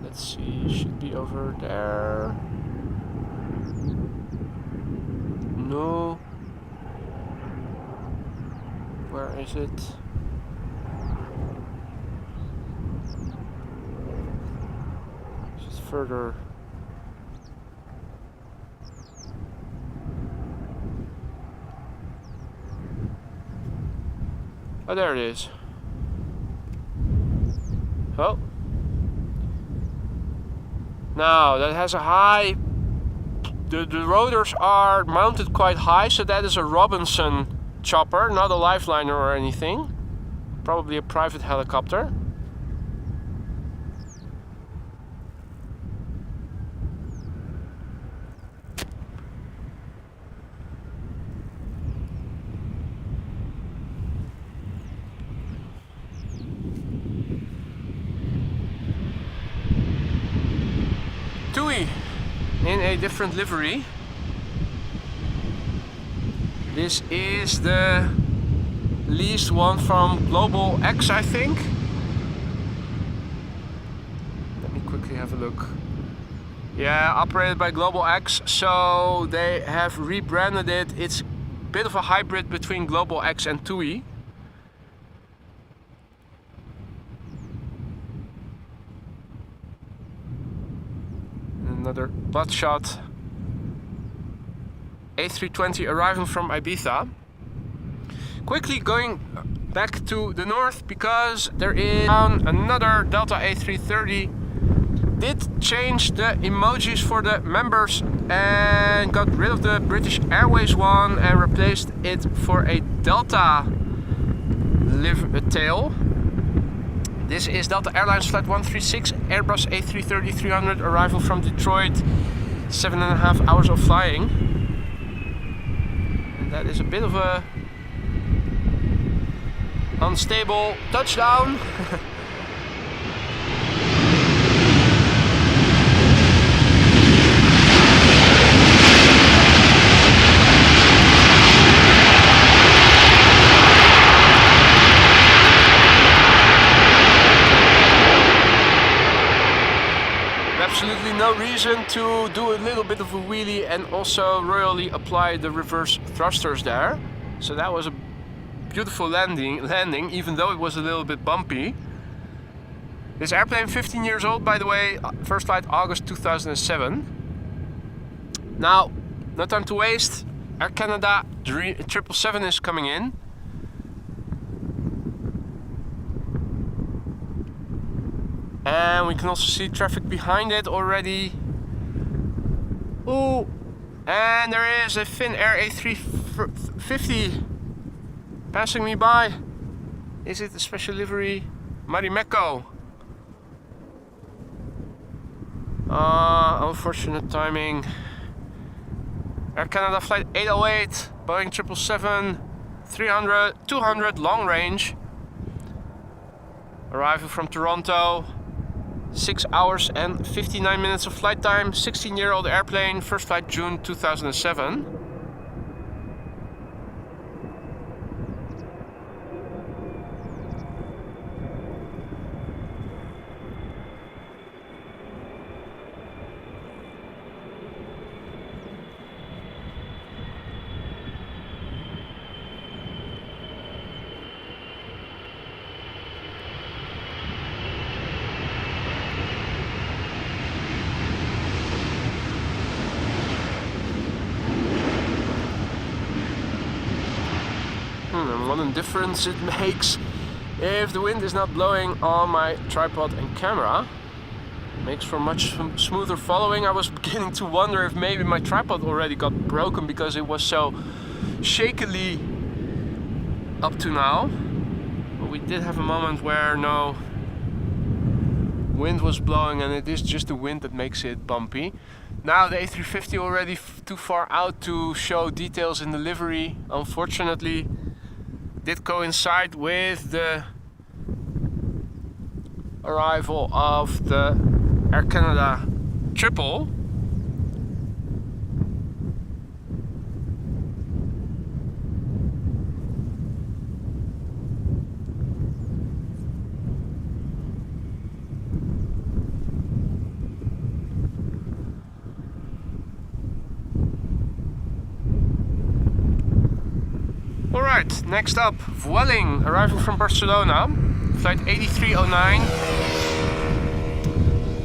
Let's see, should be over there. No. Where is it? Just further. Oh, there it is. Oh. Now, that has a high... The rotors are mounted quite high, so that is a Robinson chopper, not a Lifeliner or anything. Probably a private helicopter. TUI in a different livery. This is the leased one from Global X, I think. Let me quickly have a look. Yeah, operated by Global X, so they have rebranded it. It's a bit of a hybrid between Global X and TUI. Another bloodshot A320 arriving from Ibiza. Quickly going back to the north, because there is another Delta A330. Did change the emojis for the members and got rid of the British Airways one and replaced it for a Delta tail. This is Delta Airlines Flight 136, Airbus A330-300, arrival from Detroit, 7.5 hours of flying. And that is a bit of a unstable touchdown. Absolutely no reason to do a little bit of a wheelie and also royally apply the reverse thrusters there. So that was a beautiful landing, even though it was a little bit bumpy. This airplane, 15 years old, by the way, first flight August 2007. Now, no time to waste. Air Canada 777 is coming in. And we can also see traffic behind it already. Oh, and there is a Finnair A350 passing me by. Is it a special livery? Marimekko. Unfortunate timing. Air Canada flight 808, Boeing 777, 200 long range. Arrival from Toronto. 6 hours and 59 minutes of flight time, 16-year-old airplane, first flight June 2007. And what a difference it makes if the wind is not blowing on my tripod and camera. It makes for much smoother following. I was beginning to wonder if maybe my tripod already got broken because it was so shakily up to now. But we did have a moment where no wind was blowing, and it is just the wind that makes it bumpy. Now the A350 already too far out to show details in the livery, unfortunately. Did coincide with the arrival of the Air Canada triple. Alright, next up, Vueling, arriving from Barcelona, flight 8309.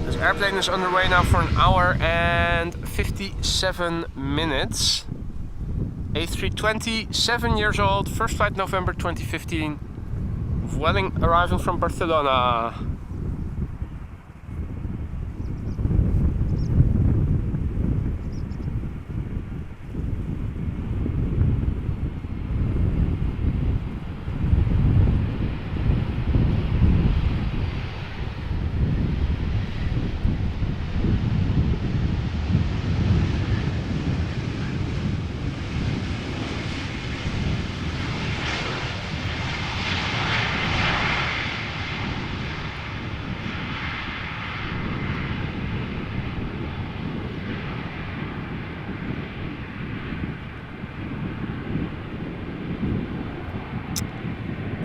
This airplane is underway now for 1 hour and 57 minutes. A320, 7 years old, first flight November 2015. Vueling arriving from Barcelona.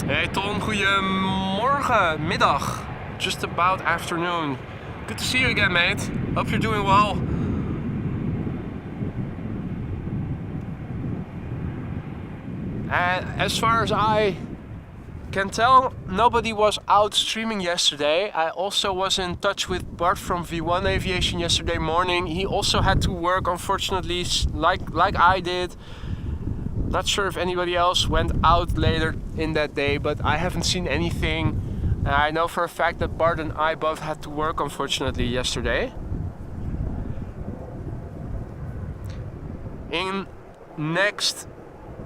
Hey Tom, goedemorgen, middag, just about afternoon. Good to see you again, mate. Hope you're doing well. As far as I can tell, nobody was out streaming yesterday. I also was in touch with Bart from V1 Aviation yesterday morning. He also had to work, unfortunately, like I did. Not sure if anybody else went out later in that day, but I haven't seen anything. I know for a fact that Bart and I both had to work, unfortunately, yesterday. In next,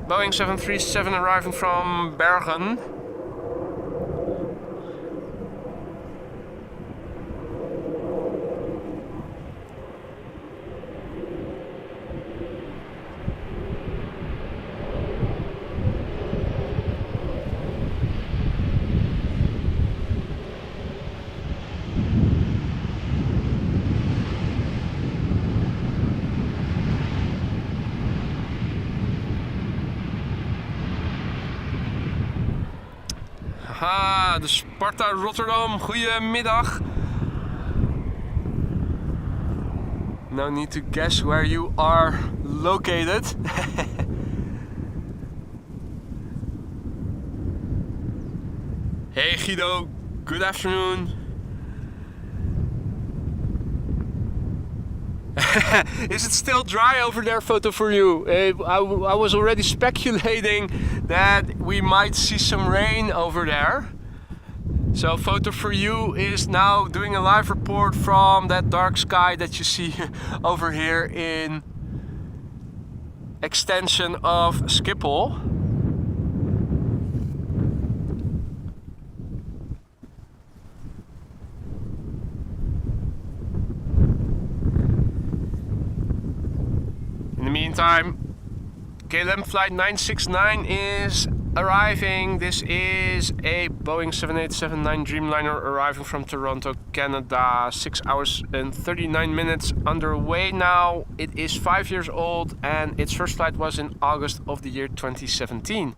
Boeing 737 arriving from Bergen. Haha, de Sparta Rotterdam, goedemiddag. No need to guess where you are located. Hey Guido, good afternoon. Is it still dry over there, photo for you? I was already speculating that we might see some rain over there. So photo for you is now doing a live report from that dark sky that you see over here in extension of Schiphol. In the meantime, KLM flight 969 is arriving. This is a Boeing 7879 Dreamliner arriving from Toronto, Canada. 6 hours and 39 minutes underway now. It is 5 years old and its first flight was in August of the year 2017.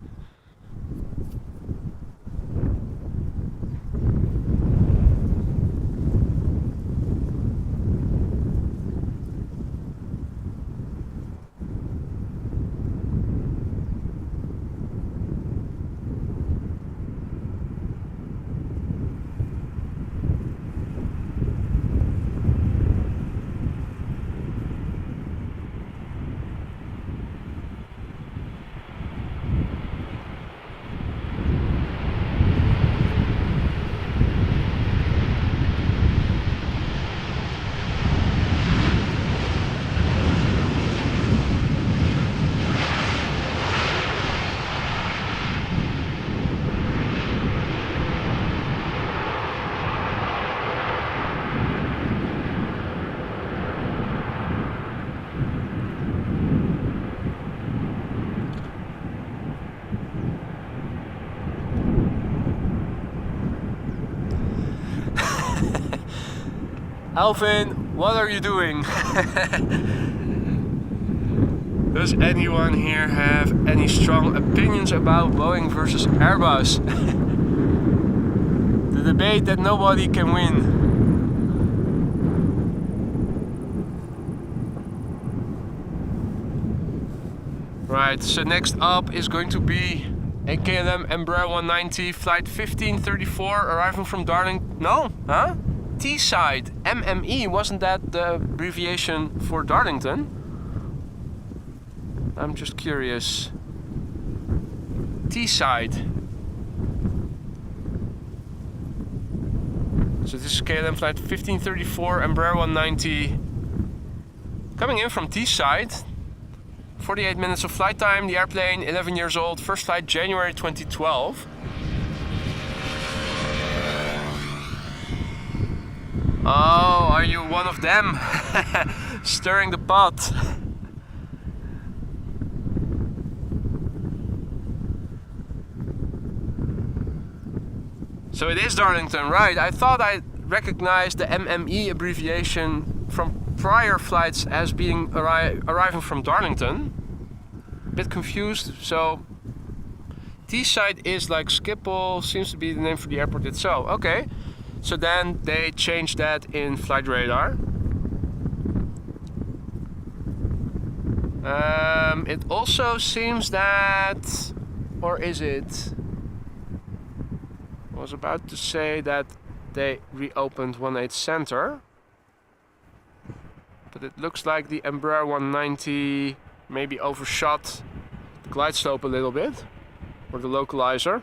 Alvin, what are you doing? Does anyone here have any strong opinions about Boeing versus Airbus? The debate that nobody can win. Right, so next up is going to be a KLM B773 flight 1534 arriving from Darlington. No? Huh? T-side. MME, wasn't that the abbreviation for Darlington? I'm just curious. T-side. So this is KLM flight 1534 B773 coming in from T-side. 48 minutes of flight time, the airplane 11 years old, first flight January 2012. Oh, are you one of them? Stirring the pot. So it is Darlington, right? I thought I recognized the MME abbreviation from prior flights as being arriving from Darlington. A bit confused. So T-side is like Schiphol, seems to be the name for the airport itself. Okay, so then they changed that in flight radar. It also seems that, or is it? I was about to say that they reopened 18 Center. But it looks like the Embraer 190 maybe overshot the glide slope a little bit, or the localizer,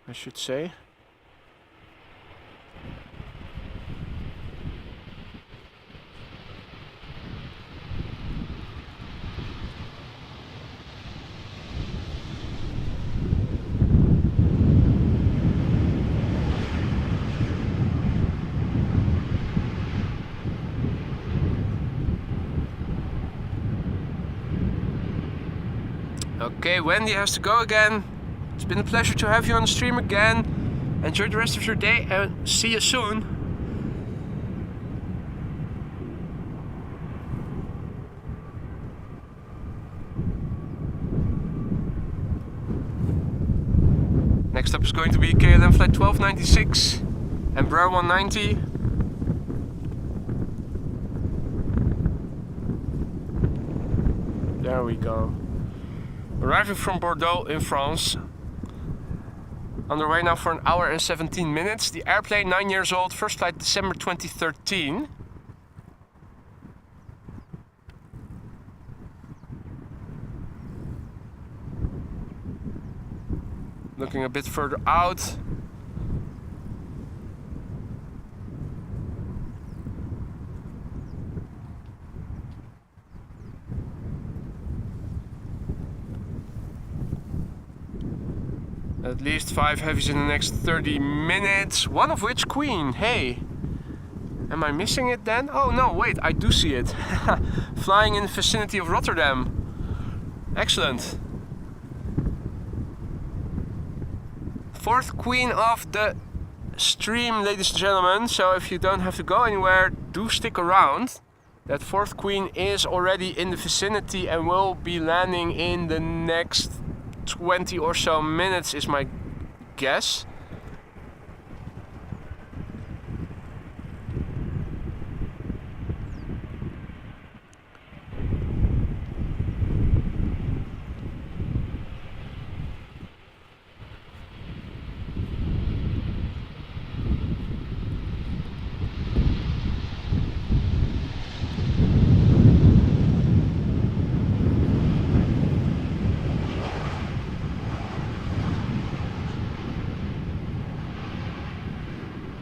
I should say. Okay, Wendy has to go again. It's been a pleasure to have you on the stream again. Enjoy the rest of your day and see you soon. Next up is going to be KLM flight 1296 and Embraer 190. There we go. Arriving from Bordeaux in France. On the way now for 1 hour and 17 minutes. The airplane 9 years old, first flight December 2013. Looking a bit further out. At least 5 heavies in the next 30 minutes, one of which Queen. Hey, am I missing it then? Oh no, wait, I do see it. Flying in the vicinity of Rotterdam. Excellent. Fourth Queen of the stream, ladies and gentlemen. So if you don't have to go anywhere, do stick around. That fourth Queen is already in the vicinity and will be landing in the next 20 or so minutes is my guess.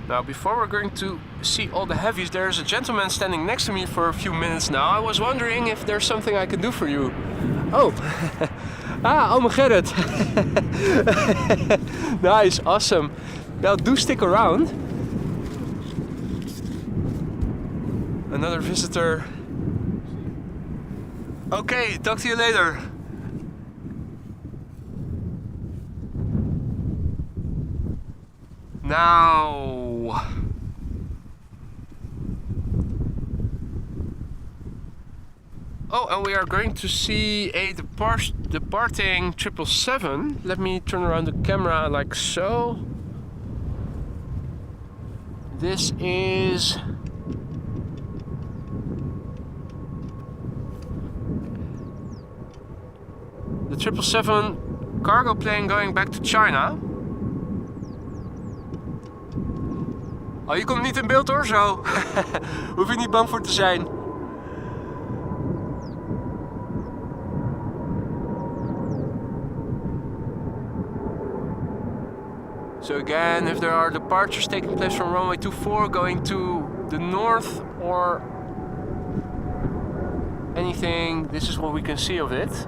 Now, before we're going to see all the heavies, there's a gentleman standing next to me for a few minutes now. I was wondering if there's something I can do for you. Oh, Ome Gerrit. Nice, awesome. Now, do stick around. Another visitor. Okay, talk to you later. Now, Oh, and we are going to see a departing 777. Let me turn around the camera like so. This is the 777 cargo plane going back to China. Oh, je komt niet in beeld hoor, zo. Hoef je niet bang voor te zijn. So again, if there are departures taking place from runway 24 going to the north or anything, this is what we can see of it.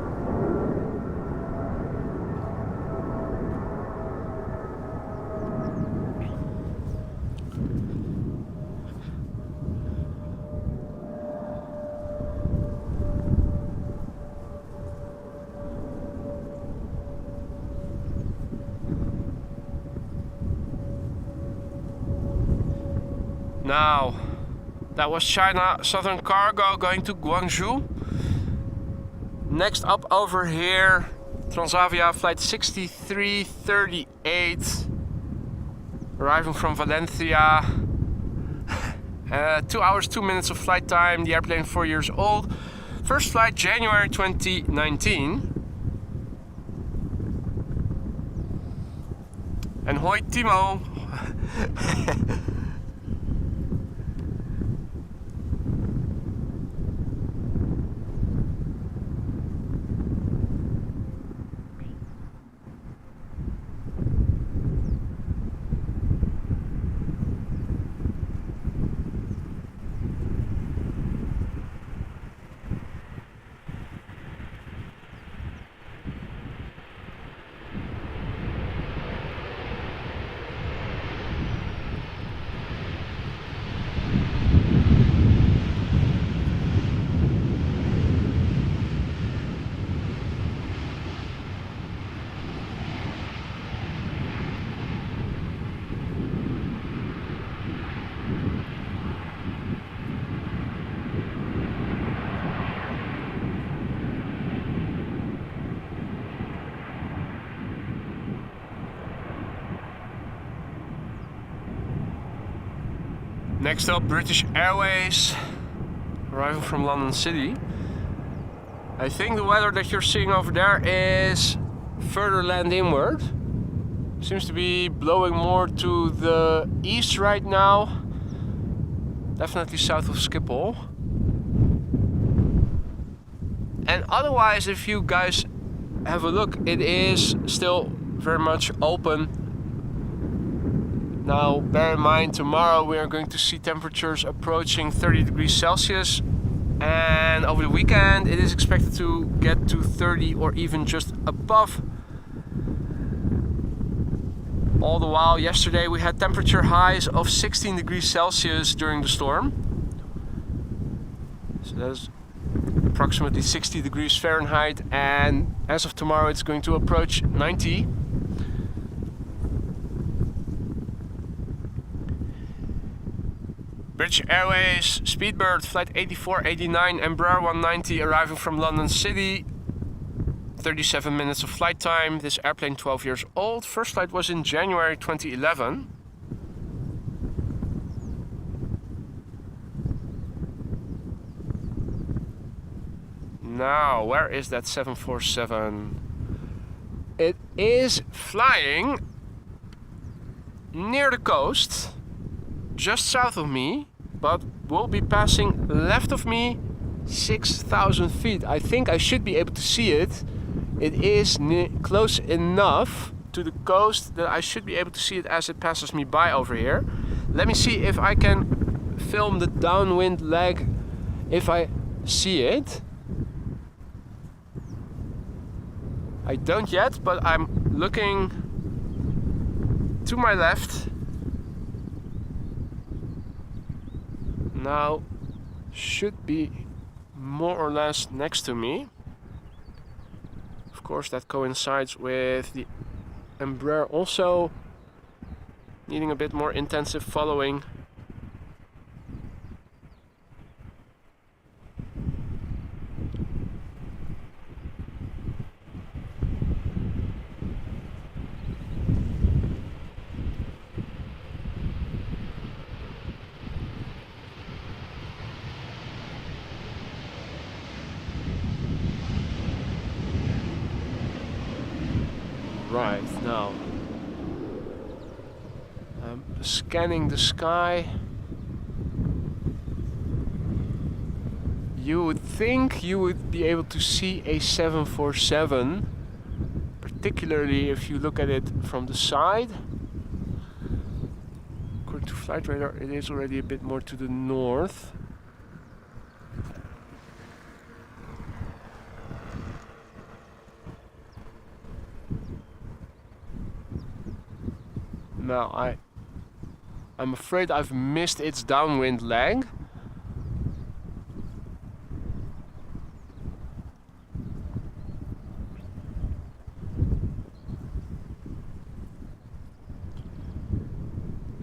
Now, that was China Southern Cargo going to Guangzhou. Next up over here, Transavia flight 6338, arriving from Valencia. 2 hours, 2 minutes of flight time, the airplane 4 years old. First flight January 2019. And hoi Timo! Next up, British Airways, arriving from London City. I think the weather that you're seeing over there is further land inward. Seems to be blowing more to the east right now. Definitely south of Schiphol. And otherwise, if you guys have a look, it is still very much open. Now, bear in mind, tomorrow we are going to see temperatures approaching 30 degrees Celsius, and over the weekend it is expected to get to 30 or even just above. All the while, yesterday we had temperature highs of 16 degrees Celsius during the storm. So that's approximately 60 degrees Fahrenheit, and as of tomorrow it's going to approach 90. British Airways, Speedbird, flight 8489, Embraer 190, arriving from London City. 37 minutes of flight time. This airplane 12 years old. First flight was in January 2011. Now, where is that 747? It is flying near the coast, just south of me, but will be passing left of me 6,000 feet. I think I should be able to see it. It is close enough to the coast that I should be able to see it as it passes me by over here. Let me see if I can film the downwind leg if I see it. I don't yet, but I'm looking to my left. Now should be more or less next to me. Of course, that coincides with the Embraer also needing a bit more intensive following. Right, now I'm scanning the sky. You would think you would be able to see a 747, particularly if you look at it from the side. According to flight radar, it is already a bit more to the north. Now I'm afraid I've missed its downwind leg.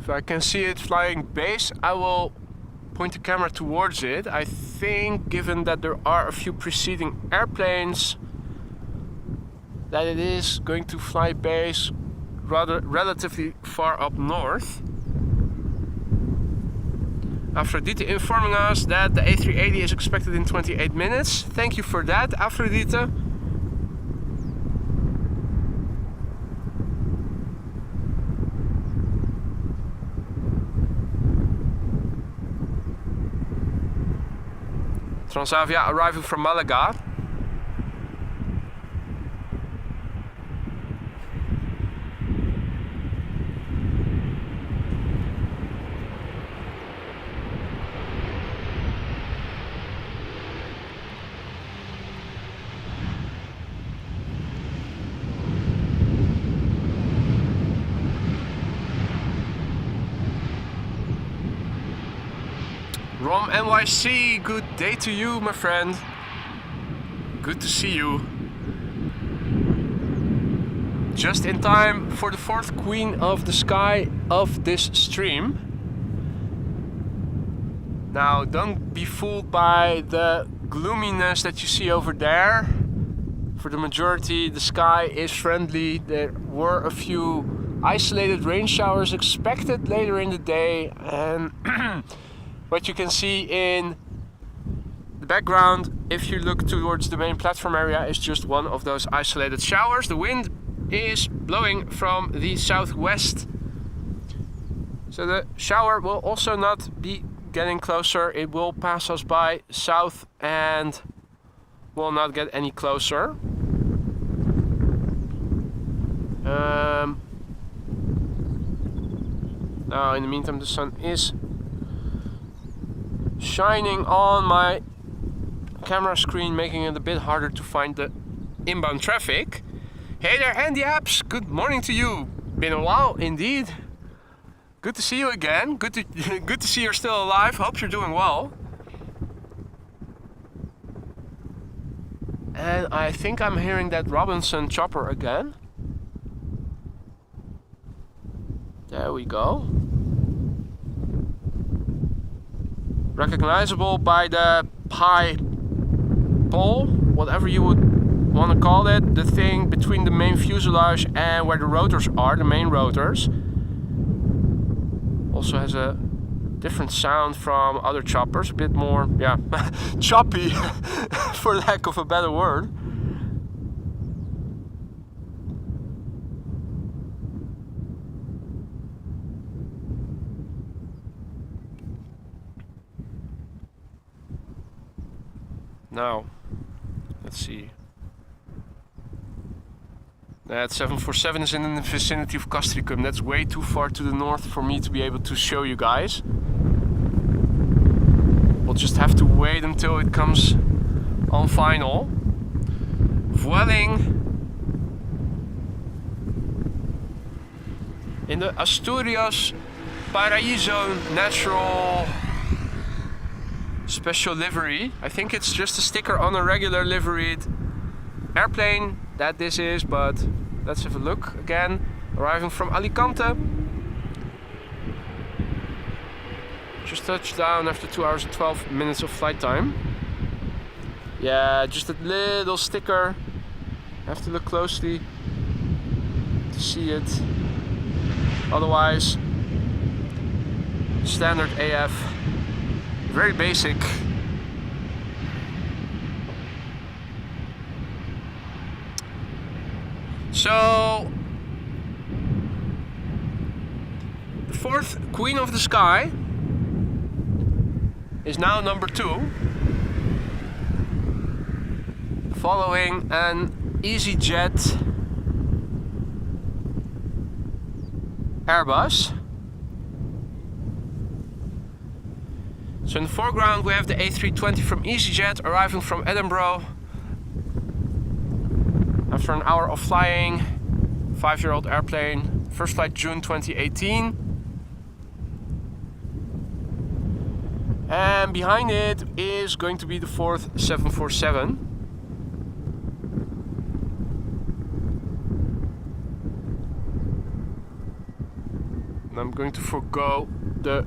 If I can see it flying base, I will point the camera towards it. I think, given that there are a few preceding airplanes, that it is going to fly base rather relatively far up north. Aphrodite informing us that the A380 is expected in 28 minutes. Thank you for that, Aphrodite. Transavia arriving from Malaga. Rom NYC, good day to you, my friend. Good to see you. Just in time for the fourth queen of the sky of this stream. Now, don't be fooled by the gloominess that you see over there. For the majority, the sky is friendly. There were a few isolated rain showers expected later in the day, and what you can see in the background, if you look towards the main platform area, is just one of those isolated showers. The wind is blowing from the southwest, so the shower will also not be getting closer. It will pass us by south and will not get any closer. Now, in the meantime, the sun is shining on my camera screen, making it a bit harder to find the inbound traffic. Hey there, Andy Apps, good morning to you. Been a while indeed. Good to see you again. Good to see you're still alive. Hope you're doing well. And I think I'm hearing that Robinson chopper again. There we go. Recognizable by the high pole, whatever you would want to call it, the thing between the main fuselage and where the rotors are, the main rotors. Also has a different sound from other choppers, a bit more, yeah, choppy, for lack of a better word. Now, let's see. That 747 is in the vicinity of Castricum. That's way too far to the north for me to be able to show you guys. We'll just have to wait until it comes on final. Vueling in the Asturias Paraíso natural special livery. I think it's just a sticker on a regular liveried airplane that this is, but let's have a look again. Arriving from Alicante. Just touched down after 2 hours and 12 minutes of flight time. Yeah, just a little sticker. Have to look closely to see it. Otherwise, standard AF. Very basic. So fourth Queen of the Sky is now number 2, following an EasyJet Airbus. So in the foreground we have the A320 from EasyJet arriving from Edinburgh after an hour of flying. 5-year-old airplane, first flight June 2018. And behind it is going to be the fourth 747. And I'm going to forego the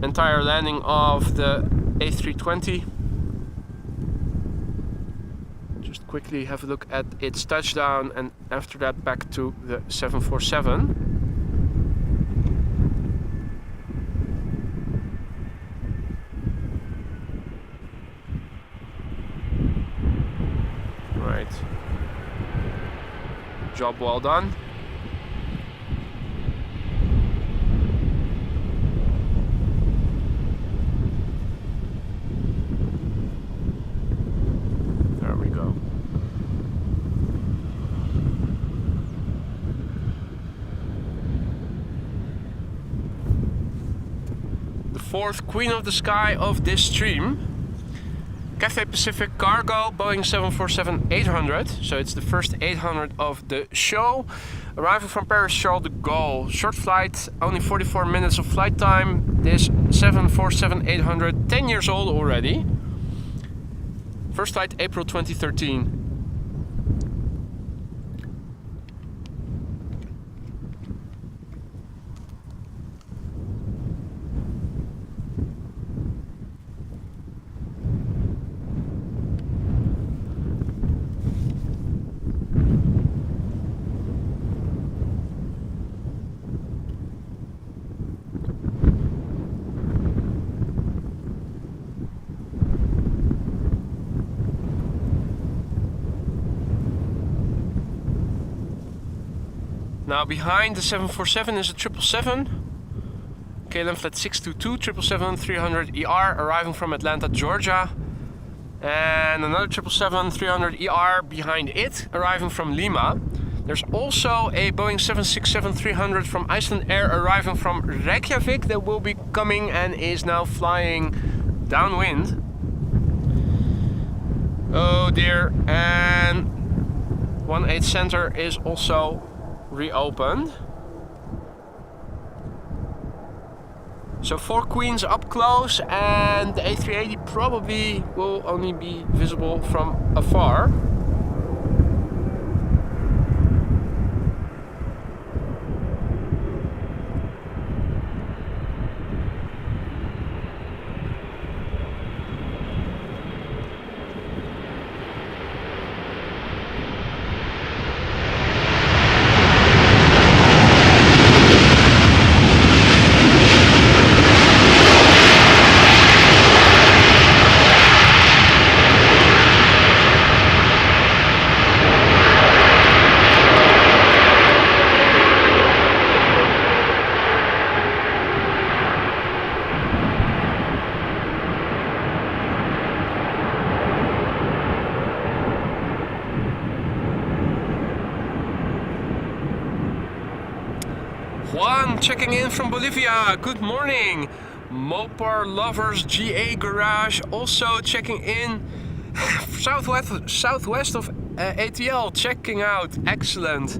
entire landing of the A320. Just quickly have a look at its touchdown, and after that back to the 747. Right. Job well done. Fourth Queen of the Sky of this stream, Cathay Pacific Cargo Boeing 747-800. So it's the first 800 of the show, arriving from Paris Charles de Gaulle. Short flight, only 44 minutes of flight time. This 747-800, 10 years old already. First flight April 2013. Now behind the 747 is a 777, KLM flight 622, 777-300ER arriving from Atlanta, Georgia. And another 777-300ER behind it, arriving from Lima. There's also a Boeing 767-300 from Icelandair arriving from Reykjavik that will be coming and is now flying downwind. Oh dear, and 18 Center is also reopened. So 4 Queens up close, and the A380 probably will only be visible from afar. Juan checking in from Bolivia, good morning. Mopar Lovers GA Garage also checking in. southwest of ATL, checking out, excellent.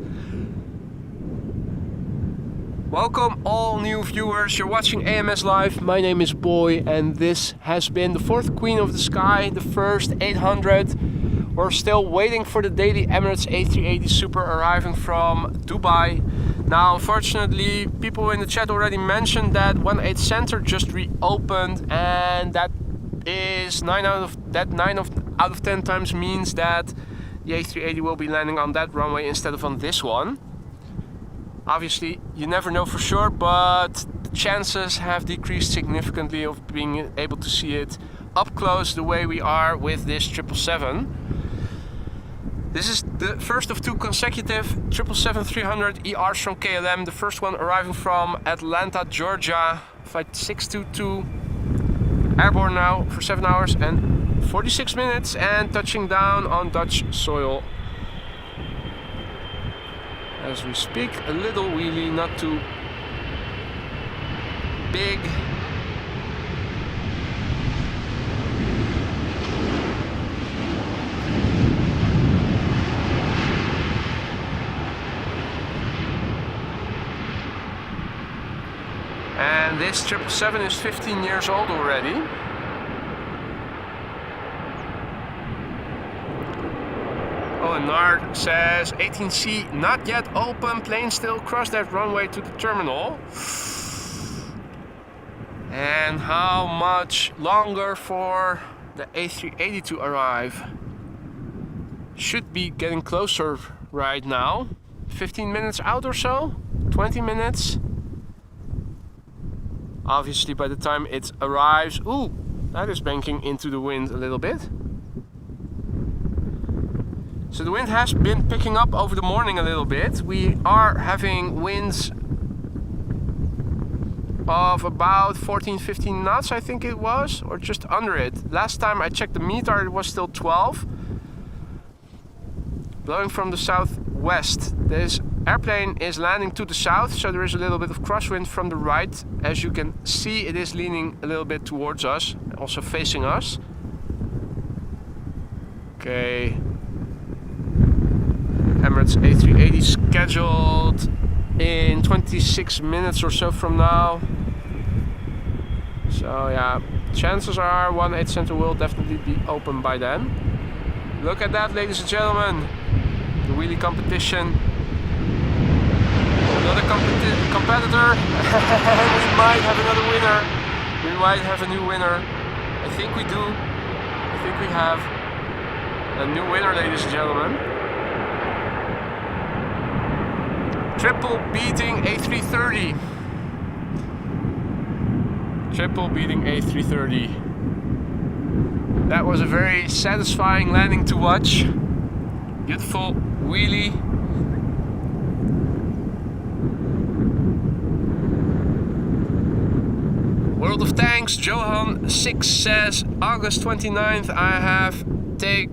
Welcome all new viewers, you're watching AMS Live. My name is Boy and this has been the 4th Queen of the Sky, the first 800. We're still waiting for the daily Emirates A388 Super arriving from Dubai. Now, unfortunately, people in the chat already mentioned that 18 Center just reopened, and that is 9 out of 10 times means that the A380 will be landing on that runway instead of on this one. Obviously, you never know for sure, but the chances have decreased significantly of being able to see it up close the way we are with this 777. This is the first of two consecutive 777-300 ERs from KLM. The first one arriving from Atlanta, Georgia, flight 622, airborne now for 7 hours and 46 minutes and touching down on Dutch soil. As we speak, a little wheelie, not too big. And this 777 is 15 years old already. Oh, and Nard says 18C not yet open, plane still crossed that runway to the terminal. And how much longer for the A380 to arrive? Should be getting closer right now. 15 minutes out or so, 20 minutes. Obviously by the time it arrives, ooh, that is banking into the wind a little bit. So the wind has been picking up over the morning a little bit. We are having winds of about 14-15 knots, I think it was, or just under it. Last time I checked the meter, it was still 12. Blowing from the southwest. This airplane is landing to the south, so there is a little bit of crosswind from the right. As you can see, it is leaning a little bit towards us, also facing us. Okay. Emirates A388 scheduled in 26 minutes or so from now. So yeah, chances are 18 Center will definitely be open by then. Look at that, ladies and gentlemen. The wheelie competition. Another competitor. We might have another winner. We might have a new winner. I think we do. I think we have a new winner, ladies and gentlemen. Triple beating A330. Triple beating A330. That was a very satisfying landing to watch. Beautiful wheelie. World of Tanks, Johan 6 says August 29th I have take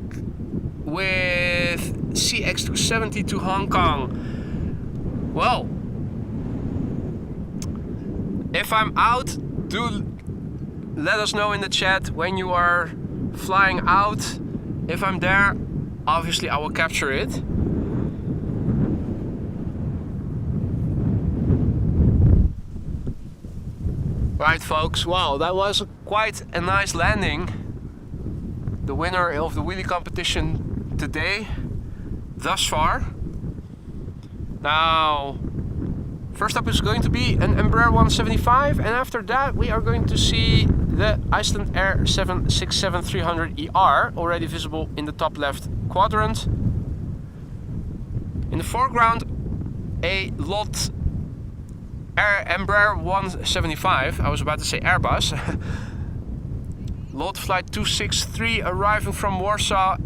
with CX270 to Hong Kong. Well, if I'm out, do let us know in the chat when you are flying out. If I'm there, obviously I will capture it. Right folks, wow, that was quite a nice landing. The winner of the wheelie competition today, thus far. Now, first up is going to be an Embraer 175, and after that we are going to see the Icelandair B763-300ER, already visible in the top left quadrant. In the foreground, a lot Embraer 175, I was about to say Airbus. Lot flight 263 arriving from Warsaw.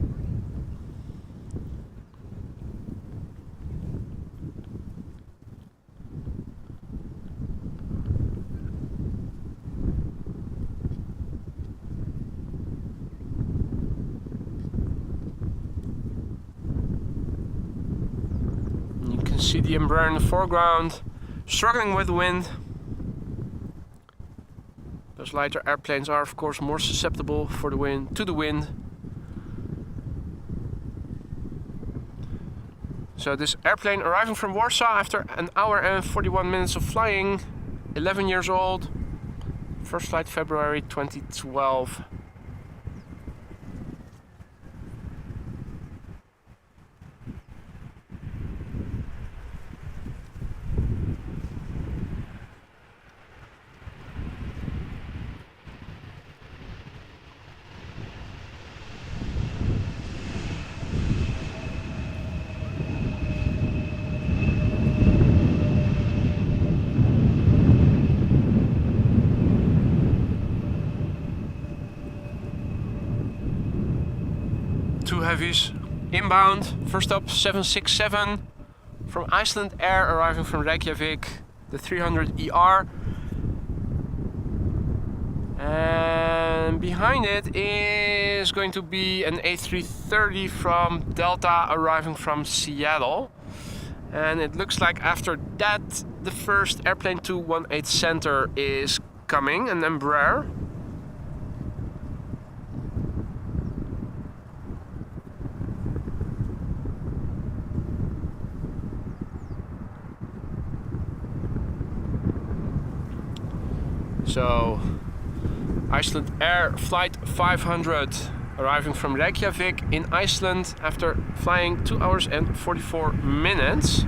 You can see the Embraer in the foreground, struggling with the wind. Those lighter airplanes are of course more susceptible for the wind, to the wind. So this airplane arriving from Warsaw after an hour and 41 minutes of flying, 11 years old, first flight February 2012. Two heavies Inbound, first up 767 from Icelandair arriving from Reykjavik, the 300ER. And behind it is going to be an A330 from Delta arriving from Seattle. And it looks like after that the first airplane 218 center is coming, an Embraer. So Icelandair flight 500 arriving from Reykjavik in Iceland after flying 2 hours and 44 minutes.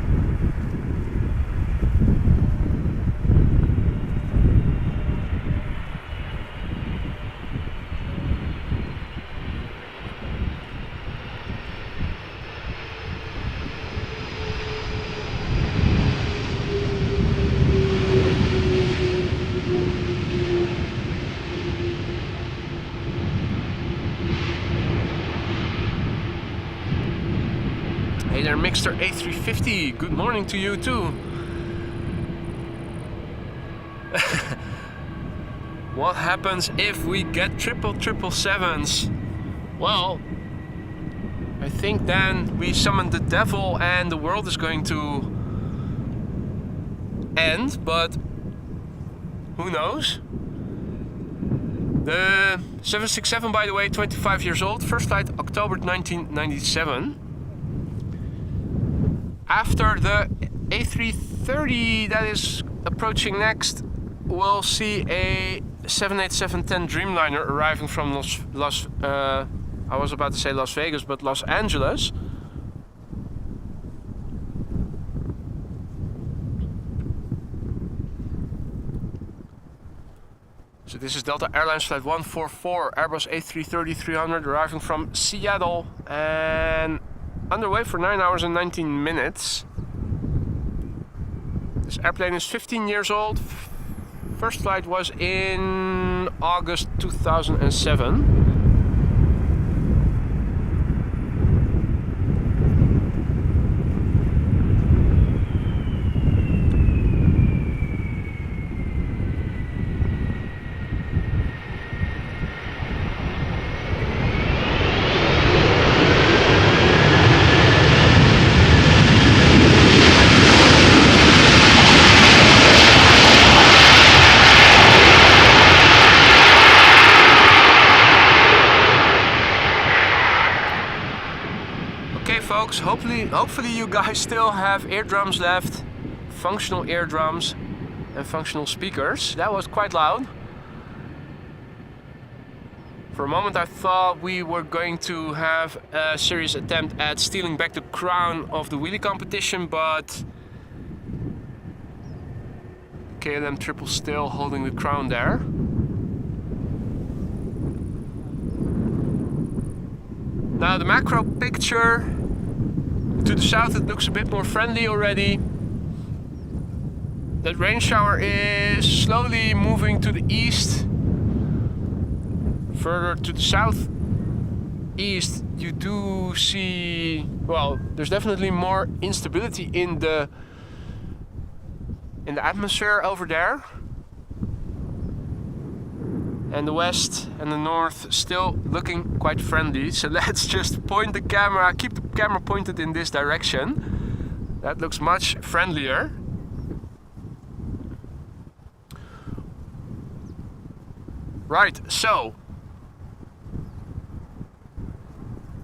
Hey there, Mixter A350, good morning to you too. What happens if we get 777s? Well, I think then we summon the devil and the world is going to end, but who knows? The 767, by the way, 25 years old, first flight October 1997. After the A330 that is approaching next, we'll see a 787-10 Dreamliner arriving from I was about to say Las Vegas, but Los Angeles. So this is Delta Airlines flight 144, Airbus A330-300 arriving from Seattle and underway for 9 hours and 19 minutes. This airplane is 15 years old. First flight was in August 2007. Folks, hopefully you guys still have eardrums left, functional eardrums and functional speakers. That was quite loud. For a moment I thought we were going to have a serious attempt at stealing back the crown of the wheelie competition, but KLM Triple still holding the crown there. Now the macro picture. To the south it looks a bit more friendly already. That rain shower is slowly moving to the east. Further to the southeast you do see, well, there's definitely more instability in the atmosphere over there. And the west and the north still looking quite friendly. So let's just point the camera, keep the camera pointed in this direction. That looks much friendlier. Right, so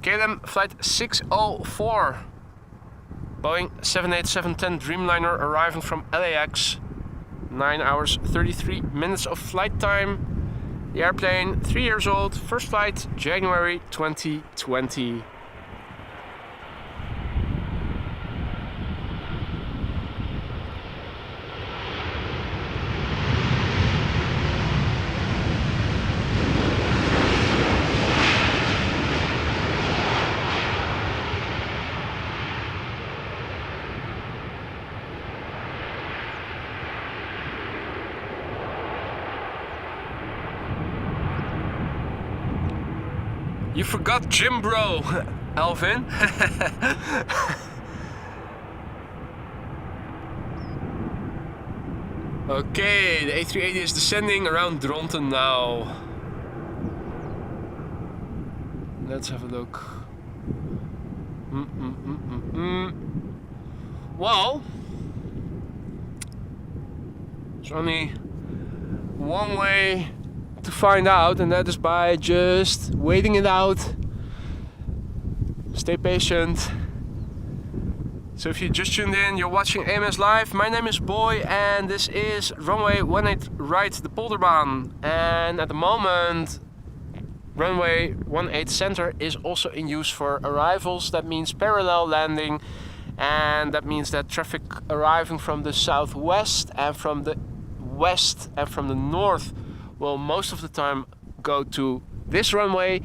KLM flight 604, Boeing 787-10 Dreamliner arriving from LAX, 9 hours 33 minutes of flight time. The airplane, 3 years old, first flight January 2020. You forgot Jim Bro. Alvin. Okay, the A380 is descending around Dronten now. Let's have a look. Well, there's only one way to find out, and that is by just waiting it out. Stay patient. So if you just tuned in, you're watching AMS Live. My name is Boy and this is runway 18 right, the Polderbaan. And at the moment, runway 18 center is also in use for arrivals. That means parallel landing, and that means that traffic arriving from the southwest and from the west and from the north will most of the time go to this runway.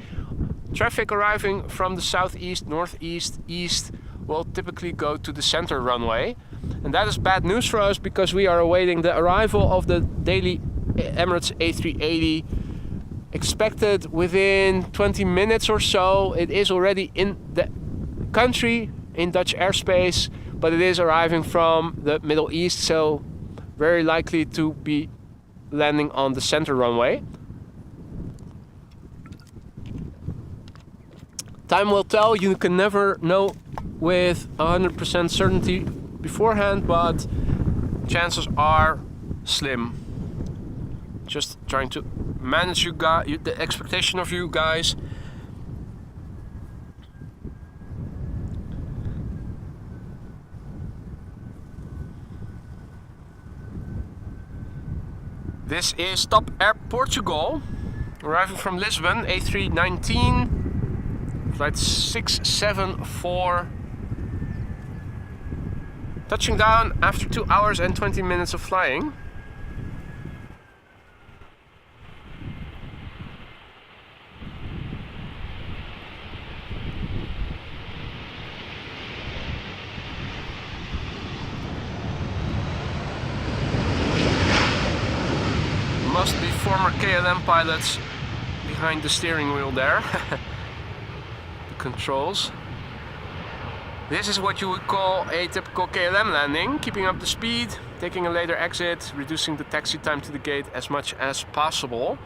Traffic arriving from the southeast, northeast, east will typically go to the center runway. And that is bad news for us because we are awaiting the arrival of the daily Emirates A380, expected within 20 minutes or so. It is already in the country, in Dutch airspace, but it is arriving from the Middle East, so very likely to be landing on the center runway. Time will tell. You can never know with 100% certainty beforehand, but chances are slim. Just trying to manage you guys, the expectation of you guys. This is Top Air Portugal, arriving from Lisbon, A319, flight 674. Touching down after 2 hours and 20 minutes of flying. Must be former KLM pilots behind the steering wheel there. The controls. This is what you would call a typical KLM landing, keeping up the speed, taking a later exit, reducing the taxi time to the gate as much as possible.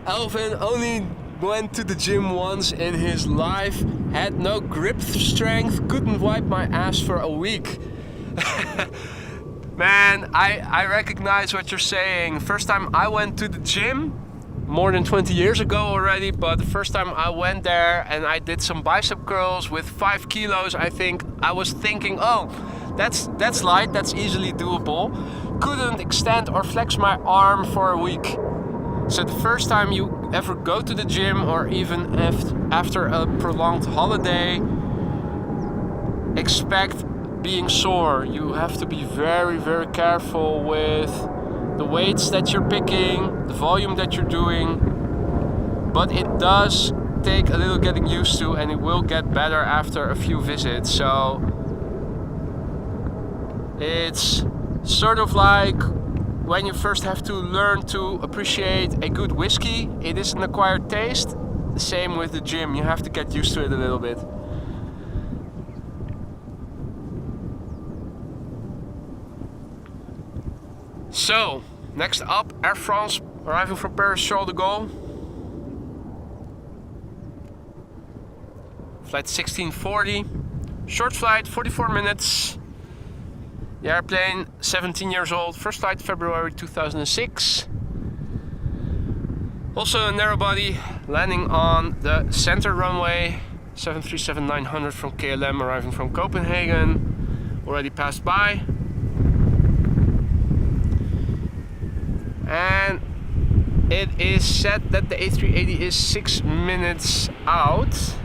Alvin only went to the gym once in his life, had no grip strength, couldn't wipe my ass for a week. Man, I recognize what you're saying. First time I went to the gym, more than 20 years ago already, but the first time I went there and I did some bicep curls with 5 kilos, I think, I was thinking, oh, that's light, that's easily doable. Couldn't extend or flex my arm for a week. So the first time you ever go to the gym, or even after a prolonged holiday, expect being sore. You have to be very, very careful with the weights that you're picking, the volume that you're doing. But it does take a little getting used to, and it will get better after a few visits. So it's sort of like when you first have to learn to appreciate a good whiskey. It is an acquired taste. The same with the gym. You have to get used to it a little bit. So, next up, Air France, arriving from Paris Charles de Gaulle. Flight 1640. Short flight, 44 minutes. The airplane, 17 years old, first flight February 2006. Also a narrow body, landing on the center runway, 737-900 from KLM, arriving from Copenhagen, already passed by. And it is said that the A380 is 6 minutes out.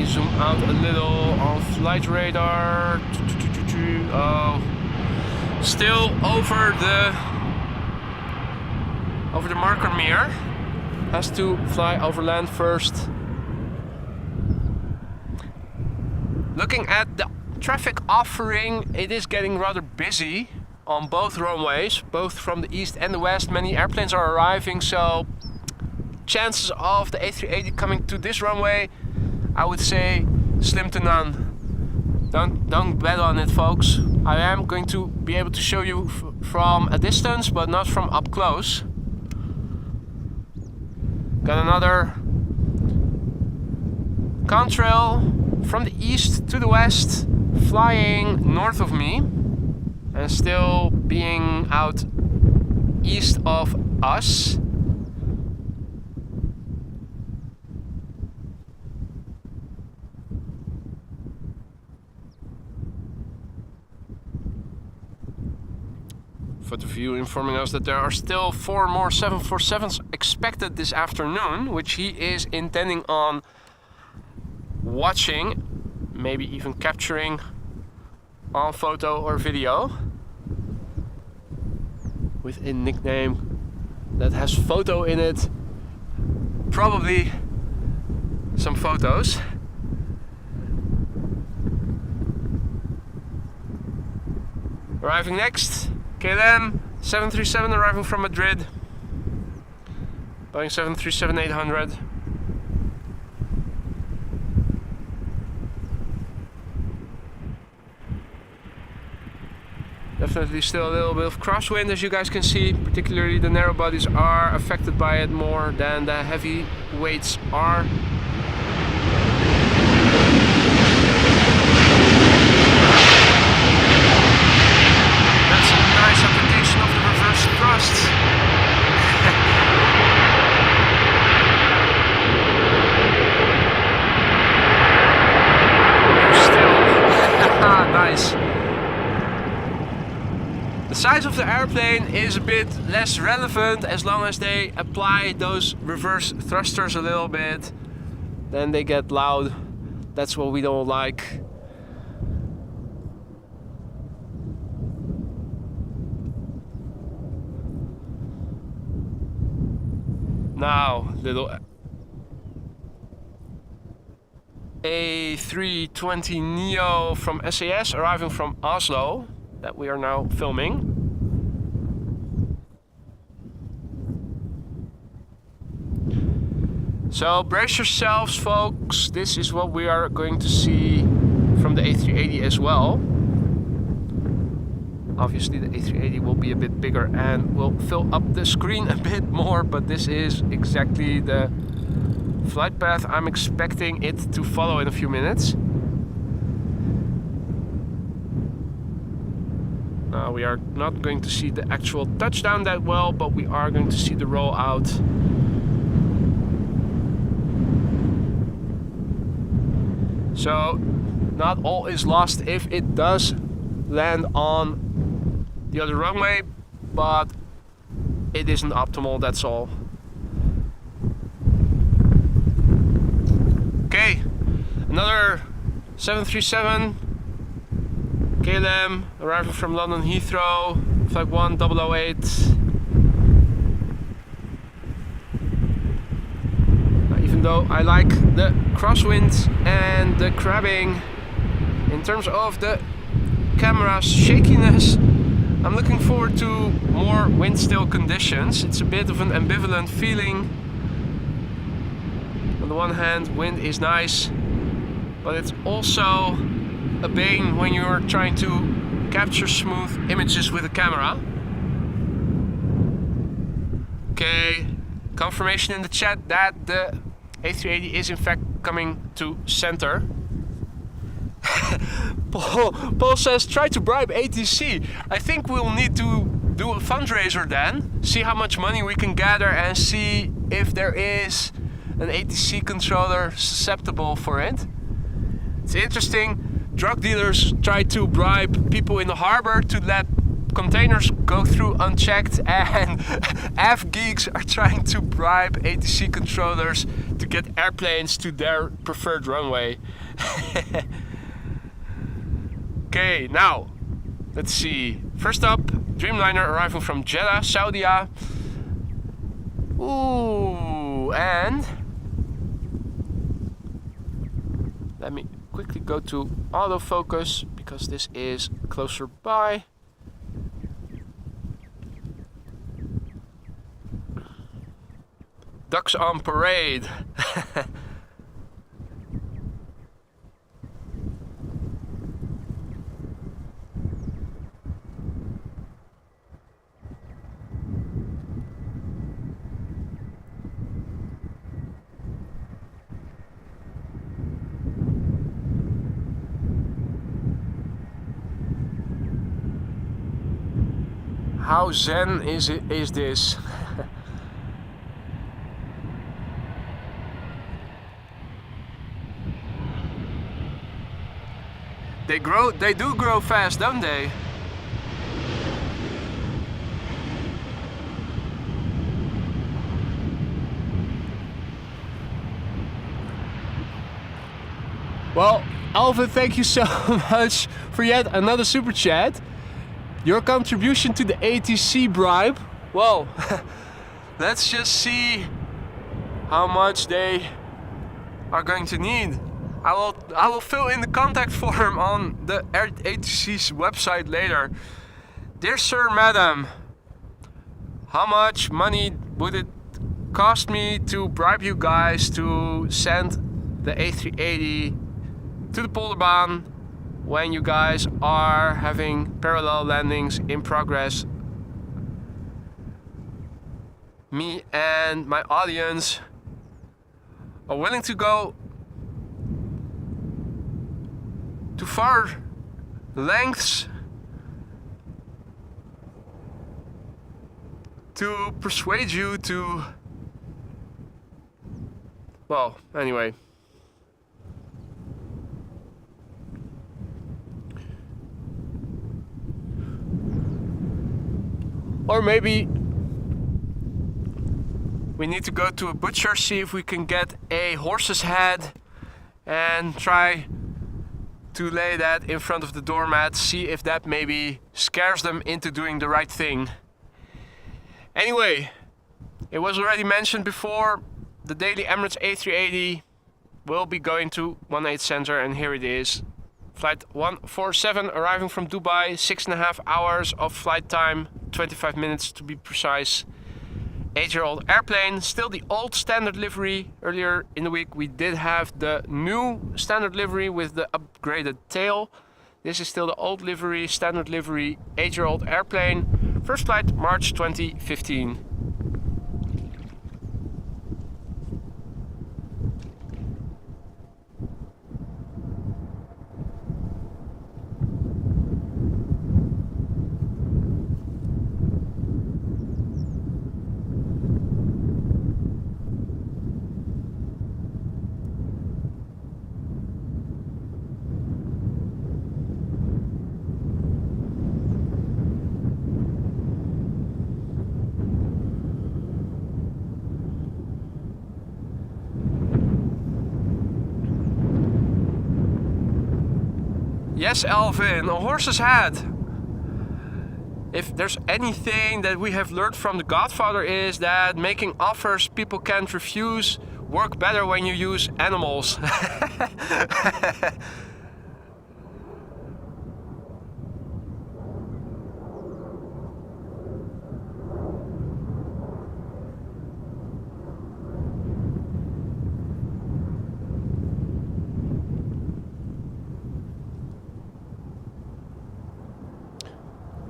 Zoom out a little on flight radar. Oh, still over the over the marker mirror. Has to fly over land first. Looking at the traffic offering, it is getting rather busy on both runways, both from the east and the west. Many airplanes are arriving, so chances of the A380 coming to this runway, I would say slim to none. Don't bet on it, folks. I am going to be able to show you from a distance, but not from up close. Got another contrail from the east to the west, flying north of me and still being out east of us. For the view informing us that there are still 4 more 747s expected this afternoon, which he is intending on watching, maybe even capturing on photo or video, with a nickname that has photo in it, probably some photos. Arriving next, KLM 737 arriving from Madrid, Boeing 737-800. Definitely still a little bit of crosswind, as you guys can see. Particularly the narrow bodies are affected by it more than the heavy weights are. That's a nice application of the reverse thrust. Still, nice. The size of the airplane is a bit less relevant as long as they apply those reverse thrusters a little bit. Then they get loud. That's what we don't like. Now, little A320neo from SAS arriving from Oslo, that we are now filming. So brace yourselves, folks. This is what we are going to see from the A380 as well. Obviously the A380 will be a bit bigger and will fill up the screen a bit more, but this is exactly the flight path I'm expecting it to follow in a few minutes. We are not going to see the actual touchdown that well, but we are going to see the roll out. So not all is lost if it does land on the other runway, but it isn't optimal, that's all. Okay, another 737 KLM arriving from London Heathrow, flight 1008. Even though I like the crosswind and the crabbing, in terms of the camera's shakiness, I'm looking forward to more wind still conditions. It's a bit of an ambivalent feeling. On the one hand, wind is nice, but it's also a bane when you're trying to capture smooth images with a camera. Okay, confirmation in the chat that the A380 is in fact coming to center. Paul says try to bribe ATC. I think we'll need to do a fundraiser then, see how much money we can gather and see if there is an ATC controller susceptible for it. It's interesting. Drug dealers try to bribe people in the harbor to let containers go through unchecked, and AV geeks are trying to bribe ATC controllers to get airplanes to their preferred runway. Okay, now let's see. First up, Dreamliner arriving from Jeddah, Saudia. Ooh, and let me quickly go to autofocus because this is closer by. Ducks on parade. How zen is this? They do grow fast, don't they? Well, Alvin, thank you so much for yet another super chat. Your contribution to the ATC bribe, well, let's just see how much they are going to need. I will fill in the contact form on the ATC's website later. Dear sir, madam, how much money would it cost me to bribe you guys to send the A380 to the Polderbaan when you guys are having parallel landings in progress? Me and my audience are willing to go to far lengths to persuade you to, well, anyway. Or maybe we need to go to a butcher, see if we can get a horse's head and try to lay that in front of the doormat, see if that maybe scares them into doing the right thing. Anyway, it was already mentioned before, the daily Emirates A380 will be going to 18 Center, and here it is. Flight 147 arriving from Dubai, 6.5 hours of flight time, 25 minutes to be precise. 8-year-old airplane, still the old standard livery. Earlier in the week we did have the new standard livery with the upgraded tail. This is still the old livery, standard livery, 8-year-old airplane. First flight March 2015. Yes, Alvin, a horse's head. If there's anything that we have learned from The Godfather is that making offers people can't refuse work better when you use animals.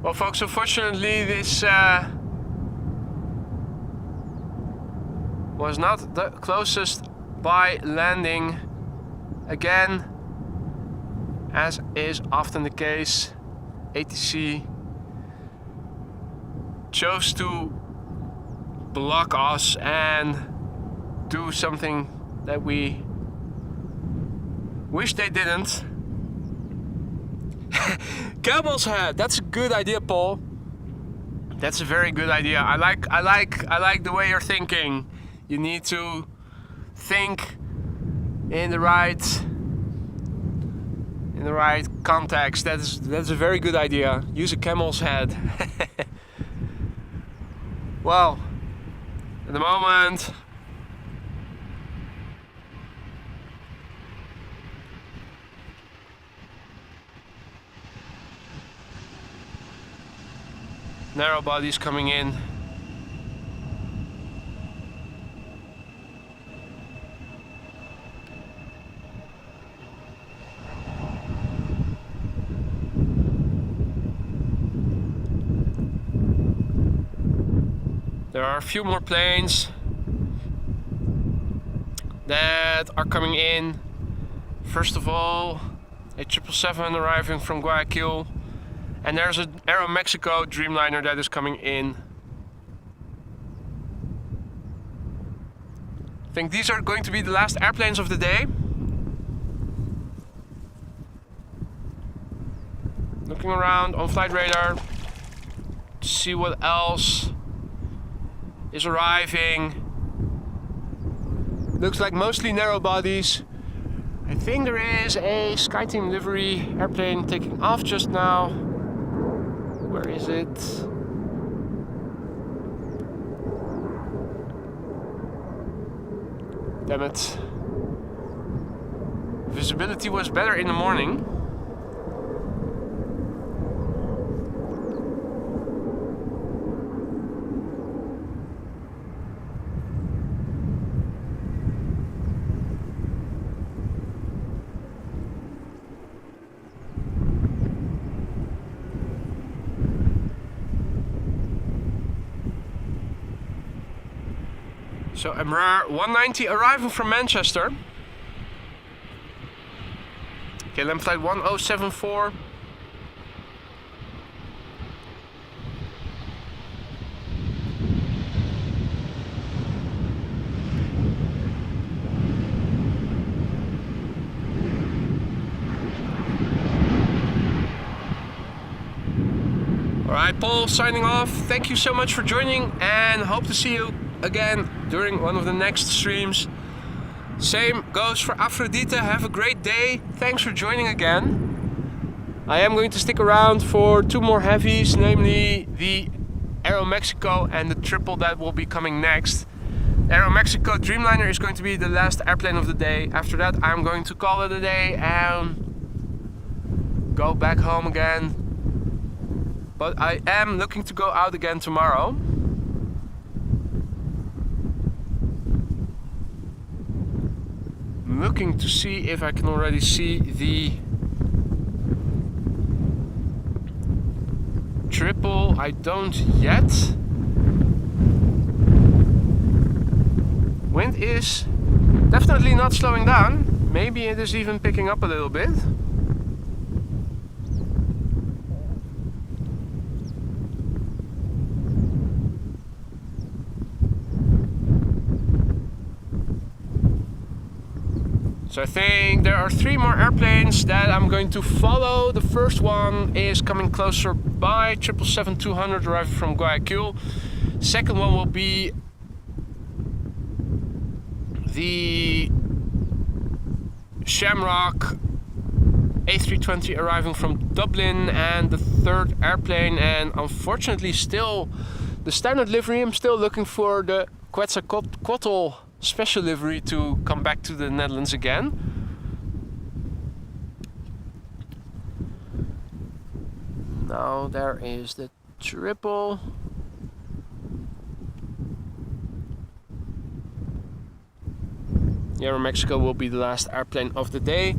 Well, folks, unfortunately this was not the closest by landing. Again, as is often the case, ATC chose to block us and do something that we wish they didn't. Camel's head. That's a good idea, Paul. That's a very good idea. I like the way you're thinking. You need to think in the right context. That's a very good idea. Use a camel's head. Well, at the moment. Narrow bodies coming in. There are a few more planes that are coming in. First of all, a 777 arriving from Guayaquil, and there's an Aeromexico Dreamliner that is coming in. I think these are going to be the last airplanes of the day. Looking around on flight radar to see what else is arriving. Looks like mostly narrow bodies. I think there is a SkyTeam livery airplane taking off just now. Where is it? Damn it. Visibility was better in the morning. So Embraer 190 arriving from Manchester. KLM flight 1074. Alright, Paul signing off. Thank you so much for joining and hope to see you again during one of the next streams. Same goes for Aphrodite. Have a great day. Thanks for joining again. I am going to stick around for two more heavies, namely the Aeromexico and the triple that will be coming next. The Aeromexico Dreamliner is going to be the last airplane of the day. After that I'm going to call it a day and go back home again. But I am looking to go out again tomorrow. Looking to see if I can already see the triple. I don't yet. Wind is definitely not slowing down. Maybe it is even picking up a little bit. So I think there are three more airplanes that I'm going to follow. The first one is coming closer by, 777-200 arriving from Guayaquil. Second one will be the Shamrock A320 arriving from Dublin, and the third airplane, and unfortunately still the standard livery. I'm still looking for the Quetzalcoatl special livery to come back to the Netherlands again. Now there is the triple. Aeromexico will be the last airplane of the day.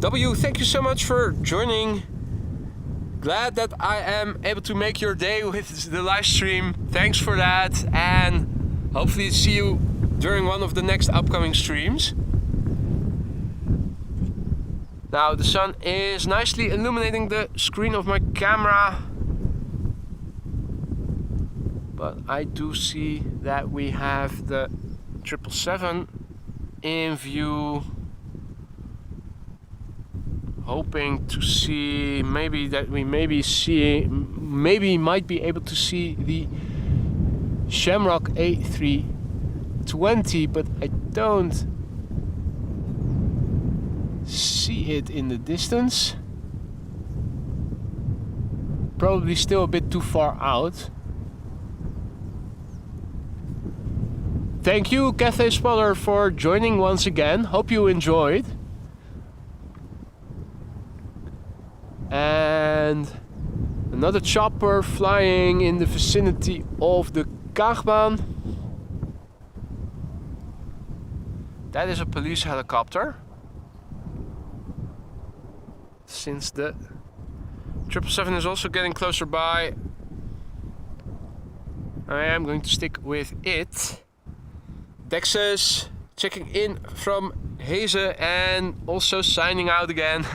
W, thank you so much for joining. Glad that I am able to make your day with the live stream. Thanks for that, and hopefully see you during one of the next upcoming streams. Now the sun is nicely illuminating the screen of my camera, but I do see that we have the 777 in view. Hoping to see maybe that we might be able to see the Shamrock A320, but I don't see it in the distance. Probably still a bit too far out. thank you, Cathay spotter, for joining once again. Hope you enjoyed. And another chopper flying in the vicinity of the Kaagbaan. That is a police helicopter. Since the 777 is also getting closer by, I am going to stick with it. Dexus checking in from Heze and also signing out again.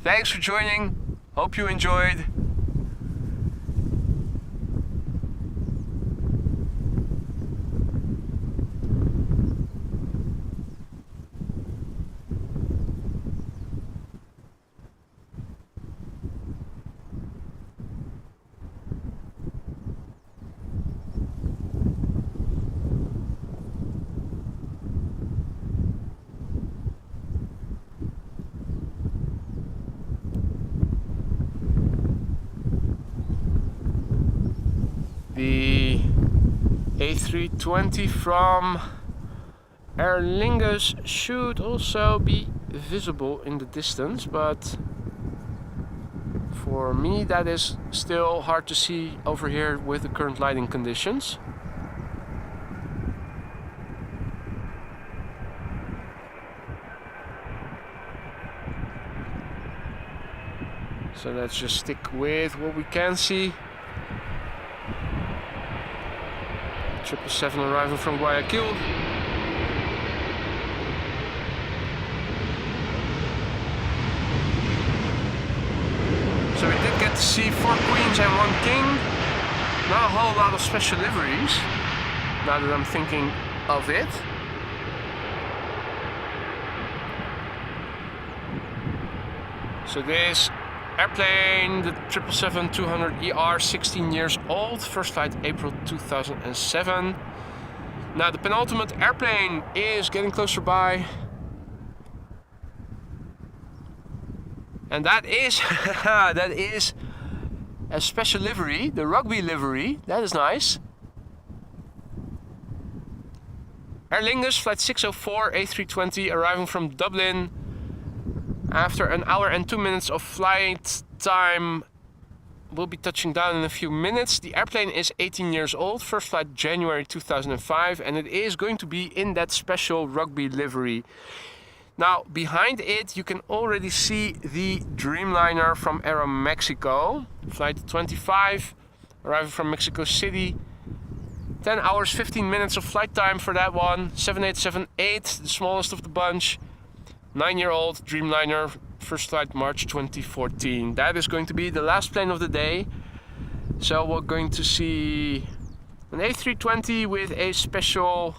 Thanks for joining. Hope you enjoyed. The A320 from Aer Lingus should also be visible in the distance, but for me that is still hard to see over here with the current lighting conditions. So let's just stick with what we can see. 777 arriving from Guayaquil. So we did get to see 4 queens and 1 king. Not a whole lot of special liveries, now that I'm thinking of it. So this airplane, the 777-200ER, 16 years old, first flight April 2007. Now the penultimate airplane is getting closer by. And that is, that is a special livery, the Rugby livery. That is nice. Aer Lingus, flight 604, A320, arriving from Dublin. After an hour and 2 minutes of flight time, we'll be touching down in a few minutes. The airplane is 18 years old, first flight January 2005, and it is going to be in that special Rugby livery. Now, behind it, you can already see the Dreamliner from Aeromexico, flight 25, arriving from Mexico City. 10 hours, 15 minutes of flight time for that one. 7878, the smallest of the bunch. 9-year-old Dreamliner, first flight March 2014. That is going to be the last plane of the day. So we're going to see an A320 with a special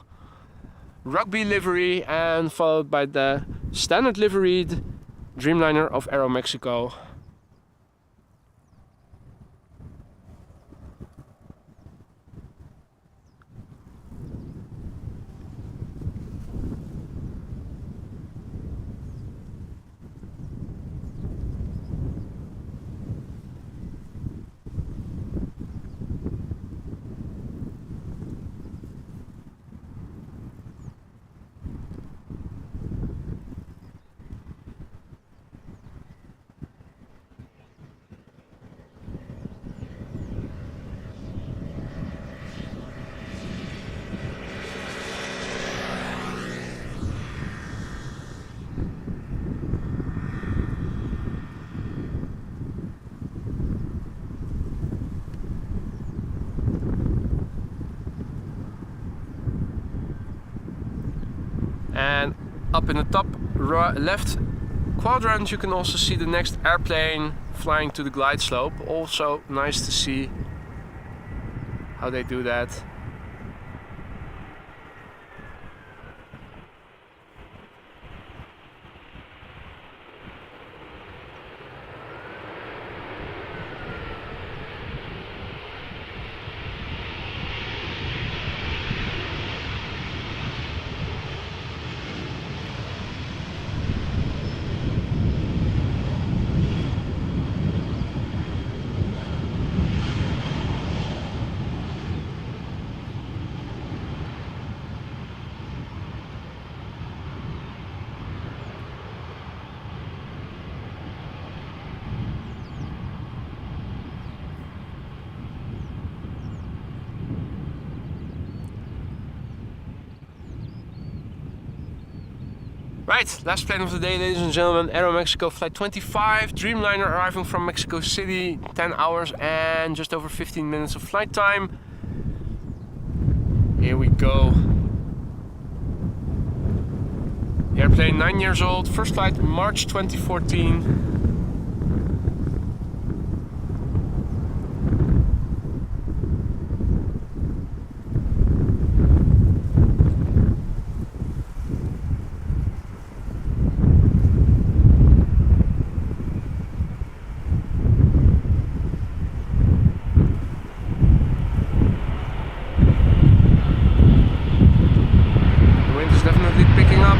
Rugby livery, and followed by the standard liveried Dreamliner of Aeromexico. And up in the top left quadrant you can also see the next airplane flying to the glide slope. Also nice to see how they do that. Right, last plane of the day, ladies and gentlemen. Aeromexico Flight 25, Dreamliner arriving from Mexico City, 10 hours and just over 15 minutes of flight time. Here we go. Airplane 9 years old, first flight March 2014. Picking up.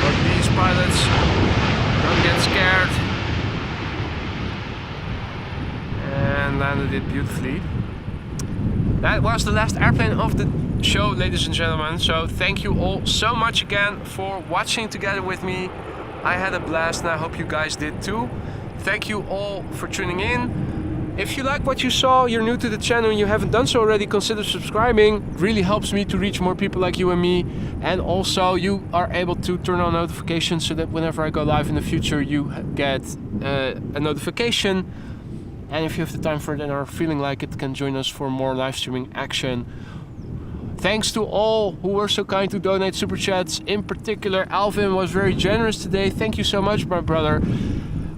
But these pilots don't get scared. And landed it beautifully. That was the last airplane of the show, ladies and gentlemen. So thank you all so much again for watching together with me. I had a blast and I hope you guys did too. Thank you all for tuning in. If you like what you saw, you're new to the channel and you haven't done so already, consider subscribing. It really helps me to reach more people like you and me. And also you are able to turn on notifications so that whenever I go live in the future, you get a notification. And if you have the time for it and are feeling like it, can join us for more live streaming action. Thanks to all who were so kind to donate super chats. In particular, Alvin was very generous today. Thank you so much, my brother.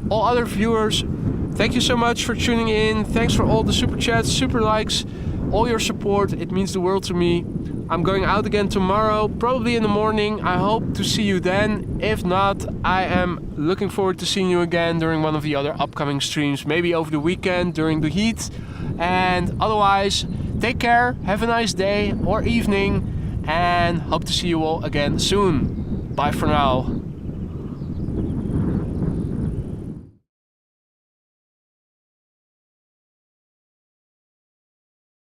All other viewers, thank you so much for tuning in. Thanks for all the super chats, super likes, all your support. It means the world to me. I'm going out again tomorrow, probably in the morning. I hope to see you then. If not, I am looking forward to seeing you again during one of the other upcoming streams. Maybe over the weekend during the heat. And otherwise, take care, have a nice day or evening. And hope to see you all again soon. Bye for now.